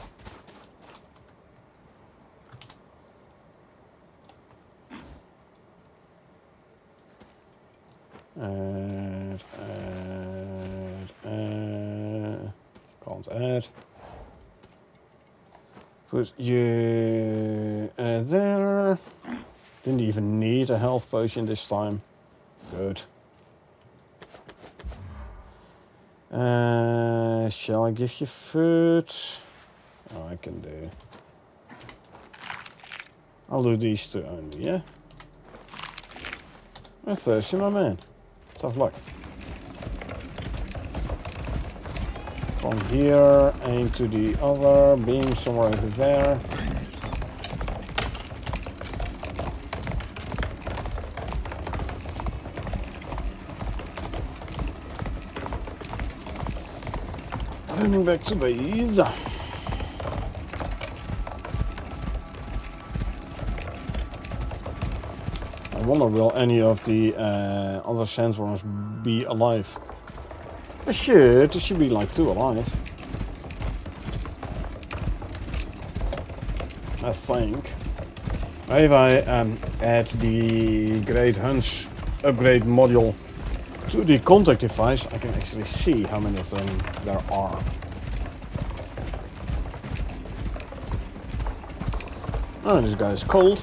Can't add. Put you there. Didn't even need a health potion this time. Good. Shall I give you food? Oh, I can do. I'll do these two only, yeah? I'm thirsty, my man. Tough luck. From here, aim to the other beam somewhere over there. Running back to base. I wonder, will any of the other sandworms be alive? They should be like 2 alive. I think. If I add the Great Hunts upgrade module to the contact device, I can actually see how many of them there are. Oh, this guy is cold.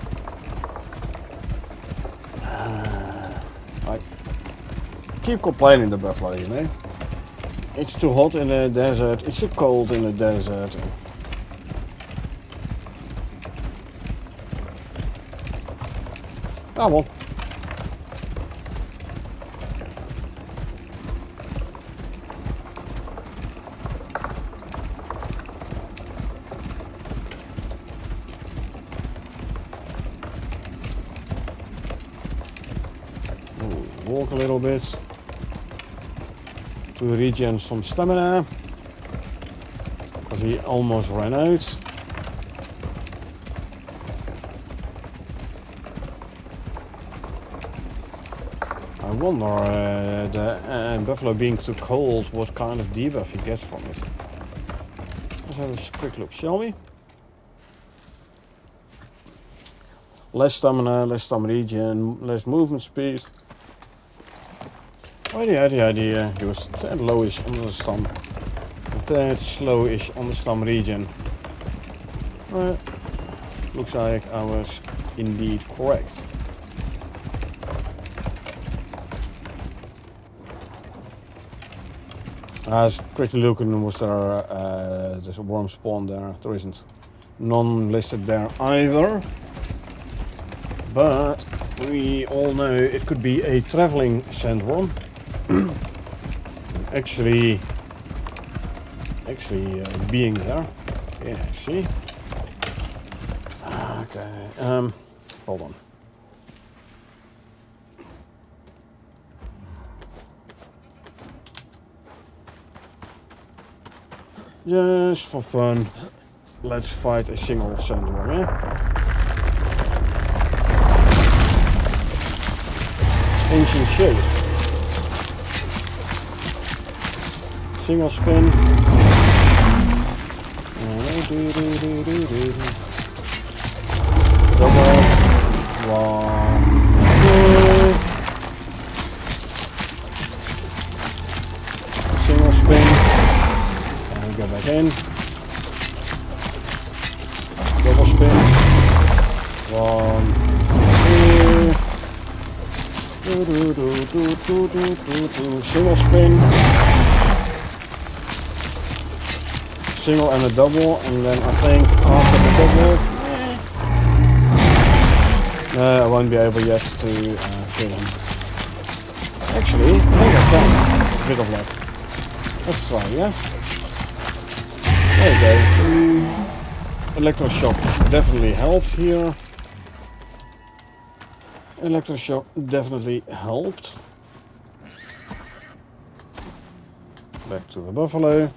I keep complaining the buffalo, you know. It's too hot in the desert, it's too cold in the desert. Ah, well. Walk a little bit to regen some stamina because he almost ran out. I wonder, the buffalo being too cold, what kind of debuff he gets from it. Let's have a quick look, shall we? Less stamina regen, less movement speed. Oh, the idea, he was a tad lowish on the stam. A tad slowish on the stam regen. Looks like I was indeed correct. I was quickly looking, was there there's a worm spawn there? There isn't. None listed there either. But we all know it could be a traveling sandworm. actually being there. Yeah, see? Okay, hold on. Just for fun, let's fight a single sandworm, yeah? Ancient shape. Single spin. Double. 1, 2. Single spin. And go back in. Double spin. 1, 2. Single spin. Single and a double, and then I think after the double, I won't be able yet to kill him. Actually, I think I can. A bit of luck. Let's try, yeah? There you go. Electroshock definitely helped here. Electroshock definitely helped. Back to the buffalo.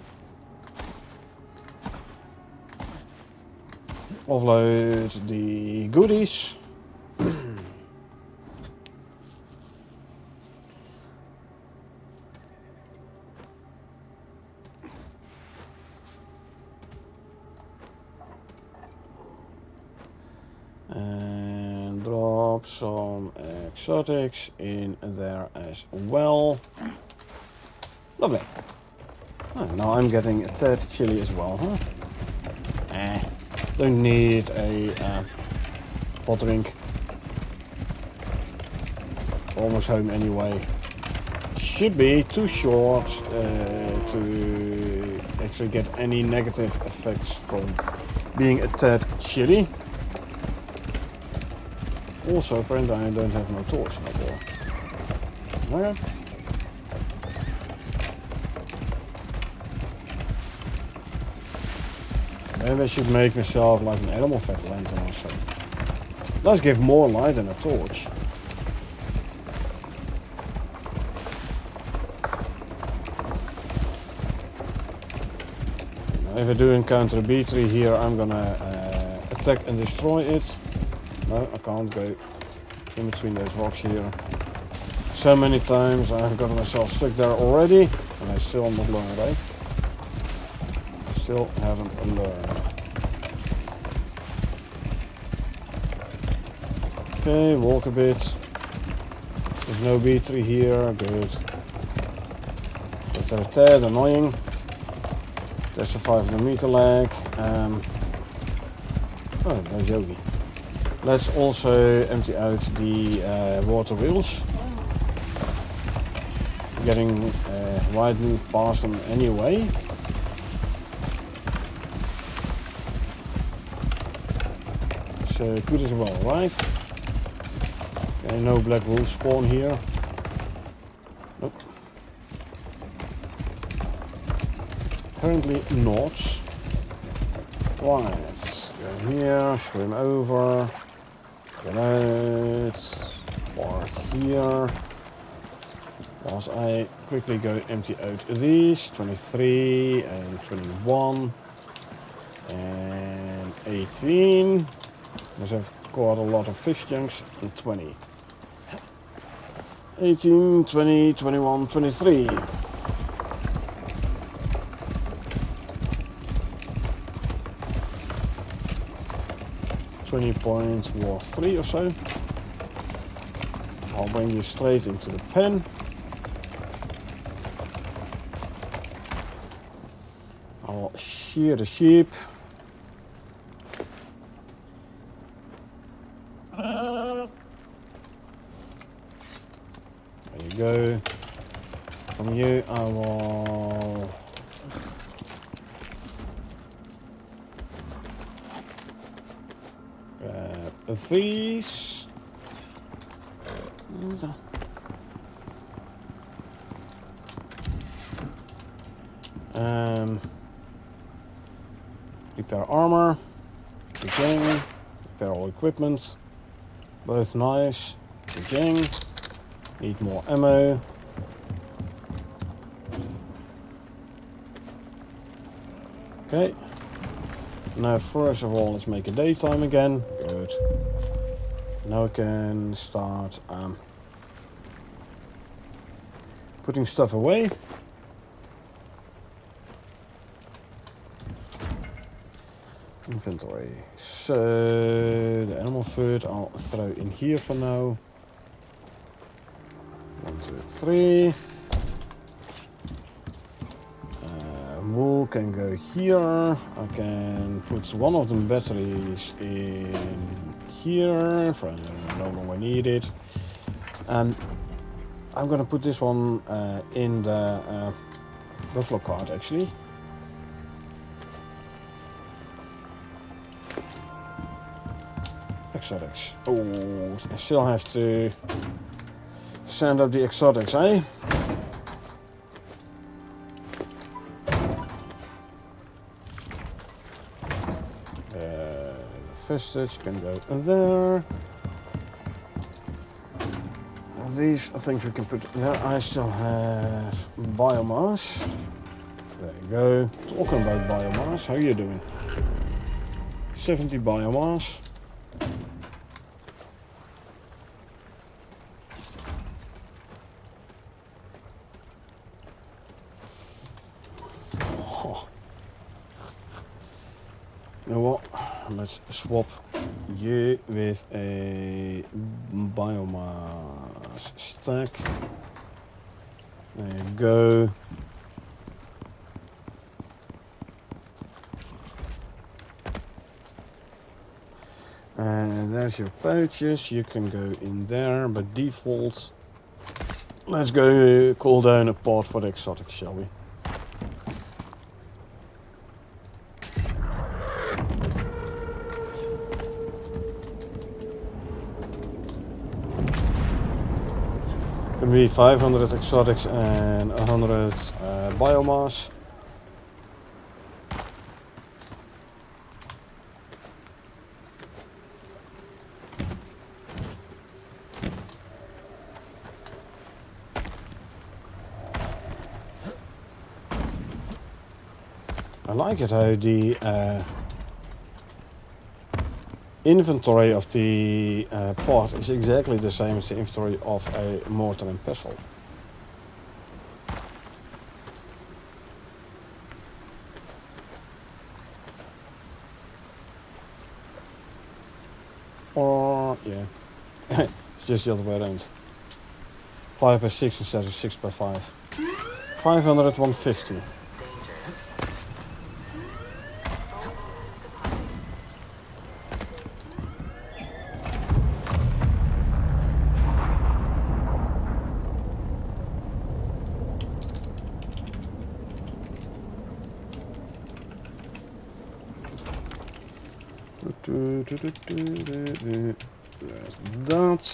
Offload the goodies. And drop some exotics in there as well. Lovely. Oh, now I'm getting a tad chili as well, huh? Don't need a hot drink. Almost home anyway. should be too short to actually get any negative effects from being a tad chilly. Also, apparently I don't have no torch no more. Okay. Maybe I should make myself like an animal fat lantern or so. Does give more light than a torch. If I do encounter a bee tree here, I'm gonna attack and destroy it. No, I can't go in between those rocks here. So many times I've got myself stuck there already, and I still not learned, eh? Still haven't learned. Okay, walk a bit. There's no bee tree here, good. They're a tad annoying. There's a 500 meter lag. Oh, there's Yogi. Let's also empty out the water wheels. Getting widened past them anyway. So good as well, right? Okay, no black wool spawn here. Nope. Currently not. Right, go here, swim over, get out, park here. Whilst I quickly go empty out these, 23 and 21 and 18. Because I've caught a lot of fish chunks in 20. 18, 20, 21, 23. 20 points worth 3 or so. I'll bring you straight into the pen. I'll shear the sheep. There you go. From you I will grab these. Repair armor, Jing, repair all equipment, both knives, Jing, need more ammo. Okay, now first of all let's make a daytime again, good. Now I can start putting stuff away. Inventory. So the animal food I'll throw in here for now. 1, 2, 3. Wool can go here. I can put one of the batteries in here for no longer need it. And I'm gonna put this one in the buffalo cart actually. Exotics. Oh, I still have to sand up the exotics, eh? The vestige can go there. These things we can put there. I still have biomass. There you go. Talking about biomass, how are you doing? 70 biomass. You know what? Let's swap you with a biomass stack. There you go. And there's your pouches. You can go in there, but default Let's go call down a pod for the exotics, shall we? Gonna be 500 exotics and 100 biomass. I like it how the inventory of the pod is exactly the same as the inventory of a mortar and pestle. Or, yeah, it's just the other way around. 5 by 6 instead of 6 by 5. 500, 150. There's that.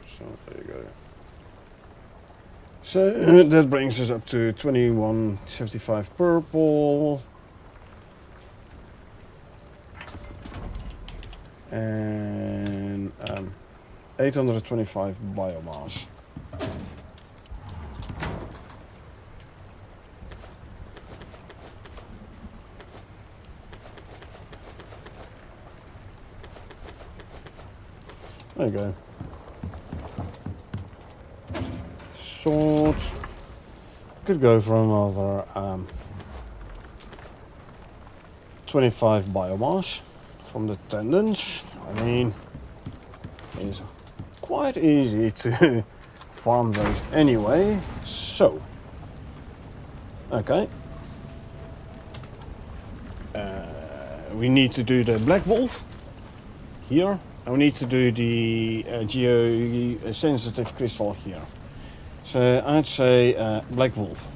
So there you go. So that brings us up to 2175 purple. And 825 biomass. There you go. Swords. Could go for another 25 biomass from the tendons. I mean, it's quite easy to farm those anyway. So, okay. We need to do the black wolf here. And we need to do the geo-sensitive crystal here. So I'd say black wolf.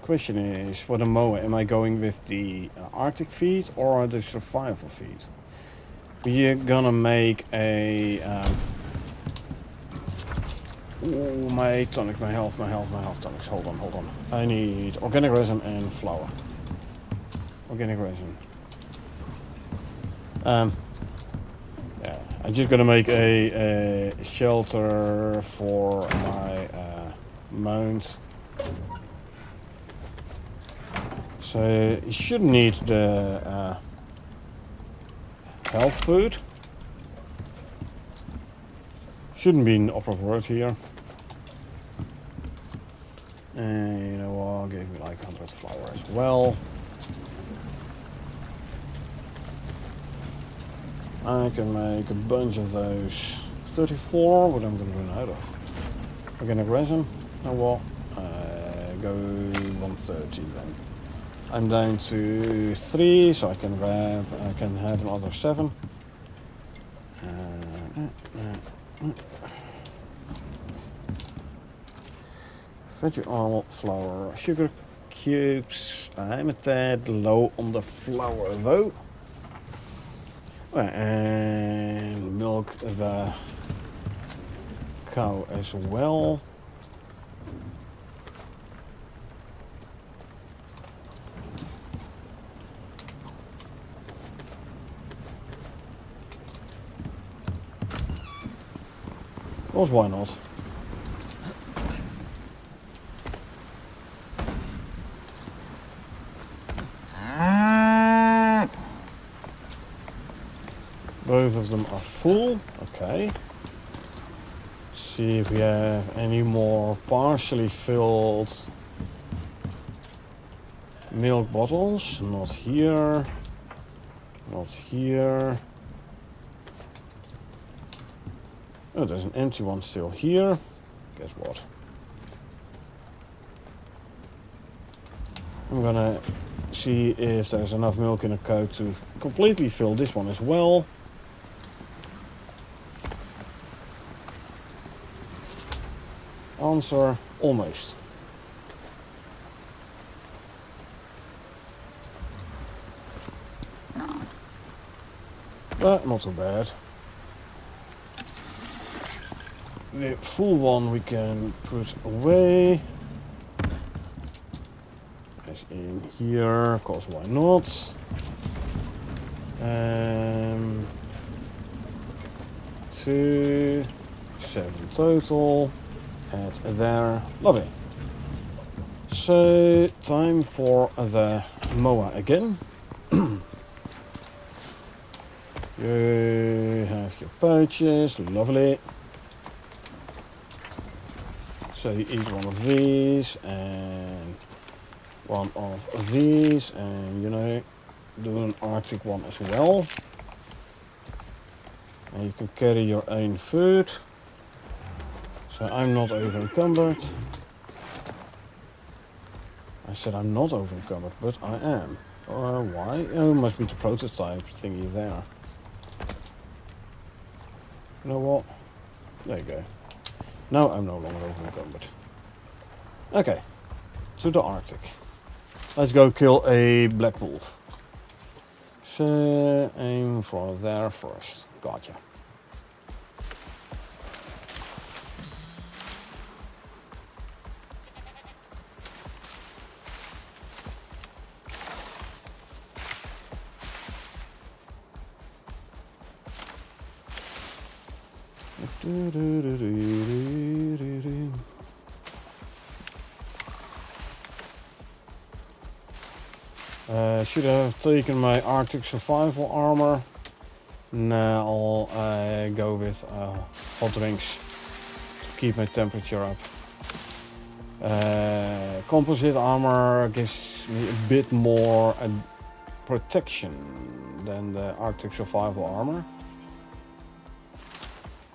Question is, for the mower, am I going with the Arctic feed or the survival feed? We're gonna make a... oh, my tonic, my health tonics. Hold on. I need organic resin and flour. Organic resin. Yeah, I'm just gonna make a shelter for my mount. So you shouldn't need the health food. Shouldn't be an upper word here. And you know what? Gave me like 100 flour as well. I can make a bunch of those. 34, what I'm going to run out of. Organic resin. And what? Go 130 then. I'm down to 3, so I can have another 7. Veggie oil, flour, sugar cubes. I'm a tad low on the flour though. And milk the cow as well. Because why not? Both of them are full. Okay. Let's see if we have any more partially filled milk bottles. Not here. Not here. Oh, there's an empty one still here. Guess what? I'm gonna see if there's enough milk in a cow to completely fill this one as well. Answer, almost. But not so bad. The full one we can put away. As in here, cause why not? 2, 7 total. Add there. Lovely. So, time for the moa again. You have your pouches, lovely. So you eat one of these and one of these, and you know, do an Arctic one as well. And you can carry your own food. So I'm not over encumbered. I said I'm not over encumbered, but I am. Why? Oh, must be the prototype thingy there. You know what? There you go. Now I'm no longer over encumbered. Okay, to the Arctic. Let's go kill a black wolf. So aim for there first. Gotcha. Should have taken my Arctic survival armor. Now I'll go with hot drinks to keep my temperature up. Composite armor gives me a bit more protection than the Arctic survival armor.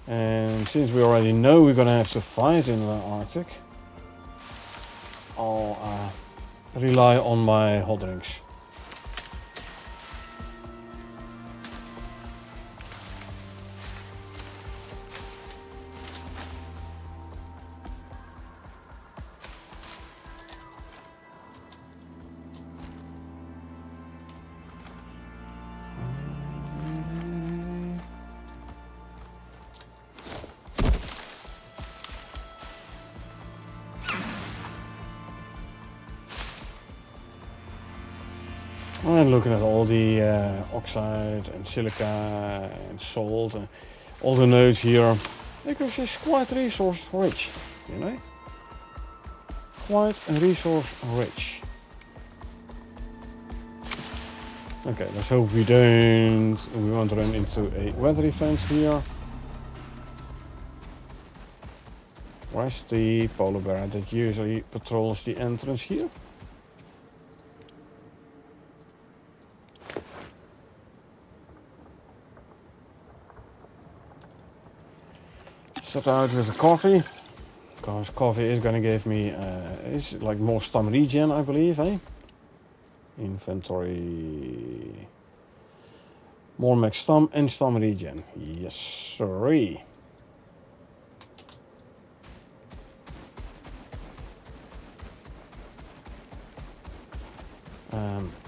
And since we already know we're gonna have to fight in the Arctic, I'll rely on my hot drinks. And looking at all the oxide and silica and salt and all the nodes here, Icarus is quite resource rich, you know? Quite resource rich. Okay, let's hope we won't run into a weather event here. Where's the polar bear that usually patrols the entrance here? Set out with the coffee, because coffee is gonna give me is like more stam regen, I believe, eh? Inventory, more max stam and stam regen. Yes, sorry.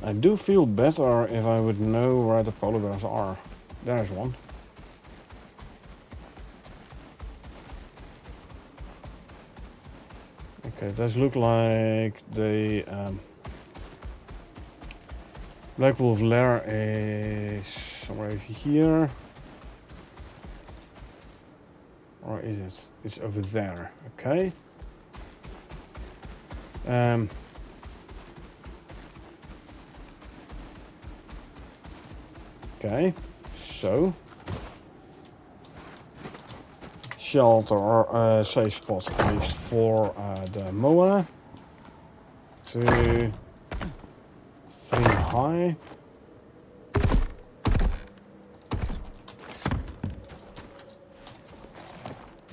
I do feel better if I would know where the polar bears are. There's one. Okay, it does look like the black wolf lair is somewhere over here. Or is it? It's over there. Okay. Okay, so shelter or safe spot at least for the moa. 2, 3 high.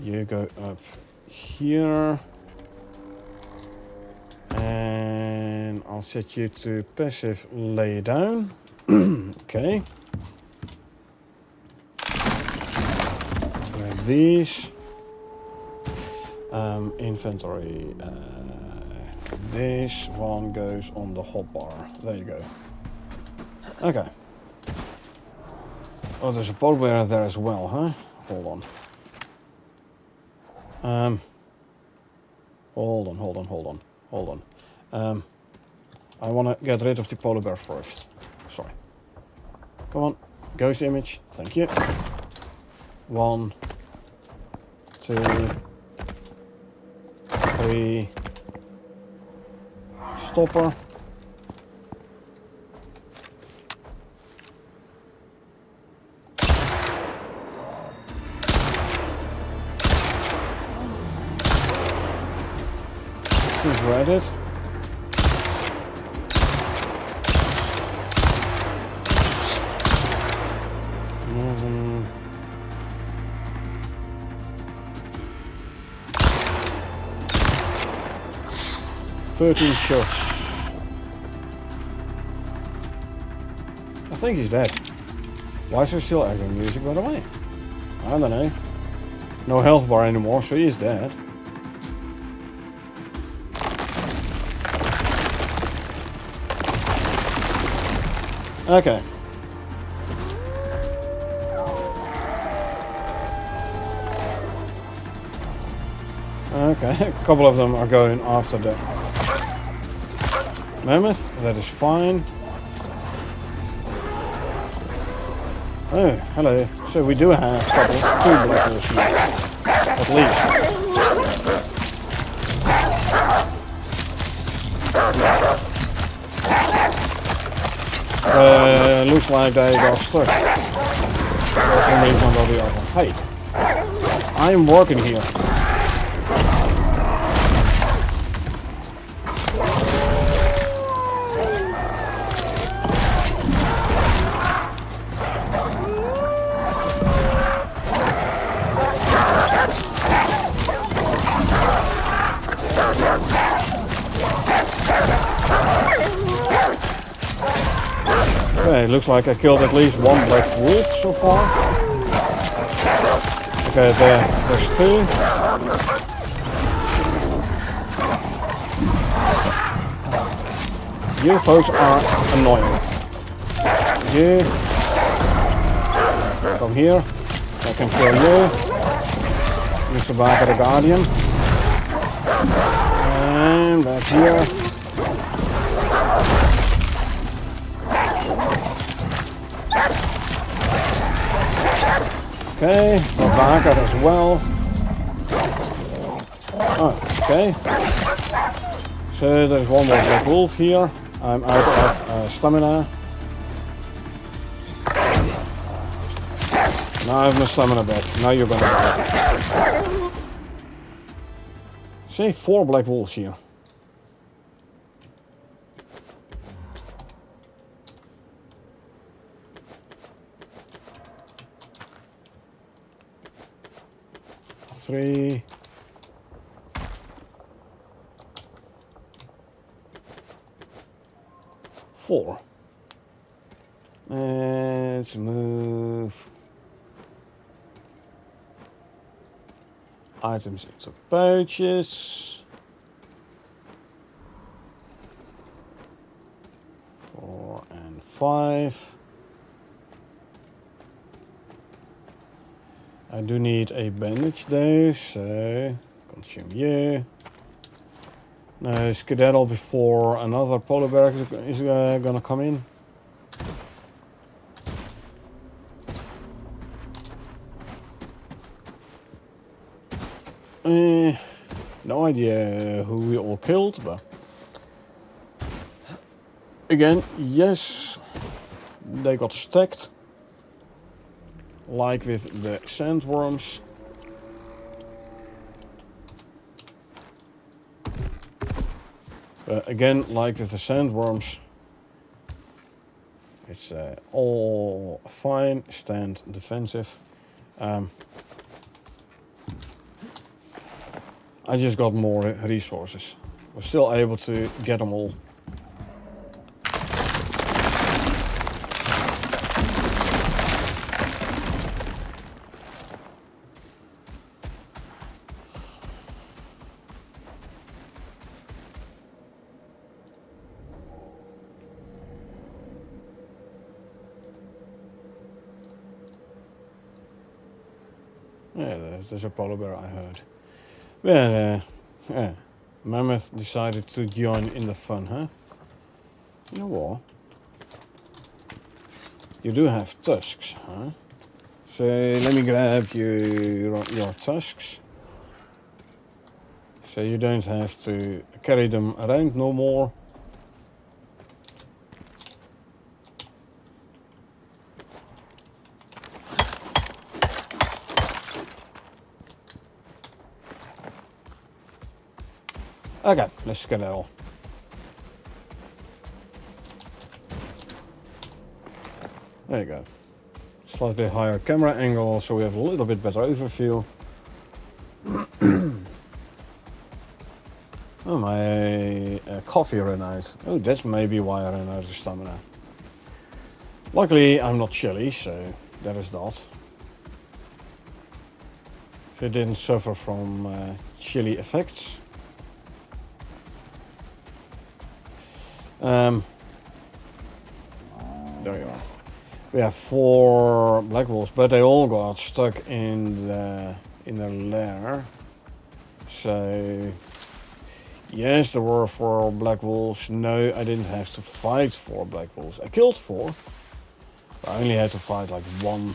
You go up here, and I'll I'll set you to passive lay down. Okay. Grab these. Inventory. This one goes on the hotbar. There you go. Okay. Oh, there's a polar bear there as well, huh? Hold on. Hold on. I want to get rid of the polar bear first. Sorry. Come on. Ghost image. Thank you. 1, 2, 3. Stopper. She's read it. Mm-hmm. 13 shots. I think he's dead. Why is there still echo music, by the way? I don't know. No health bar anymore, so he's dead. Okay. Okay, a couple of them are going after the mammoth. That is fine. Oh, hello. So we do have two black holes here, at least. Looks like they got stuck. For some reason or the other. Hey, I'm working here. Okay, looks like I killed at least one black wolf so far. Okay, there's 2. You folks are annoying. You come here. I can kill you. Mr. Barker the Guardian. And back here. Okay, got Barker as well. Oh, okay. So there's one more black wolf here. I'm out of stamina. Now I have my stamina back. Now you're gonna die. See, 4 black wolves here. Three. 4. Let's move items into pouches. 4 and 5. I do need a bandage though, so consume you. No, skedaddle before another polar bear is gonna come in. No idea who we all killed, but again, yes, they got stacked. Like with the sandworms. Again, like with the sandworms, it's all fine, stand defensive. I just got more resources. We're still able to get them all. Yeah, there's a polar bear I heard. Yeah, yeah. Mammoth decided to join in the fun, huh? You know what? You do have tusks, huh? So let me grab your tusks. So you don't have to carry them around no more. Okay, let's skedaddle. There you go. Slightly higher camera angle, so we have a little bit better overview. Oh, my coffee ran out. Oh, that's maybe why I ran out of stamina. Luckily, I'm not chilly, so that is that. So I didn't suffer from chilly effects. There you are. We have 4 black wolves, but they all got stuck in the lair. So yes, there were 4 black wolves. No, I didn't have to fight 4 black wolves. I killed 4. But I only had to fight like 1,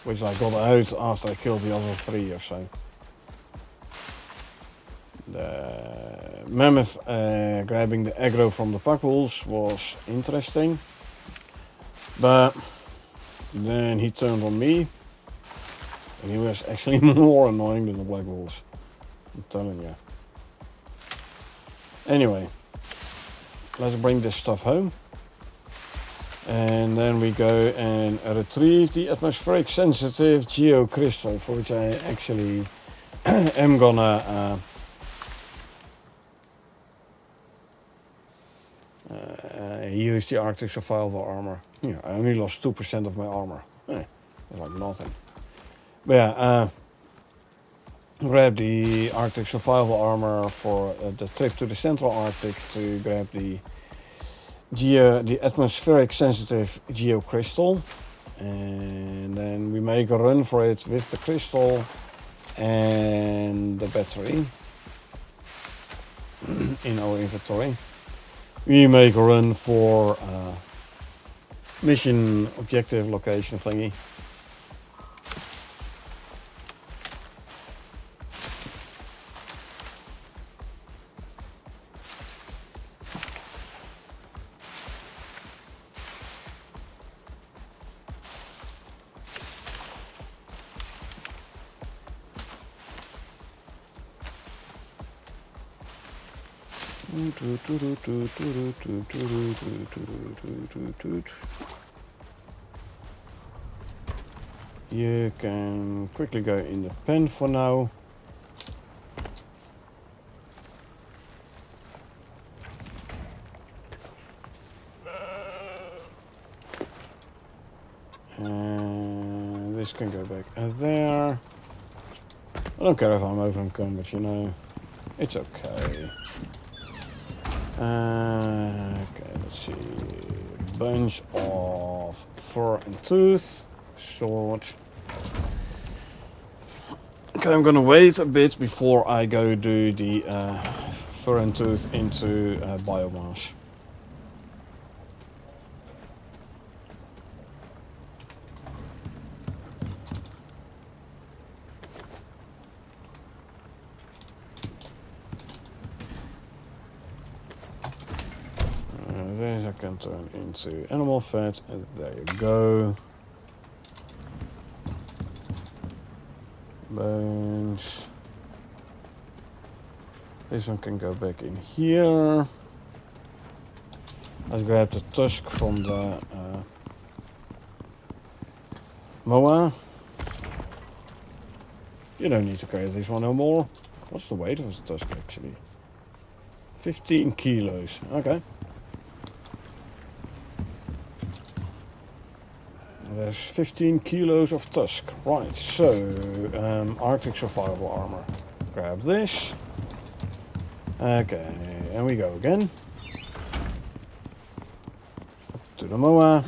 which I got out after I killed the other 3 or so. The mammoth grabbing the aggro from the pack wolves was interesting. But then he turned on me. And he was actually more annoying than the black wolves. I'm telling you. Anyway, let's bring this stuff home. And then we go and retrieve the atmospheric sensitive geocrystal, for which I actually am gonna use the Arctic survival armor. Yeah, I only lost 2% of my armor. That's like nothing. But yeah, grab the Arctic survival armor for the trip to the Central Arctic to grab the atmospheric sensitive geocrystal, and then we make a run for it with the crystal and the battery in our inventory. We make a run for mission objective location thingy. You can quickly go in the pen for now. And this can go back there. I don't care if I'm overcome, but you know, it's okay. Okay, let's see. Bunch of fur and tooth, sword. Okay, I'm gonna wait a bit before I go do the fur and tooth into biomass. This I can turn into animal fat, and there you go. Bones. This one can go back in here. Let's grab the tusk from the moa. You don't need to carry this one no more. What's the weight of the tusk actually? 15 kilos. Okay. There's 15 kilos of tusk. Right, so Arctic survival armor. Grab this. Okay, and we go again. To the moa.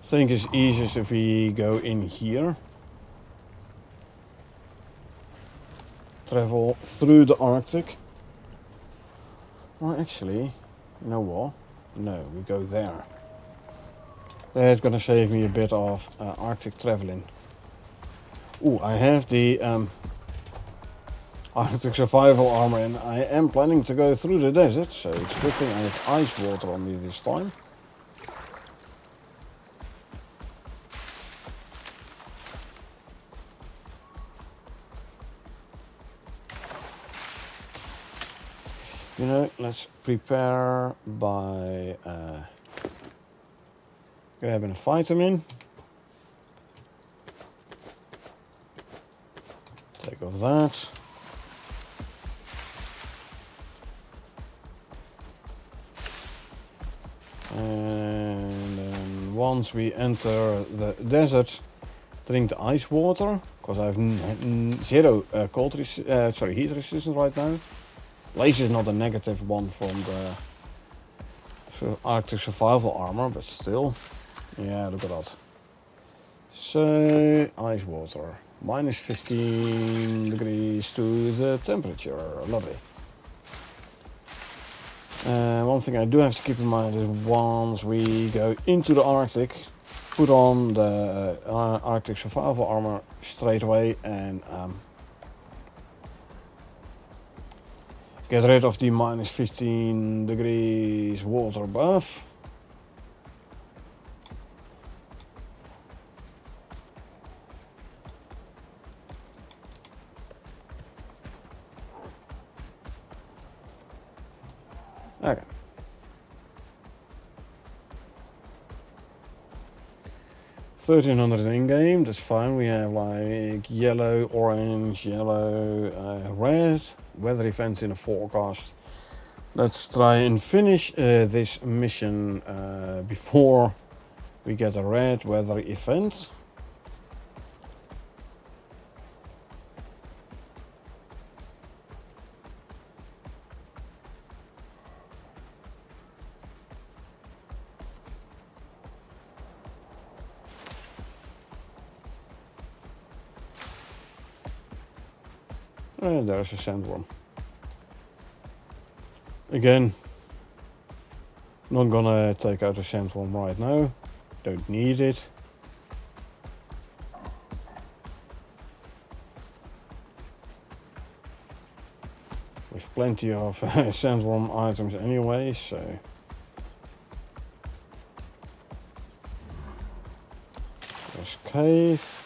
think it's easiest if we go in here. Travel through the Arctic. Well, actually, you know what? No, we go there. That's gonna save me a bit of Arctic traveling. Ooh, I have the Arctic survival armor and I am planning to go through the desert, so it's a good thing I have ice water on me this time. You know, let's prepare by grabbing a vitamin. Take off that. And then once we enter the desert, drink the ice water, because I have zero heat resistance right now. Lace is not a negative one from the Arctic survival armor, but still. Yeah, look at that. So, ice water. Minus 15 degrees to the temperature. Lovely. One thing I do have to keep in mind is once we go into the Arctic, put on the Arctic survival armor straight away and get rid of the minus 15 degrees water buff. Okay. $1,300 in game, that's fine. We have like yellow, orange, yellow, red. Weather events in the forecast. Let's try and finish this mission before we get a red weather event. And there's a sandworm. Again, not gonna take out a sandworm right now. Don't need it. With plenty of sandworm items anyway, so. There's cave.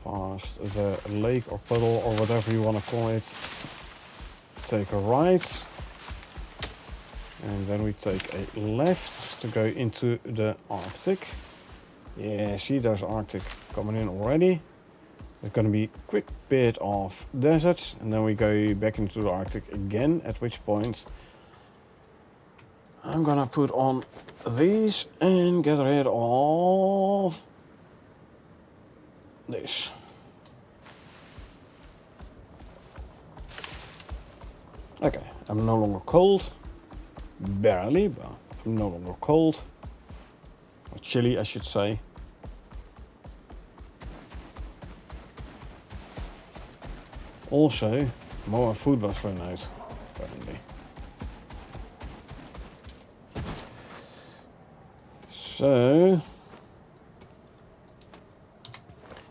Past the lake or puddle or whatever you want to call it. Take a right. And then we take a left to go into the Arctic. Yeah, see there's Arctic coming in already. There's going to be a quick bit of desert. And then we go back into the Arctic again. At which point I'm going to put on these and get rid of this. Okay, I'm no longer cold. Barely, but I'm no longer cold. Or chilly, I should say. Also, more food was run out, apparently. So,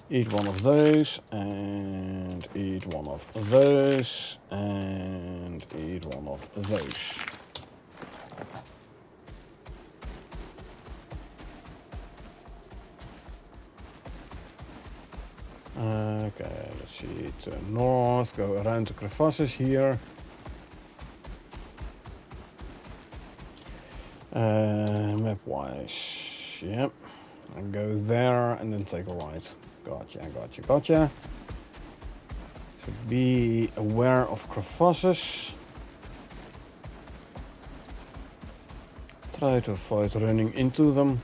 eat one of those, and eat one of those, and eat one of those. Okay, let's see, turn north, go around the crevasses here. Map-wise, yep. And go there and then take a right. Gotcha. So be aware of crevasses. Try to avoid running into them.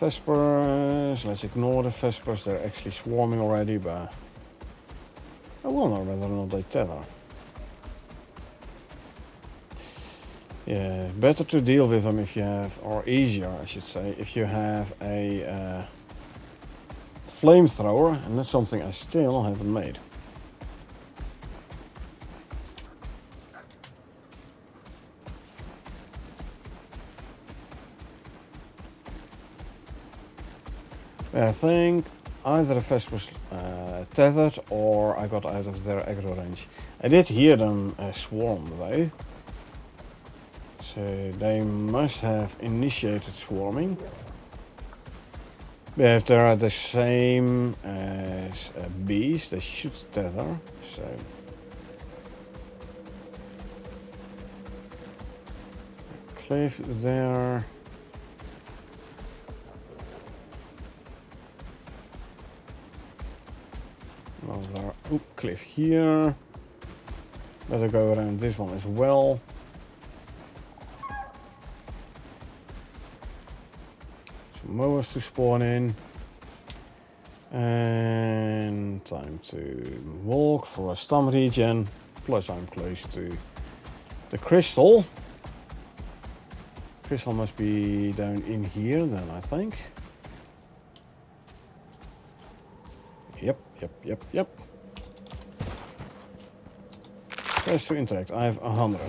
Vespers, let's ignore the Vespers, they're actually swarming already, but I wonder whether or not they tether. Yeah, better to deal with them if you have, or easier I should say, if you have a flamethrower, and that's something I still haven't made. I think either the Vespers tethered or I got out of their aggro range. I did hear them swarm though. So they must have initiated swarming. But if they're the same as bees, they should tether. So cliff there. Another cliff here. Better go around this one as well. Some mowers to spawn in. And time to walk for a stam regen. Plus I'm close to the crystal. Crystal must be down in here then, I think. Yep. First to interact, I have 100.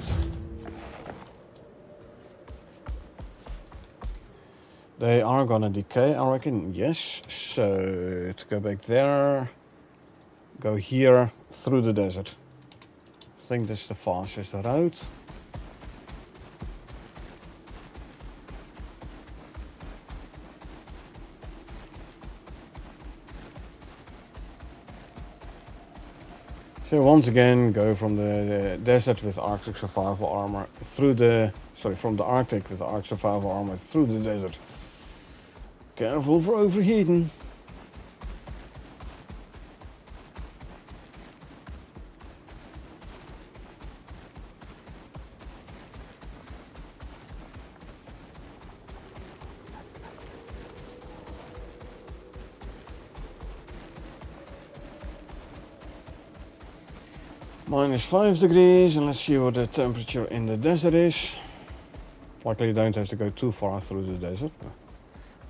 They are gonna decay, I reckon, yes. So, to go back there, go here, through the desert. I think that's the fastest route. So once again, go from the desert with Arctic survival armor through the, from the Arctic with Arctic survival armor through the desert. Careful for overheating. -5 degrees, and let's see what the temperature in the desert is. Luckily you don't have to go too far through the desert.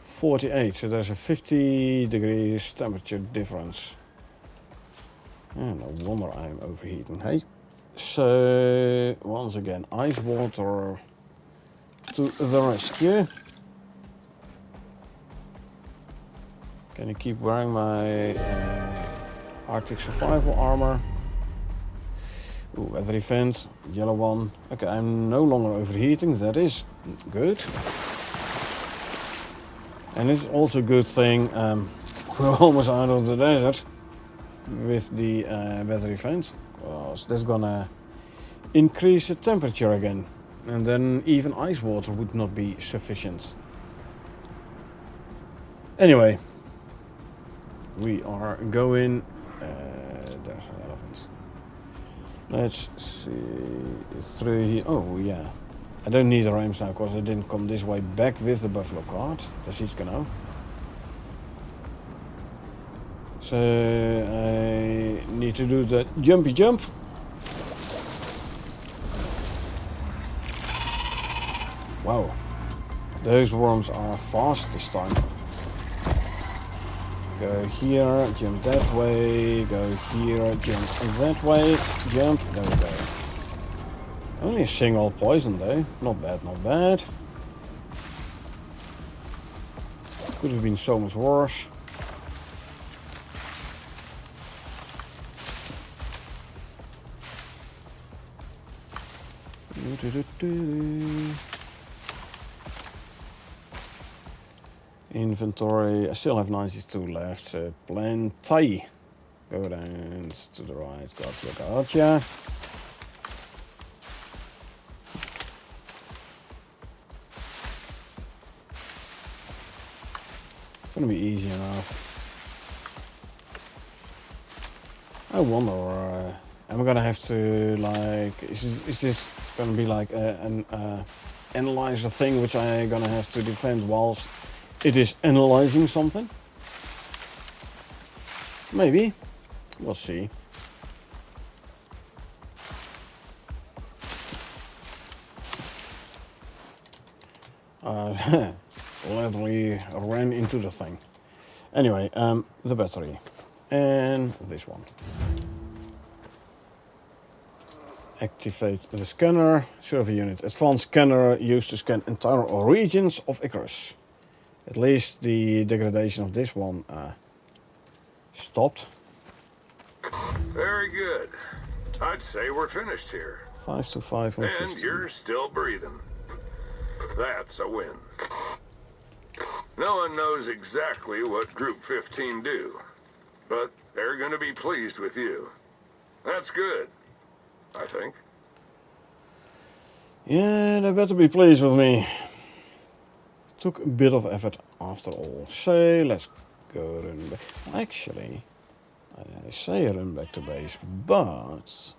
48, so there's a 50 degrees temperature difference. And no wonder I'm overheating, hey? So, once again, ice water to the rescue. Can I keep wearing my Arctic survival armor? Ooh, weather event, yellow one. Okay, I'm no longer overheating, that is good. And it's also a good thing, we're almost out of the desert with the weather event, because that's gonna increase the temperature again. And then even ice water would not be sufficient. Anyway, we are going, there's an elephant. Let's see, through here. Oh yeah, I don't need the ramps now because I didn't come this way back with the buffalo cart. Das is genau. So I need to do the jumpy jump. Wow, those worms are fast this time. Go here, jump that way, go here, jump that way, jump, there we go. Only a single poison though, not bad, not bad. Could have been so much worse. Inventory, I still have 92 left, so plenty. Go down to the right, gotcha. It's gonna be easy enough. I wonder, am I gonna have to like, is this gonna be like an analyzer thing which I'm gonna have to defend whilst it is analyzing something. Maybe. We'll see. Literally ran into the thing. Anyway, the battery. And this one. Activate the scanner. Survey unit. Advanced scanner used to scan entire regions of Icarus. At least the degradation of this one stopped.
Very good. I'd say we're finished here.
5 to 5 and
And
15.
you're still breathing. That's a win. No one knows exactly what Group 15 do, but they're going to be pleased with you. That's good, I think.
Yeah, they better be pleased with me. Took a bit of effort after all. So let's go run back. Actually, I say run back to base, but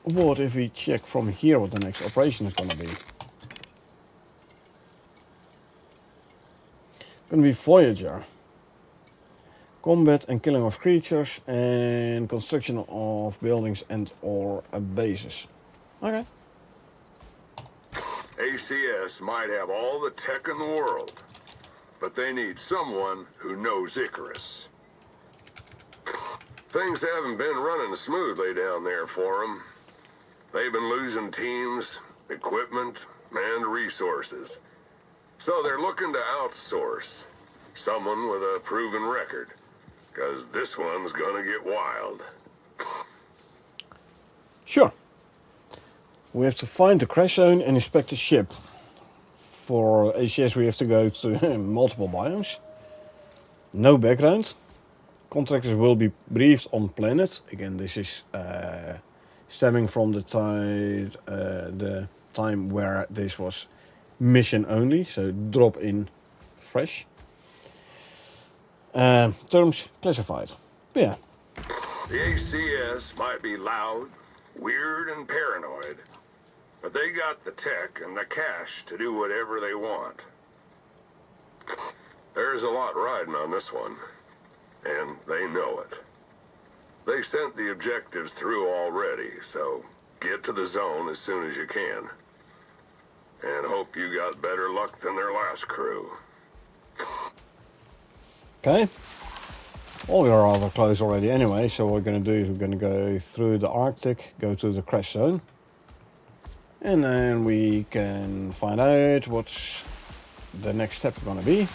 what if we check from here what the next operation is gonna be? Gonna be Voyager. Combat and killing of creatures and construction of buildings and or bases. Okay.
ACS might have all the tech in the world, but they need someone who knows Icarus. Things haven't been running smoothly down there for them. They've been losing teams, equipment, and resources. So they're looking to outsource someone with a proven record, because this one's gonna get wild.
Sure. We have to find the crash zone and inspect the ship. For ACS we have to go to multiple biomes. No background. Contractors will be briefed on planet. Again, this is stemming from the time where this was mission only, so drop in fresh. Terms classified. But yeah.
The ACS might be loud, weird, and paranoid, but they got the tech and the cash to do whatever they want. There's a lot riding on this one, and they know it. They sent the objectives through already, so get to the zone as soon as you can. And hope you got better luck than their last crew.
Okay. Well, we are rather close already anyway, so what we're going to do is we're going to go through the Arctic, go to the crash zone. And then we can find out what's the next step going to be.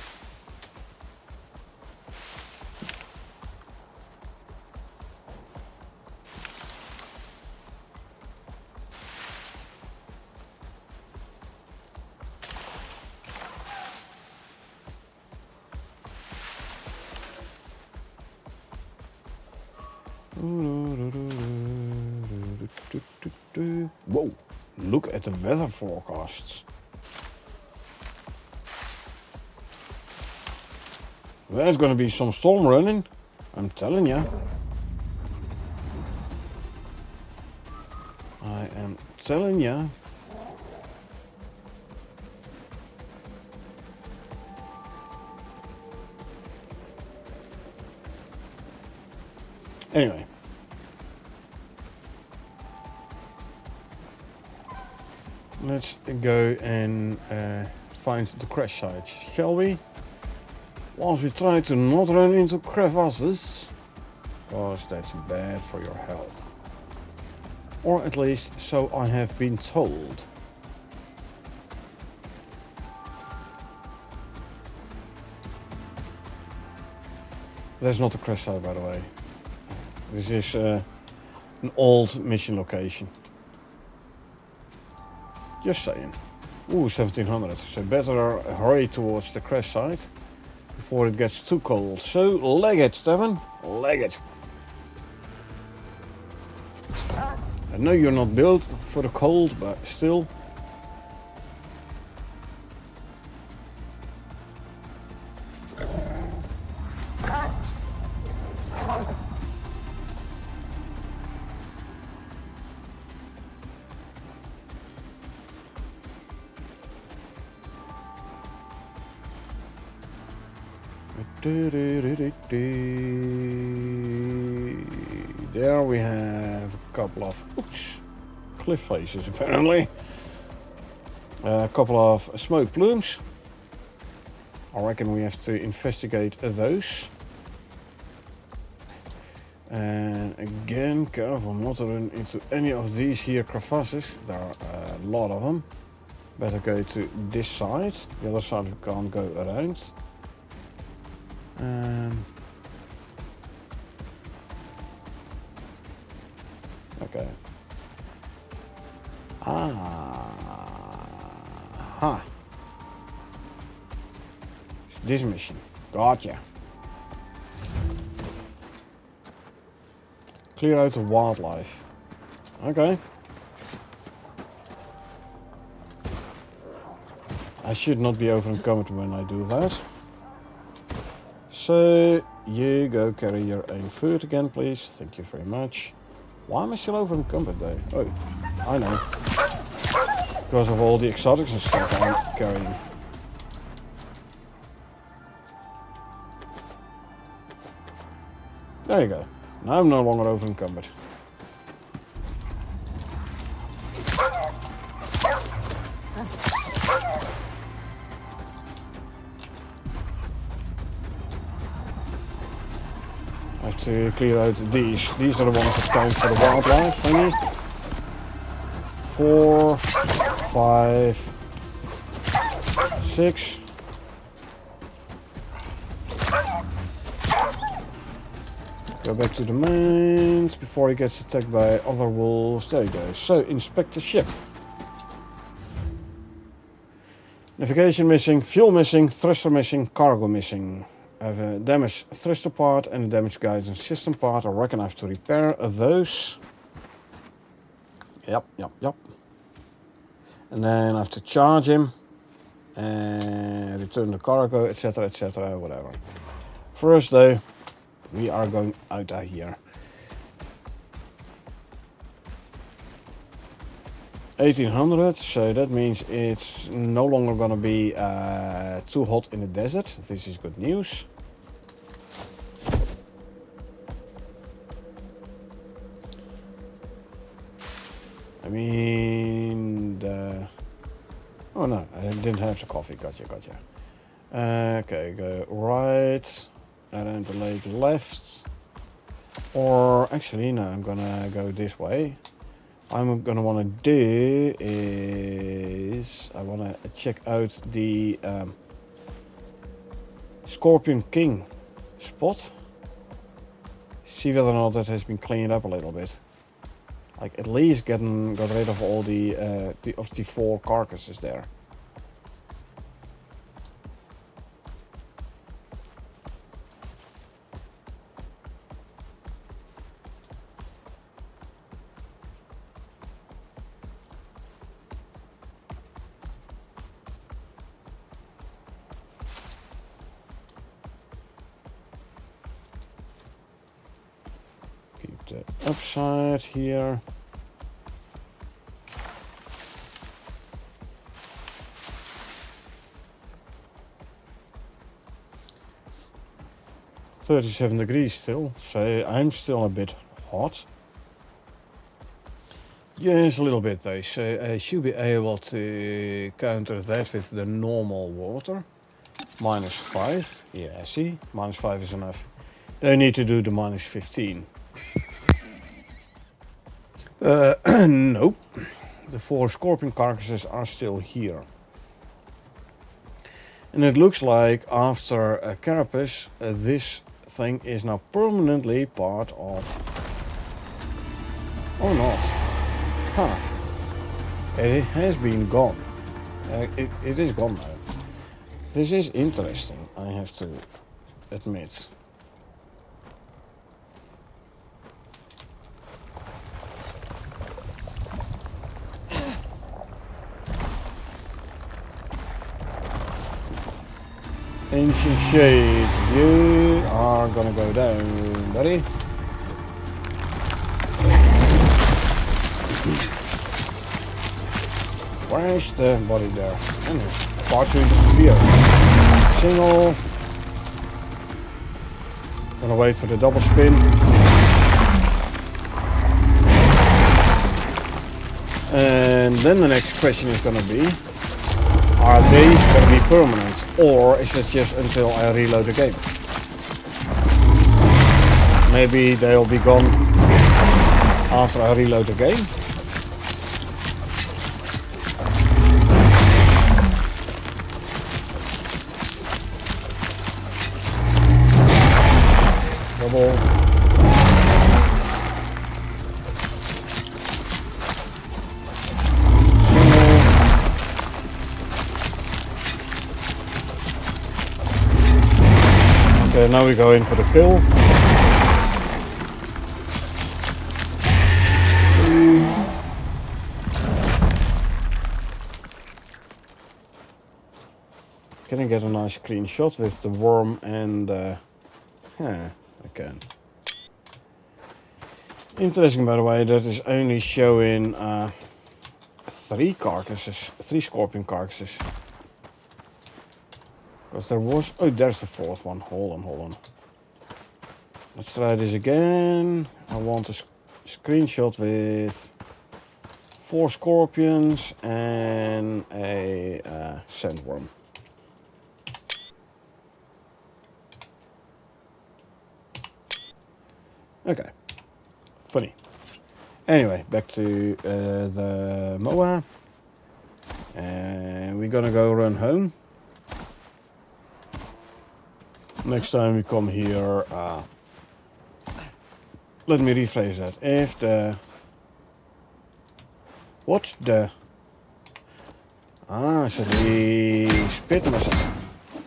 Whoa, look at the weather forecasts. There's gonna be some storm running, I'm telling ya. I am telling ya. Anyway. Let's go and find the crash sites, shall we? Whilst we try to not run into crevasses, because that's bad for your health. Or at least so I have been told. That's not a crash site, by the way. This is an old mission location. Just saying. Ooh, 1700. So better hurry towards the crash site before it gets too cold. So leg it, Stefan. Leg it. I know you're not built for the cold, but still. There we have a couple of cliff faces apparently. A couple of smoke plumes. I reckon we have to investigate those. And again, careful not to run into any of these here crevasses. There are a lot of them. Better go to this side. The other side we can't go around. Okay. Ha. This mission. Gotcha. Clear out the wildlife. Okay. I should not be over encumbered when I do that. So, you go carry your own food again, please. Thank you very much. Why am I still over encumbered though? Oh, I know. Because of all the exotics and stuff I'm carrying. There you go. Now I'm no longer over encumbered. I have to clear out these. These are the ones that count for the wildlife thingy. 4, 5, 6. Go back to the mines before he gets attacked by other wolves. There you go. So, inspect the ship. Navigation missing, fuel missing, thruster missing, cargo missing. I have a damaged thruster part and a damaged guidance system part. I reckon I have to repair those. Yep. And then I have to charge him and return the cargo, etc, whatever. First though, we are going out of here. 1800, so that means it's no longer gonna be too hot in the desert. This is good news. I mean, oh no, I didn't have the coffee. Gotcha. Okay, go right, and then the lake left. Or actually, no, I'm gonna go this way. I'm gonna want to do is I want to check out the Scorpion King spot. See whether or not that has been cleaned up a little bit. Like at least got rid of all the 4 carcasses there. Keep the upside here. .37 degrees still, so I'm still a bit hot. Yes, a little bit though, so I should be able to counter that with the normal water. -5, yeah, see, -5 is enough. They need to do the -15. Nope, the 4 scorpion carcasses are still here. And it looks like after a carapace, this thing is now permanently part of... or not. Huh. It has been gone. It is gone now. This is interesting, I have to admit. Ancient Shade, you are gonna go down, buddy. Where's the body there? And it's partially disappeared. Single. Gonna wait for the double spin. And then the next question is gonna be, are these gonna be permanent, or is it just until I reload the game? Maybe they'll be gone after I reload the game. Double. Okay, now we go in for the kill. Can I get a nice clean shot with the worm and yeah, I can. Interesting, by the way, that is only showing 3 carcasses, 3 scorpion carcasses. Because there was, oh, there's the 4th one. Hold on. Let's try this again. I want a screenshot with 4 scorpions and a sandworm. Okay, funny. Anyway, back to the MOA. And we're gonna go run home. Next time we come here, let me rephrase that. If the... What the... Ah, so the spit myself.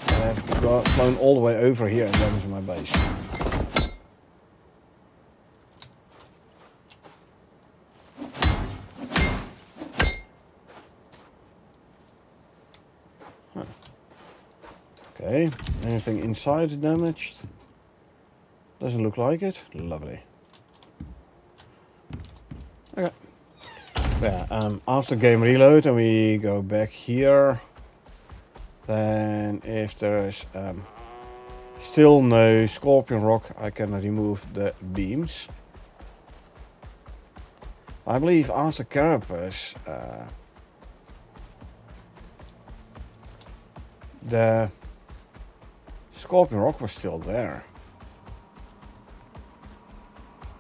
I have flown all the way over here and damaged my base. Okay, anything inside damaged? Doesn't look like it. Lovely. Okay. Yeah, after game reload and we go back here, then if there is still no scorpion rock, I can remove the beams. I believe after Carapace, the scorpion rock was still there.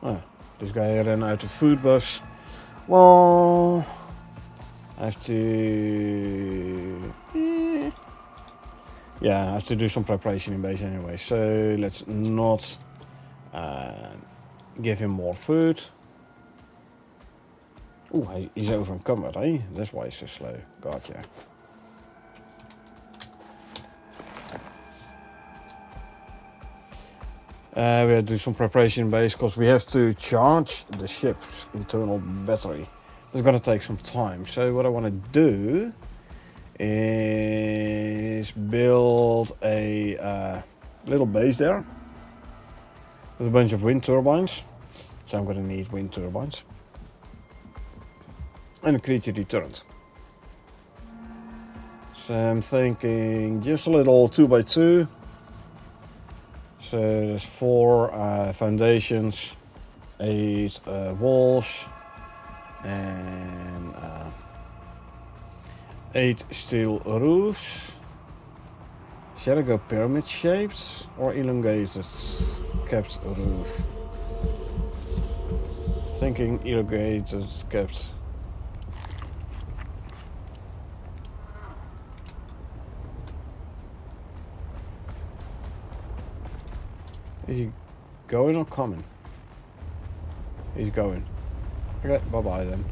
Oh, this guy ran out of food buffs. Well, I have to... Yeah, I have to do some preparation in base anyway. So let's not give him more food. Ooh, he's over encumbered, eh? That's why he's so slow. Gotcha. We have to do some preparation in base because we have to charge the ship's internal battery. It's gonna take some time. So what I want to do is build a little base there with a bunch of wind turbines. So I'm gonna need wind turbines and a creature deterrent. So I'm thinking just a little 2x2. So there's 4 foundations, 8 walls, and 8 steel roofs. Shall I go pyramid shaped or elongated capped roof? Thinking elongated capped. Is he going or coming? He's going. Okay, bye-bye then.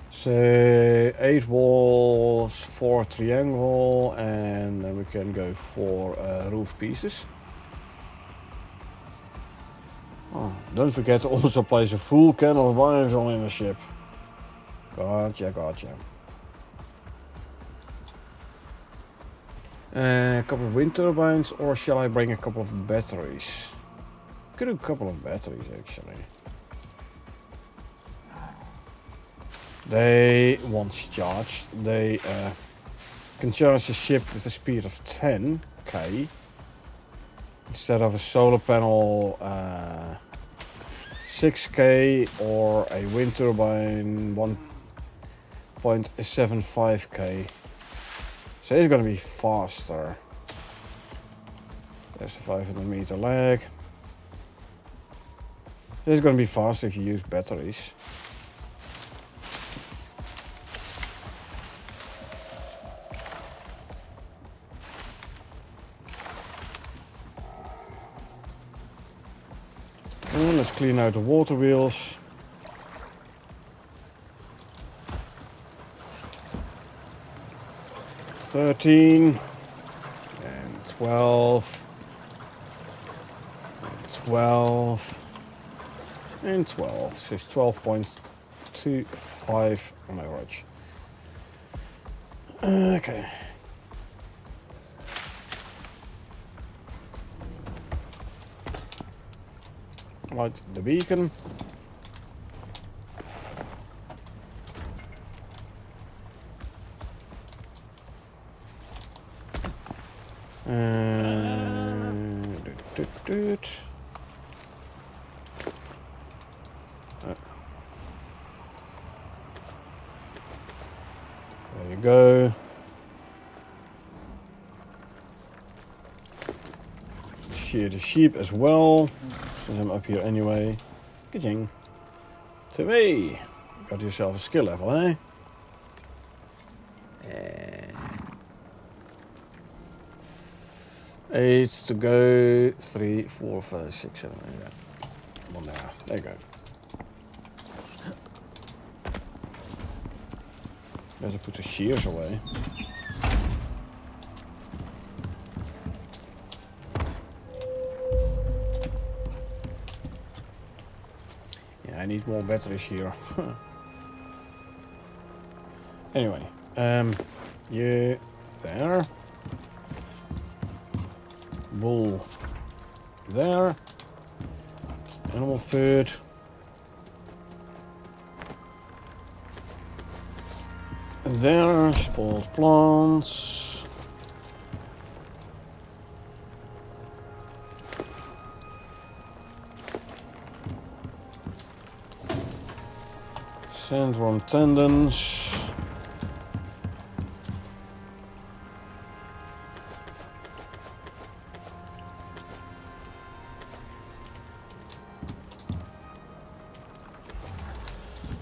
So 8 walls, 4 triangle, and then we can go for roof pieces. Oh, don't forget to also place a full can of biofuel in the ship. Gotcha. A couple of wind turbines, or shall I bring a couple of batteries? Could do a couple of batteries actually. They once charged, they can charge the ship with a speed of 10k instead of a solar panel 6k or a wind turbine 1.75k. So it's gonna be faster. There's a 500 meter lag. It's gonna be faster if you use batteries. And let's clean out the water wheels. $13 and $12 and $12 and $12. So it's 12.25 on average. Okay. Light the beacon. There you go. Shear the sheep as well, since I'm up here anyway. Ka-ching. To me. Got yourself a skill level, eh? 8 to go. 3, 4, 5, 6, 7, 8. One there. There you go. Better put the shears away. Yeah, I need more batteries here. Anyway, you there. Bull there. Animal food. There, spoiled plants. Sandworm tendons.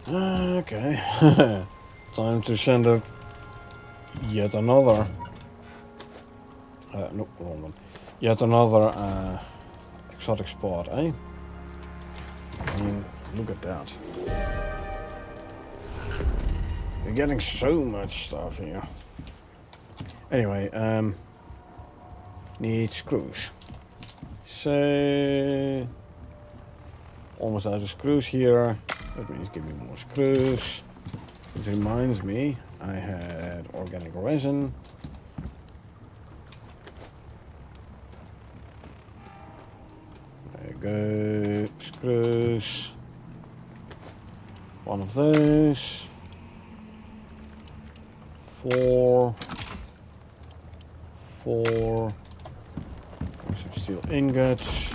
Okay. Time to send up yet another. No, wrong one. Yet another exotic spot, eh? I mean, look at that. We're getting so much stuff here. Anyway, need screws. So, almost out of screws here. That means give me more screws. Which reminds me, I had organic resin. There you go, screws. One of those. 4. Some steel ingots.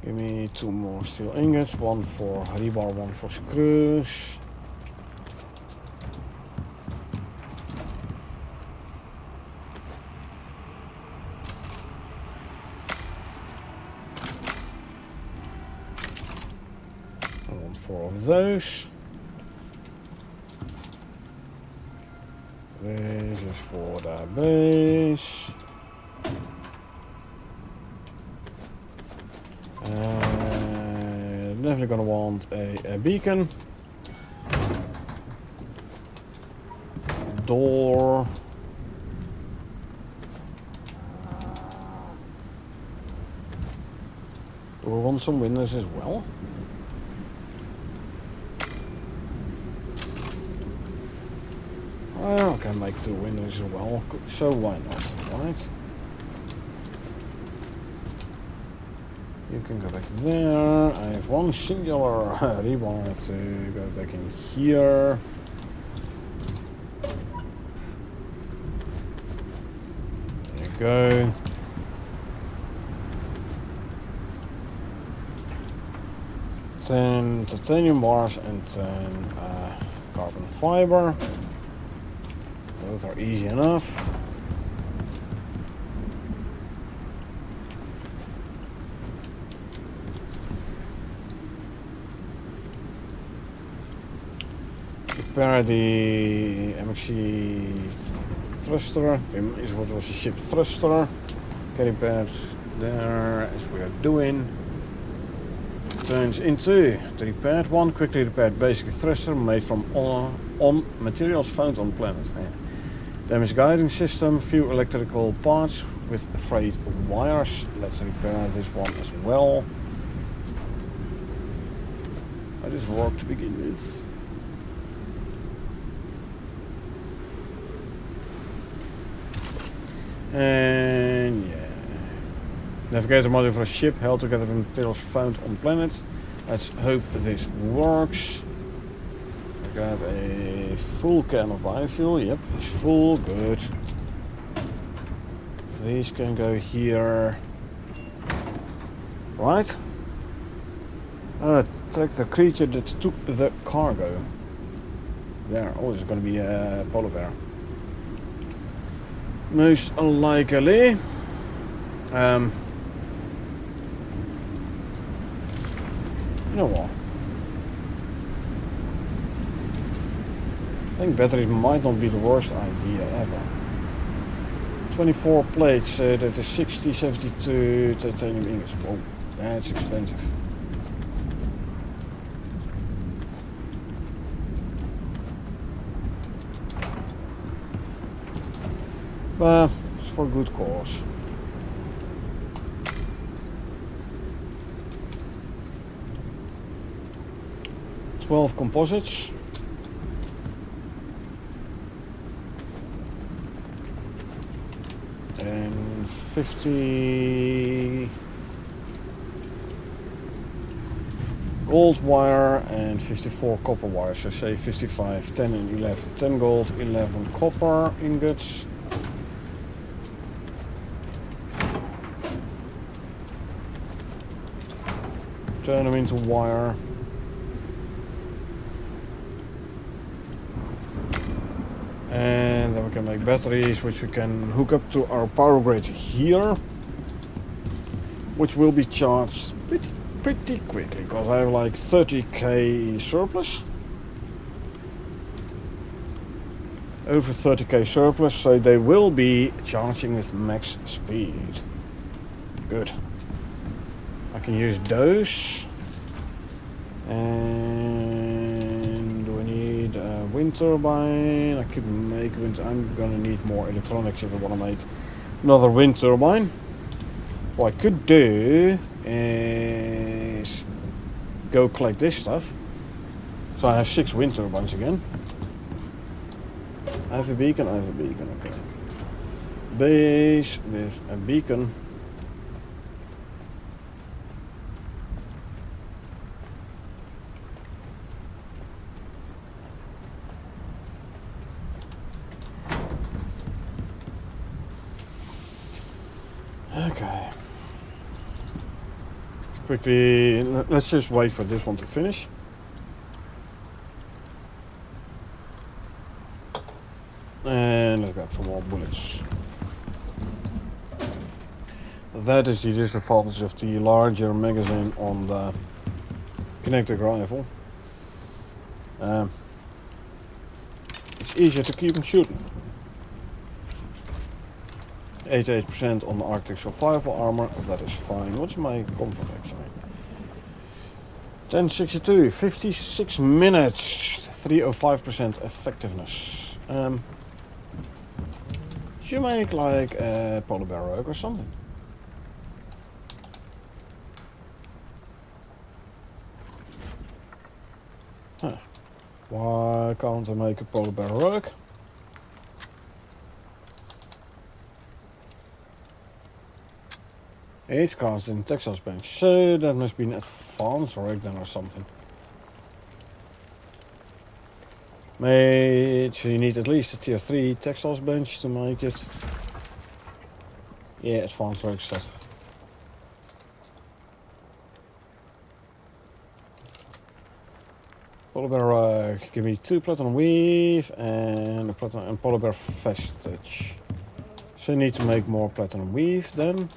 Give me 2 more steel ingots, 1 for rebar, 1 for screws. I want 4 of those. This is for the base. Definitely gonna want a beacon. Door. Do we want some windows as well? Well, I can make 2 windows as well, so why not? right? You can go back there. I have one singular rebar to go back in here. There you go. Ten titanium bars and 10 carbon fiber. Those are easy enough. Prepare the MXC thruster. Is what was a ship thruster. Get repaired there as we are doing. Turns into the repaired one, quickly repaired basic thruster made from on materials found on planet. Damaged guiding system, few electrical parts with frayed wires. Let's repair this one as well. How does it work to begin with? And yeah. Navigator module for a ship held together with materials found on planet. Let's hope this works. I got a full can of biofuel. Yep, it's full. Good. These can go here. Right. Track the creature that took the cargo. There. Oh, there's going to be a polar bear. Most likely. You know what? I think batteries might not be the worst idea ever. 24 plates, that is 60, 72 titanium ingots. Whoa, that's expensive. But it's for a good cause. Composites. And 50 gold wire and 54 copper wire. So say 55, 10 and 11. 10 gold, 11 copper ingots. Turn them into wire. And then we can make batteries which we can hook up to our power grid here, which will be charged pretty quickly because I have like 30k surplus. Over 30k surplus, so they will be charging with max speed. Good. I can use those. And do I need a wind turbine? I could make wind. I'm gonna need more electronics if I want to make another wind turbine. What I could do is go collect this stuff. So I have 6 wind turbines again. I have a beacon, okay. Base with a beacon. Okay. Quickly, let's just wait for this one to finish. And let's grab some more bullets. That is the disadvantage of the larger magazine on the kinetic rifle. It's easier to keep them shooting. 88% on the Arctic survival armor, that is fine. What's my comfort actually? 1062, 56 minutes, 305% effectiveness. Should you make like a polar bear rogue or something? Huh. Why can't I make a polar bear rogue? It's cast in textiles bench, so that must be an advanced rig then or something. Mate, so you need at least a tier 3 textiles bench to make it. Yeah, advanced rig set. Polar bear, give me 2 platinum weave and a platinum and polar bear vestige. So you need to make more platinum weave then.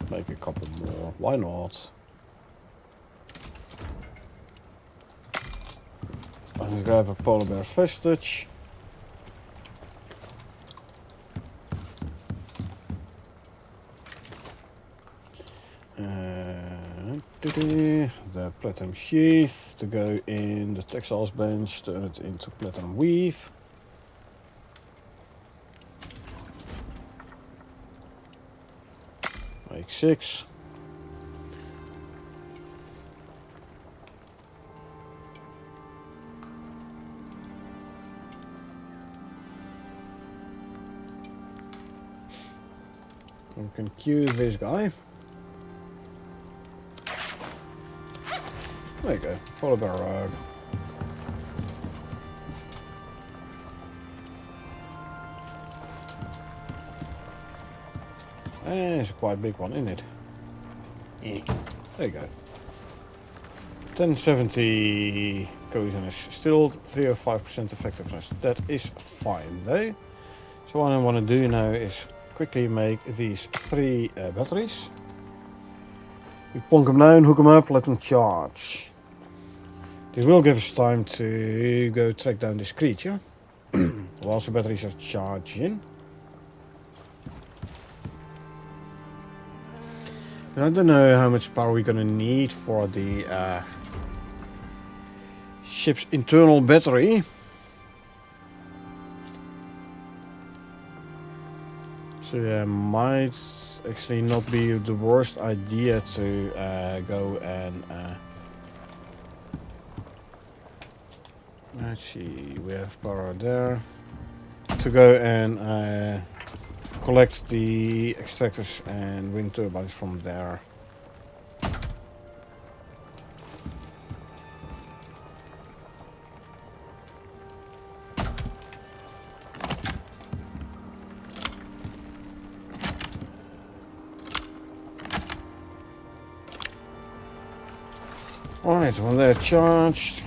Make a couple more. Why not? And grab a polar bear vestige. The platinum sheath to go in the textiles bench, turn it into platinum weave. Make 6. We can queue this guy. There you go, polar bear rug. It's a quite big one, isn't it? Yeah. There you go. 1070 coziness, still 305% effectiveness. That is fine though. So what I want to do now is quickly make these 3 batteries. We plonk them down, hook them up, let them charge. This will give us time to go track down this creature whilst the batteries are charging. And I don't know how much power we're gonna need for the ship's internal battery. So yeah, might actually not be the worst idea to go and let's see, we have power there. To go and collect the extractors and wind turbines from there. Alright, when they're charged,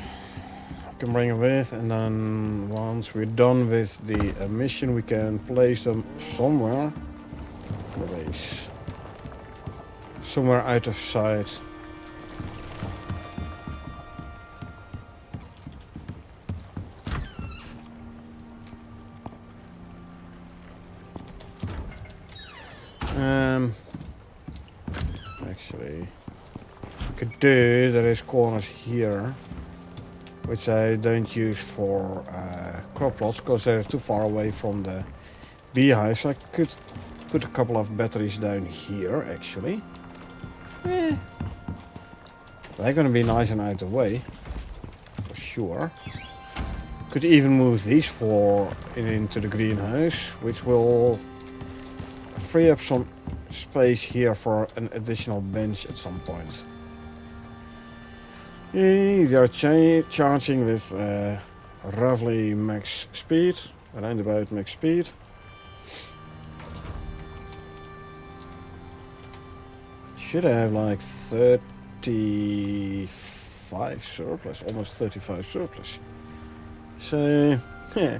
we can bring them with, and then once we're done with the mission, we can place them somewhere. Somewhere out of sight. Actually, could do, there is corners here which I don't use for crop plots because they're too far away from the beehive, so I could put a couple of batteries down here actually. They're gonna be nice and out of the way for sure. Could even move these 4 into the greenhouse, which will free up some space here for an additional bench at some point. They are charging with roughly max speed, around about max speed. Should have like 35 surplus, almost 35 surplus. So, yeah,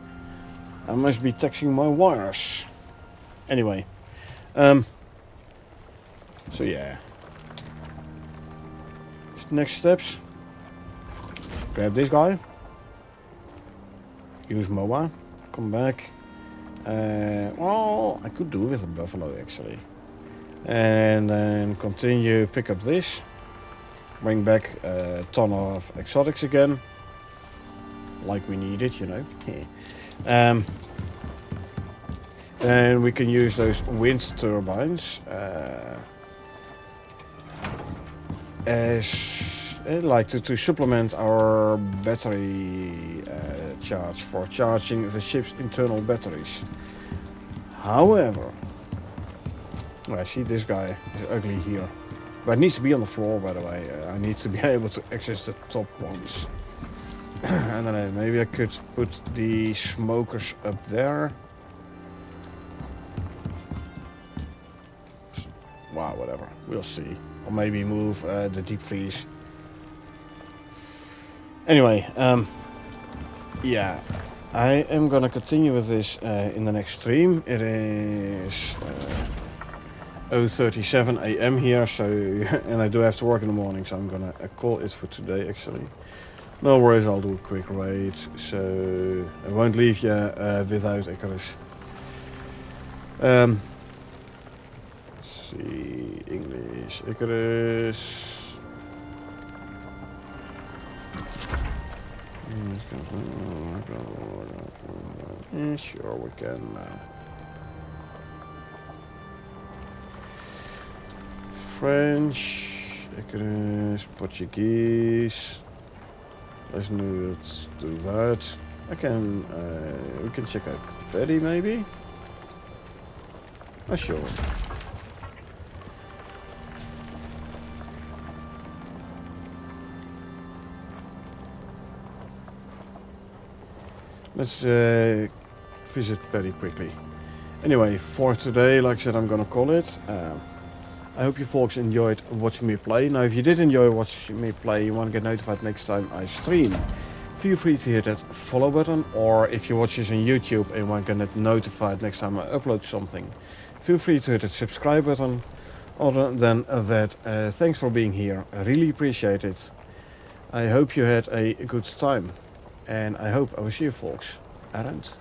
I must be taxing my wires. Anyway, so yeah. Next steps. Grab this guy. Use MOA. Come back. Well, I could do with a buffalo actually. And then continue, pick up this. Bring back a ton of exotics again. Like we need it, you know. And we can use those wind turbines as like to supplement our battery charge for charging the ship's internal batteries. However, Well, see, this guy is ugly here. But it needs to be on the floor, by the way. I need to be able to access the top ones. I don't know, maybe I could put the smokers up there. Wow, whatever. We'll see. Or maybe move the deep freeze. Anyway, yeah. I am gonna continue with this in the next stream. It is 0:37 AM here, so and I do have to work in the morning, so I'm gonna call it for today actually. No worries, I'll do a quick raid, so I won't leave you without Icarus. Let's see, English, Icarus. Sure, we can. French, Icarus, Portuguese. Let's do that. We can check out Betty maybe. Oh, sure. Let's visit Patty quickly. Anyway, for today, like I said, I'm gonna call it. I hope you folks enjoyed watching me play. Now, if you did enjoy watching me play, you want to get notified next time I stream, feel free to hit that follow button. Or if you watch this on YouTube and want to get notified next time I upload something, feel free to hit that subscribe button. Other than that, thanks for being here. I really appreciate it. I hope you had a good time. And I hope I will see you folks around.